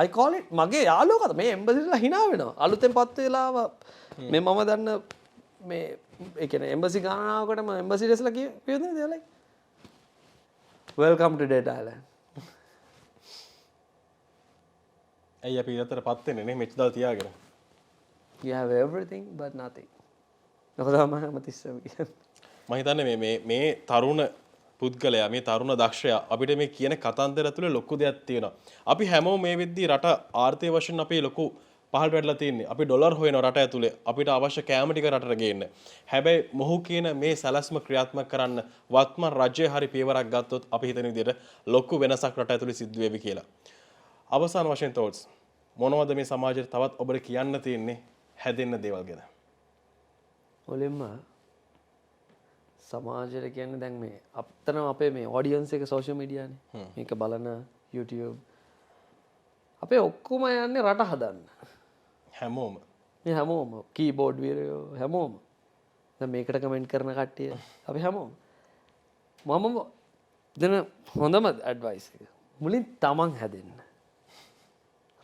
I call it මගේ යාළුවෝ කතා මේ එම්බසිලා hina වෙනවා. අලුතෙන් පත් වෙලාව මේ මම දන්න මේ ඒ කියන්නේ එම්බසි ගානාවකටම එම්බසි ඩෙස්ලා කියුවද දේවල් welcome to dead island. ඇයි අපි ඊටතර පත් වෙන්නේ නේ මෙච්ච දවල් තියාගෙන. You have everything but nothing. ඔකදම තිස්සම කියන්නේ. මම හිතන්නේ මේ තරුණ පුද්ගලයා මේ තරුණ දක්ෂයා අපිට මේ කියන කතන්දර ඇතුලේ ලොකු දෙයක් තියෙනවා. අපි හැමෝම මේ වෙද්දී රට ආර්ථික වශයෙන් අපි ලොකු පහළට වැටලා තියෙන්නේ. අපි ඩොලර් හොයනවා රට ඇතුලේ. අපිට අවශ්‍ය කෑම ටික රටට ගේන්න. හැබැයි මොහු කියන මේ සැලැස්ම ක්‍රියාත්මක කරන්න වත්මන් රජය හරි පියවරක් ගත්තොත් අපි හිතන විදිහට ලොකු වෙනසක් රට ඇතුලේ සිද්ධ වෙවි කියලා. අවසාන වශයෙන් තෝට්ස් මොනවද මේ සමාජයට තවත් ඔබට කියන්න තියෙන්නේ හැදෙන්න දේවල් ගැන? මුලින්ම සමාජයට කියන්නේ දැන් මේ අපතන අපේ මේ ඔඩියන්ස් එක සෝෂල් මීඩියානේ. මේක බලන YouTube අපේ ඔක්කොම යන්නේ රට හදන්න. හැමෝම මේ හැමෝම කීබෝඩ් වීරයෝ හැමෝම දැන් මේකට කමෙන්ට් කරන කට්ටිය අපි හැමෝම මම දෙන හොඳම ඇඩ්වයිස් එක මුලින් තමන් හැදෙන්න.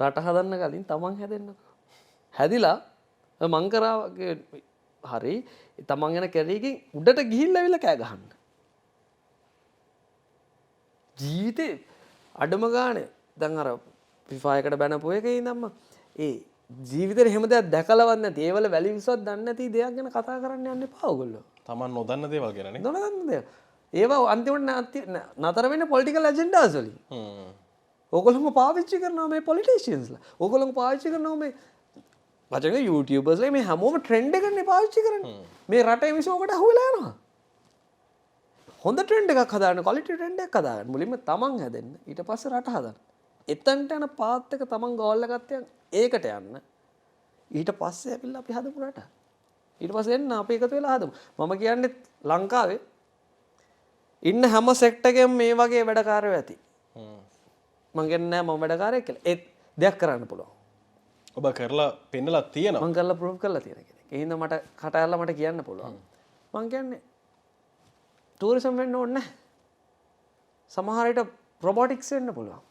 රට හදන්න කලින් තමන් හැදෙන්නකෝ. හැදිලා මං කරා වගේ හරි තමන් යන කැරේකින් උඩට ගිහිල්ලා ඇවිල්ලා කෑ ගහන්න. ජීවිතේ අඩම ගානේ දැන් අර FIFA එකට බැනපු එකේ ඉඳන්ම ඒ ජීවිතේ එහෙම දෙයක් දැකලවත් නැති ඒවල වැලියුස්වත් දන්නේ නැති දෙයක් ගැන කතා කරන්න යන්න එපා ඔයගොල්ලෝ. තමන් නොදන්න දේවල් ගැන නේ. නොදන්න දේවල්. ඒවා අන්තිමට නතර වෙන්නේ පොලිටිකල් ඇජෙන්ඩාස් වලින්. ඕගොල්ලෝම පාවිච්චි කරනවා මේ පොලිටිෂියන්ස්ලා. ඕගොල්ලෝම පාවිච්චි කරනවා මේ වචන YouTubers මේ හැමෝම ට්‍රෙන්ඩ් එකනේ පාවිච්චි කරන්නේ. මේ රටේ මිනිස්සු ඔකට අහුවෙලා යනවා. හොඳ ට්‍රෙන්ඩ් එකක් හදාගන්න, ක්වොලිටි ට්‍රෙන්ඩ් එකක් හදාගන්න. මුලින්ම තමන් හැදෙන්න. ඊට පස්සේ රට හදන්න. එතනට යන පාත් එක තමන් ගෝල් එක ගත්තයන් ඒකට යන්න. ඊට පස්සේ ඇවිල්ලා අපි හදමු රට. ඊට පස්සේ එන්න අපි එකතු වෙලා හදමු. මම කියන්නේ ලංකාවේ ඉන්න හැම සෙක්ටර් එකෙම මේ වගේ වැඩකාරයෝ ඇති. මම කියන්නේ නෑ මම වැඩකාරයෙක් කියලා. ඒ දෙයක් කරන්න පුළුවන්. ඔබ කරලා පෙන්නලා තියෙනවා. මම කරලා ප්‍රූව් කරලා තියෙන කෙනෙක්. ඒ හින්දා මට කට ඇරලා මට කියන්න පුළුවන්. මම කියන්නේ ටූරිසම් වෙන්න ඕනේ නැහැ. සමහර විට රොබොටික්ස් වෙන්න පුළුවන්.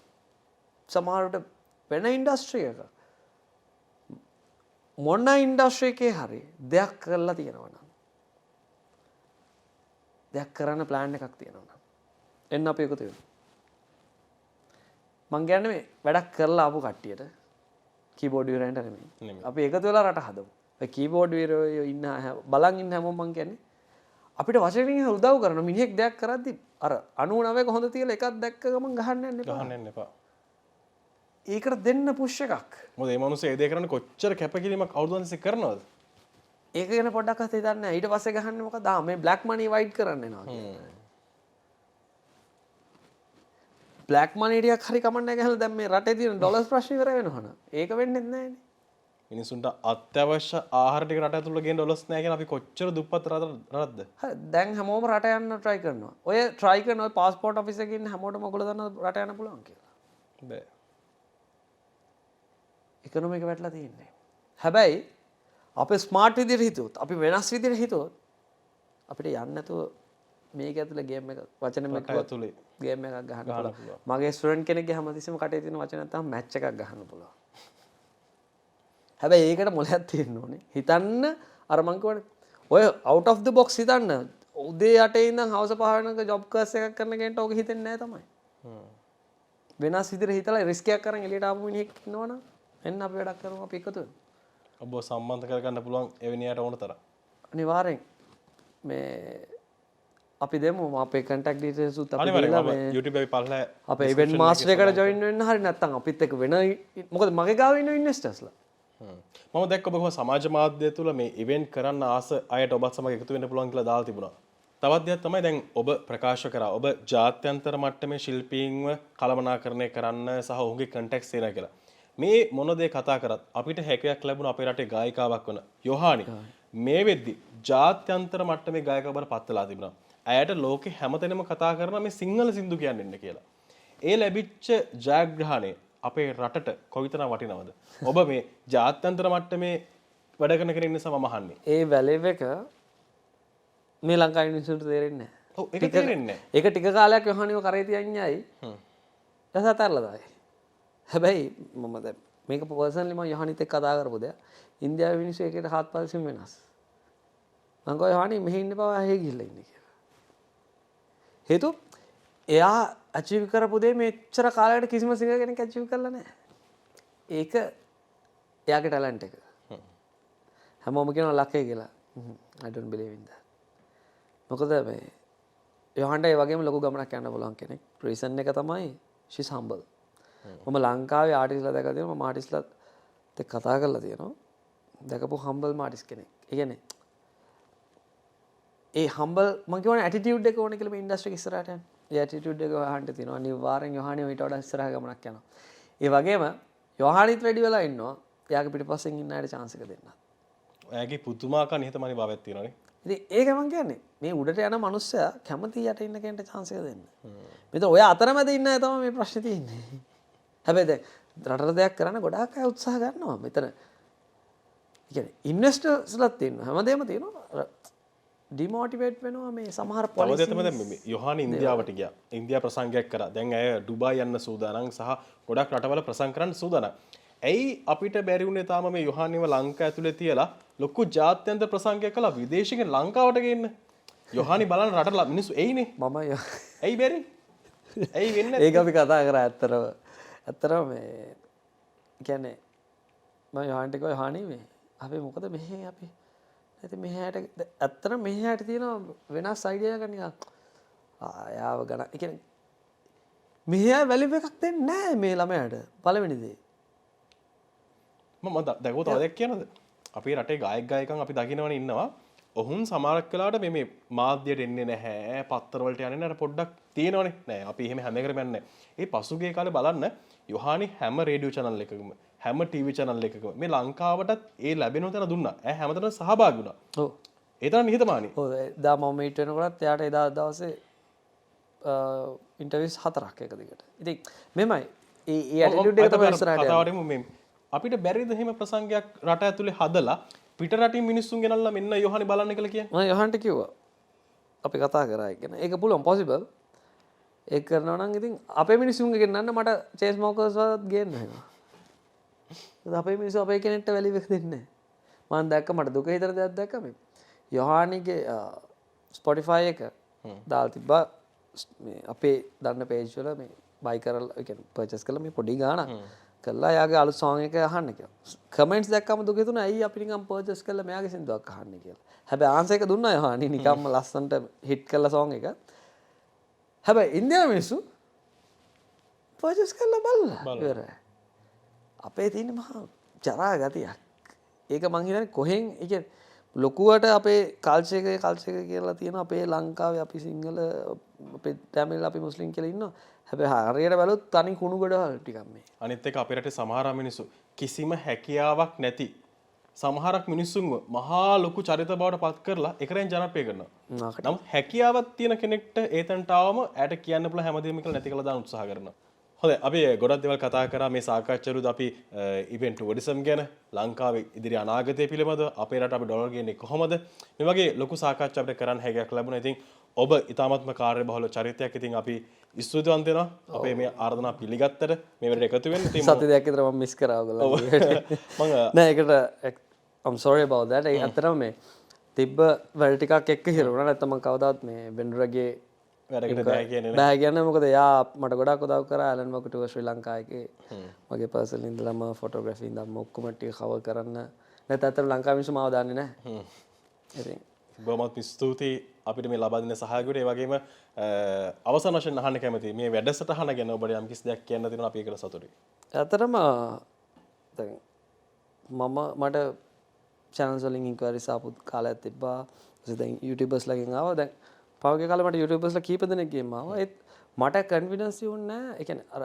සමහර විට වෙන ඉන්ඩස්ට්‍රි එක. මොන ඉන්ඩස්ට්‍රි එකේ හරි දෙයක් කරලා තියෙනවා නම් දෙයක් කරන්න ප්ලෑන් එකක් තියෙනවා නම් එන්න අපි එකතු වෙමු. මං කියන්නේ මේ වැඩක් කරලා ආපු කට්ටියට කීබෝඩ් වීරයන්ට නෙමෙයි. අපි එකතු වෙලා රට හදමු. ඒ කීබෝඩ් වීරයෝ ඉන්න බලන් ඉන්න හැමෝම මං කියන්නේ අපිට වශයෙන් උදව් කරන මිනිහෙක් දෙයක් කරද්දි අර 99ක හොඳ තියලා එකක් දැක්ක ගමන් ගහන්න යන්න එපා. ගහන්න යන්න එපා. ඒකට දෙන්න පුෂ් එකක්. මොකද මේ මිනිස්සු ඒ දේ කරන්නේ කොච්චර කැපකිරීමක් අවුරුදු 500 කරනවද? ඒක ගැන පොඩ්ඩක් අත හිතන්න. ඊට පස්සේ ගහන්නේ මොකද? මේ බ්ලැක් මනි වයිට් කරන්න එනවා කියන්නේ. බ්ලැක් මනි ටිකක් හරි කමන්නේ ගහලා දැන් මේ රටේ තියෙන ඩොලර්ස් ප්‍රශ්න ඉවර වෙනවනේ. ඒක වෙන්නේ නැහැනේ. මිනිසුන්ට අත්‍යවශ්‍ය ආහාර ටික රට ඇතුළේ ගේන්න ඩොලර්ස් නැහැ කියන අපි කොච්චර දුප්පත් රටක්ද? හරි දැන් හැමෝම රට යන්න try කරනවා. ඔය try කරන ඔය passport office එකේ ඉන්න හැමෝටම ඔයගොල්ලෝ දන්නවා රට යන්න පුළුවන් කියලා. බෑ. ඉකොනොමි එක වැටලා තියෙන්නේ. හැබැයි අපි ස්මාර්ට් විදිහට හිතුවොත්, අපි වෙනස් විදිහට හිතුවොත් අපිට යන්න නැතුව මේක ඇතුලේ ගේම් එක වචන මේක ඇතුලේ ගේම් එකක් ගහන්න පුළුවන්. මගේ ස්ටුඩන්ට් කෙනෙක්ගේ හැමතිස්සෙම කටේ තියෙන වචන නැත්නම් මැච් එකක් ගහන්න පුළුවන්. හැබැයි ඒකට මොලයක් තියෙන්න ඕනේ. හිතන්න අර මං කියවනේ ඔය out of the box හිතන්න. උදේ 8 ඉඳන් හවස 5 වෙනකන් ජොබ් කර්ස් එකක් කරන කෙනෙක්ට ඕක හිතෙන්නේ නැහැ තමයි. වෙනස් විදිහට හිතලා රිස්ක් එකක් කරන් එළියට ආපු මිනිහෙක් ඉන්නවනම් එන්න අපි වැඩක් කරමු අපි එකතු වෙමු. ඔබ සම්බන්ධ කරගන්න පුළුවන් එවැනියට ඕන තරම්. අනිවාර්යෙන් මේ අපි දෙමු අපේ කන්ටැක්ට් ඩීටේල්ස් උත් අපි අනිවාර්යෙන් දීලා මම මේ YouTube එකේ පල්ලා අපේ ඉවෙන්ට් මාස්ටර් එකට ජොයින් වෙන්න හරි නැත්නම් අපිත් එක්ක වෙන මොකද මගේ ගාව ඉන්න ඉන්වෙස්ටර්ස්ලා මම දැක්ක ඔබ කොහොම සමාජ මාධ්‍ය තුල මේ ඉවෙන්ට් කරන්න ආස අයට ඔබත් සමග එකතු වෙන්න පුළුවන් කියලා දාලා තිබුණා. තවත් දෙයක් තමයි දැන් ඔබ ප්‍රකාශ කරා ඔබ ජාත්‍යන්තර මට්ටමේ ශිල්පීන්ව කළමනාකරණය කරන්න සහ ඔහුගේ කන්ටැක්ට්ස් තියෙනවා කියලා. මේ මොන දේ කතා කරත් අපිට හැකියාවක් ලැබුණ අපේ රටේ ගායිකාවක් වන යොහානි මේ වෙද්දි ජාත්‍යන්තර මට්ටමේ ගායකව බවට පත් වෙලා තිබුණා. ඇයට ලෝකෙ හැමතැනම කතා කරන මේ සිංහල සින්දු කියන්න ඉන්න කියලා. ඒ ලැබිච්ච ජයග්‍රහණය අපේ රටට කොයිතරම් වටිනවද? ඔබ මේ ජාත්‍යන්තර මට්ටමේ වැඩ කරන කෙනෙක් නිසා මම අහන්නේ. ඒ වැලෙව් එක මේ ලංකාවේ මිනිස්සුන්ට තේරෙන්නේ නැහැ. ඔව් ඒක තේරෙන්නේ නැහැ. ඒක ටික කාලයක් යොහානිව කරේ තියන්නේයි. ඊට අතරලා දායි. හැබැයි මම දැන් මේක පර්සනලි මම යොහානිත් එක්ක කතා කරපු දෙයක්. ඉන්දියාවේ මිනිස්සු ඒකට හාත්පසින් වෙනස්. මම කිව්වා යොහානි මෙහෙ ඉන්න බව ඇහි ගිහිල්ලා ඉන්නේ කියලා. හේතුව එයා අචීව් කරපු දේ මෙච්චර කාලයකට කිසිම සිංගර් කෙනෙක් අචීව් කරලා නැහැ. ඒක එයාගේ ටැලන්ට් එක. හැමෝම කියනවා ලක්කේ කියලා. I don't believe in that. මොකද මේ යොහන්ට ඒ වගේම ලොකු ගමනක් යන්න පුළුවන් කෙනෙක්. රීසන් එක තමයි she's humble. මම ලංකාවේ ආටිස්ලා දැකලා තියෙනවා. මම ආටිස්ලාත් එක්ක කතා කරලා තියෙනවා. දැකපු humble ආටිස් කෙනෙක්. ඒ කියන්නේ ඒ humble මම කියවනේ attitude එක ඕනේ කියලා මේ ඉන්ඩස්ට්‍රි එක ඉස්සරහට යන්න. ඒ attitude එක යොහන්ට තියෙනවා. අනිවාර්යෙන් යොහානිව ඊට වඩා ඉස්සරහ ගමනක් යනවා. ඒ වගේම යොහානිත් රෙඩි වෙලා ඉන්නවා. එයාගේ පිටිපස්සෙන් ඉන්න අයට chance එක දෙන්න. ඔයාගේ පුදුමාකාර නිහතමානී භාවයක් තියෙනවානේ. ඉතින් ඒක මම කියන්නේ මේ උඩට යන මනුස්සයා කැමති යට ඉන්න කෙනට chance එක දෙන්න. මෙතන ඔය අතරමැද ඉන්න අය තමයි මේ ප්‍රශ්නේ තියෙන්නේ. හැබැයි දැන් රටට දෙයක් කරන්න ගොඩාක් අය උත්සාහ ගන්නවා. මෙතන කියන්නේ ඉන්වෙස්ටර්ස්ලාත් තියෙනවා. හැමදේම තියෙනවා. ඩිමෝටිවේට් වෙනවා මේ සමහර පොලිසි. තවද තමයි මේ යොහානි ඉන්දියාවට ගියා. ඉන්දියා ප්‍රසංගයක් කරා. දැන් ඇය ඩුබායි යන්න සූදානම් සහ ගොඩක් රටවල ප්‍රසංග කරන්න සූදානම්. ඇයි අපිට බැරි වුණේ තාම මේ යොහානිව ලංකාව ඇතුලේ තියලා ලොකු ජාත්‍යන්තර ප්‍රසංගයක් කළා විදේශිකෙන් ලංකාවට ගේන්න. යොහානි බලන්න රටට මිනිස්සු එයිනේ. මම ඇයි බැරි? ඇයි වෙන්නේ? ඒක අපි කතා කරා ඇත්තරම මේ කියන්නේ මම යොහන්ට කිව්වා යොහානි මේ අපි මොකද මෙහෙ අපි නැත්නම් මෙහෙට ඇත්තටම මෙහෙට තියෙන වෙනස් අයිඩියා එකක් නිකන් ආයාව ගන්න. ඒ කියන්නේ මෙහෙ වැලිව් එකක් දෙන්නේ නැහැ මේ ළමයාට පළවෙනි දේ. මම දැකෝ තව දෙයක් කියනද? අපේ රටේ ගායක ගායිකන් අපි දකින්නවනේ ඉන්නවා. ඔහුන් සමහරක් වෙලාවට මේ මාධ්‍යයට එන්නේ නැහැ, පත්තර වලට යන්නේ නැහැ පොඩ්ඩක් තියෙනවනේ. නෑ අපි එහෙම හැම එකකම යන්නේ නැහැ. ඒ පසුගිය කාලේ බලන්න යොහානි හැම රේඩියෝ channel එකකම, හැම ටීවී channel එකකම මේ ලංකාවටත් ඒ ලැබෙන තැන දුන්නා. ඈ හැමතැනම සහභාගී වුණා. ඔව්. ඒ තරම් නිහතමානී. ඔව් එදා මම මීට් වෙනකොටත් එයාට එදා දවසේ ඉන්ටර්වියුස් 4ක් එක දිගට. ඉතින් මෙමය ඒ ඇටිටියුඩ් එක තමයි ඉස්සරහට යන්නේ. කතාවටම මේ අපිට බැරිද එහෙම ප්‍රසංගයක් රට ඇතුලේ හදලා පිට රටින් මිනිස්සුන් ගෙනල්ලා මෙන්න යොහානි බලන්න කියලා කියන්නේ. මම යොහන්ට කිව්වා. අපි කතා කරා ඒක ගැන. ඒක පුළුවන් possible. ඒක කරනවා නම් ඉතින් අපේ මිනිස්සුන්ගේ ගෙන්නන්න මට චේස් මොකර්ස් වලත් ගේන්න වෙනවා. ඒත් අපේ මිනිස්සු අපේ කෙනෙක්ට වැලිව් එක දෙන්නේ නැහැ. මම දැක්ක මට දුක හිතන දෙයක් දැක්ක මේ. යොහානිගේ Spotify එක දාලා තිබ්බා මේ අපේ දන්න page වල මේ buy කරලා ඒ කියන්නේ purchase කළා මේ පොඩි ගාණක්. කළා යාගේ අලුත් song එක අහන්න කියලා. කමෙන්ට්ස් දැක්කම දුක හිතුණා ඇයි අපි නිකන් පර්චේස් කළා මෙයාගේ සින්දුවක් අහන්නේ කියලා. හැබැයි ආන්සර් එක දුන්නා යහානි නිකම්ම ලස්සනට හිට් කළා song එක. හැබැයි ඉන්දියානු මිනිස්සු පර්චේස් කළා බලලා ඉවරයි. අපේ තියෙන මහා ජරා ගතියක්. ඒක මං හිතන්නේ කොහෙන් ඒ කියන්නේ ලොකුවට අපේ කල්චර් එක කියලා තියෙන අපේ ලංකාවේ අපි සිංහල අපේ තමිල් අපි මුස්ලිම් කියලා ඉන්නවා. හැබැයි හරියට බැලුවොත් තනි කුණු ගොඩවල් ටිකක් මේ. අනිත් එක අපේ රටේ සමහර මිනිස්සු කිසිම හැකියාවක් නැති සමහරක් මිනිස්සුන්ව මහා ලොකු චරිත බවට පත් කරලා එකරෙන් ජනප්‍රිය කරනවා. නමුත් හැකියාවක් තියෙන කෙනෙක්ට ඒතනට ආවම ඇයට කියන්න පුළුවන් හැමදේම කියලා නැති කළා දාන්න උත්සාහ කරනවා. හොඳයි අපි ගොඩක් දේවල් කතා කරා මේ සාකච්ඡාවලුත් අපි ඉවෙන්ට් ටුවරිසම් ගැන ලංකාවේ ඉදිරි අනාගතය පිළිබඳව අපේ රට අපි ඩොලර් ගේන්නේ කොහොමද මේ වගේ ලොකු සාකච්ඡා අපිට කරන්න හැකියාවක් ලැබුණා. ඉතින් ඔබ ඊ타මත්ම කාර්යබහුල චරිතයක්. ඉතින් අපි ස්තුතිවන්ත වෙනවා අපේ මේ ආරාධනා පිළිගත්තට මේ වෙලට එකතු වෙන්න. ඉතින් සති දෙකක් විතර මම මිස් කරා ඔයගොල්ලෝ. නෑ ඒකට I'm sorry about that. ඒ අතරම මේ තිබ්බ වැඩ ටිකක් එක්ක හිරුණා. නැත්නම් මම කවදාවත් මේ වෙන්ඩරගේ වැඩකට බෑ කියන්නේ නෑ. බෑ කියන්නේ මොකද එයා මට ගොඩක් උදව් කරා ඇලන් වක ටුවර් ශ්‍රී ලංකා එකේ. මගේ පර්සනල් ඉඳලම ෆොටෝග්‍රැෆි ඉඳන් ඔක්කොම ටික කවර් කරන්න. නැත්නම් අතර ලංකාවේ මිනිස්සු මාව දන්නේ නැහැ. ඉතින් බොහොමත් ස්තුතියි අපිට මේ ලබා දෙන සහයෝගයට ඒ වගේම අවසන් වශයෙන් අහන්න කැමතියි මේ වැඩසටහන ගැන ඔබට යම් කිසි දෙයක් කියන්න තියෙනවා අපි ඒකට සතුටුයි. ඇත්තටම දැන් මට channels වලින් inquiries ආපු කාලයක් තිබ්බා. ඊට දැන් YouTubers ලගෙන් ආවා. දැන් පහුගිය කාලේ මට YouTubers ලා කීප දෙනෙක්ගෙන් ආවා. ඒත් මට confidence තියුන්නේ නැහැ. ඒ කියන්නේ අර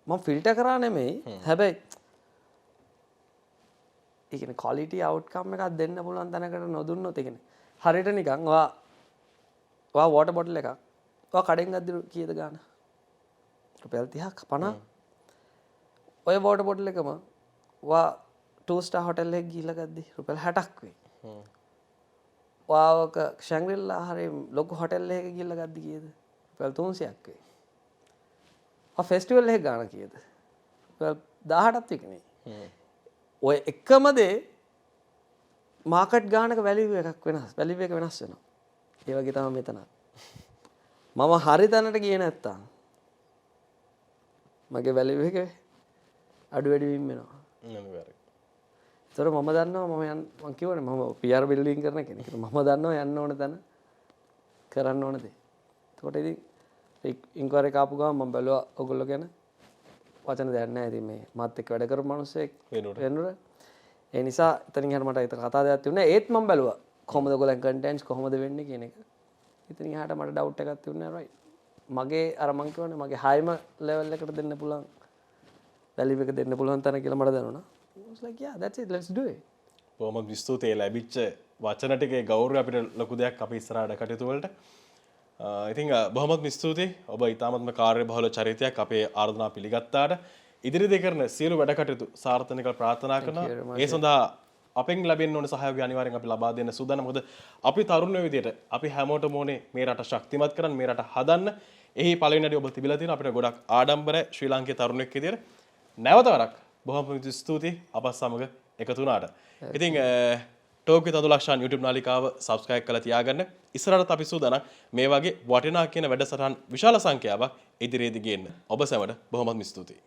මම ෆිල්ටර් කරා නෙමෙයි. හැබැයි ඒ කියන්නේ quality outcome එකක් දෙන්න පුළුවන් තැනකට නොදුන්නොත් ඒ කියන්නේ හරියට නිකන් ඔයා water bottle එකක් ඔයා කඩෙන් ගද්දි කීයද ගාන? රුපියල් 30ක් 50. ඔය water bottle එකම ඔයා 2 star hotel එකක ගිහිල්ලා ගද්දි රුපියල් 60ක් වෙයි. ඔයාක Shangri-La හරි ලොකු hotel එකක ගිහිල්ලා ගද්දි කීයද? රුපියල් 300ක් වෙයි. ඔය festival එකක ගාන කීයද? රුපියල් 18ක් විකුණේ. ඔය එකම දේ මාකට් ගානක වැලියු එකක් වෙනස්. වැලියු එක වෙනස් වෙනවා. ඒ වගේ තමයි මෙතන. මම හරි තැනට ගියේ නැත්තම් මගේ වැලියු එක අඩු වැඩි වීම වෙනවා. ඒතර මම දන්නවා මම කියවනේ මම PR බිල්ඩින් කරන කෙනෙක්. මම දන්නවා යන්න ඕන තැන කරන්න ඕන දේ. එතකොට ඉතින් ඉන්ක්වයරි එක ආපු ගමන් මම බැලුවා ඔයගොල්ලෝ ගැන වචන දෙයක් නැහැ. ඉතින් මේ මාත් එක්ක වැඩ කරපු මිනිස්සෙක් වෙනුර. ඒ නිසා එතනින් එහාට මට ඒක කතා දෙයක් තිබුණේ. ඒත් මම බැලුවා කොහොමද ඔයගොල්ලන් කන්ටෙන්ට්ස් කොහොමද වෙන්නේ කියන එක. ඉතින් එහාට මට ඩවුට් එකක් තිබුණේ නැහැ රයිට්. මගේ අර මං කියවනේ මගේ හයිම ලෙවල් එකට දෙන්න පුළුවන් වැලියු එක දෙන්න පුළුවන් තැන කියලා මට දැනුණා. I was like yeah that's it let's do it. බොහොම ස්තුතියි ලැබිච්ච වචන ටිකේ ගෞරවය අපිට ලොකු දෙයක් අපි ඉස්සරහට කටයුතු වලට. ඉතින් බොහොමත් ස්තුතියි. ඔබ ඊටාත්ම කාර්යබහුල චරිතයක් අපේ ආරාධනා පිළිගත්තාට ඉදිරියේදී කරන සියලු වැඩ කටයුතු සාර්ථකව ප්‍රාර්ථනා කරනවා. ඒ සඳහා අපෙන් ලැබෙන්න ඕන සහයෝගය අනිවාර්යෙන් අපි ලබා දෙන්න සූදානම්. මොකද අපි තරුණයෝ විදියට අපි හැමෝටම ඕනේ මේ රට ශක්තිමත් කරන්න, මේ රට හදන්න. එහි පළවෙනි අඩිය ඔබ තිබිලා තියෙනවා. අපිට ගොඩක් ආඩම්බරයි ශ්‍රී ලාංකේය තරුණයෙක් විදියට. නැවත වරක් බොහොම ස්තුතියි අපත් සමග එකතු වුණාට. ඉතින් ටෝක් විත් අතුලක්ෂාන් YouTube නාලිකාව subscribe කරලා තියාගන්න. ඉස්සරහට අපි සූදානම් මේ වගේ වටිනා කියන වැඩසටහන් විශාල සංඛ්‍යාවක් ඉදිරියේදී ගේන්න. ඔබ සැමට බොහොමත් ස්තුතියි.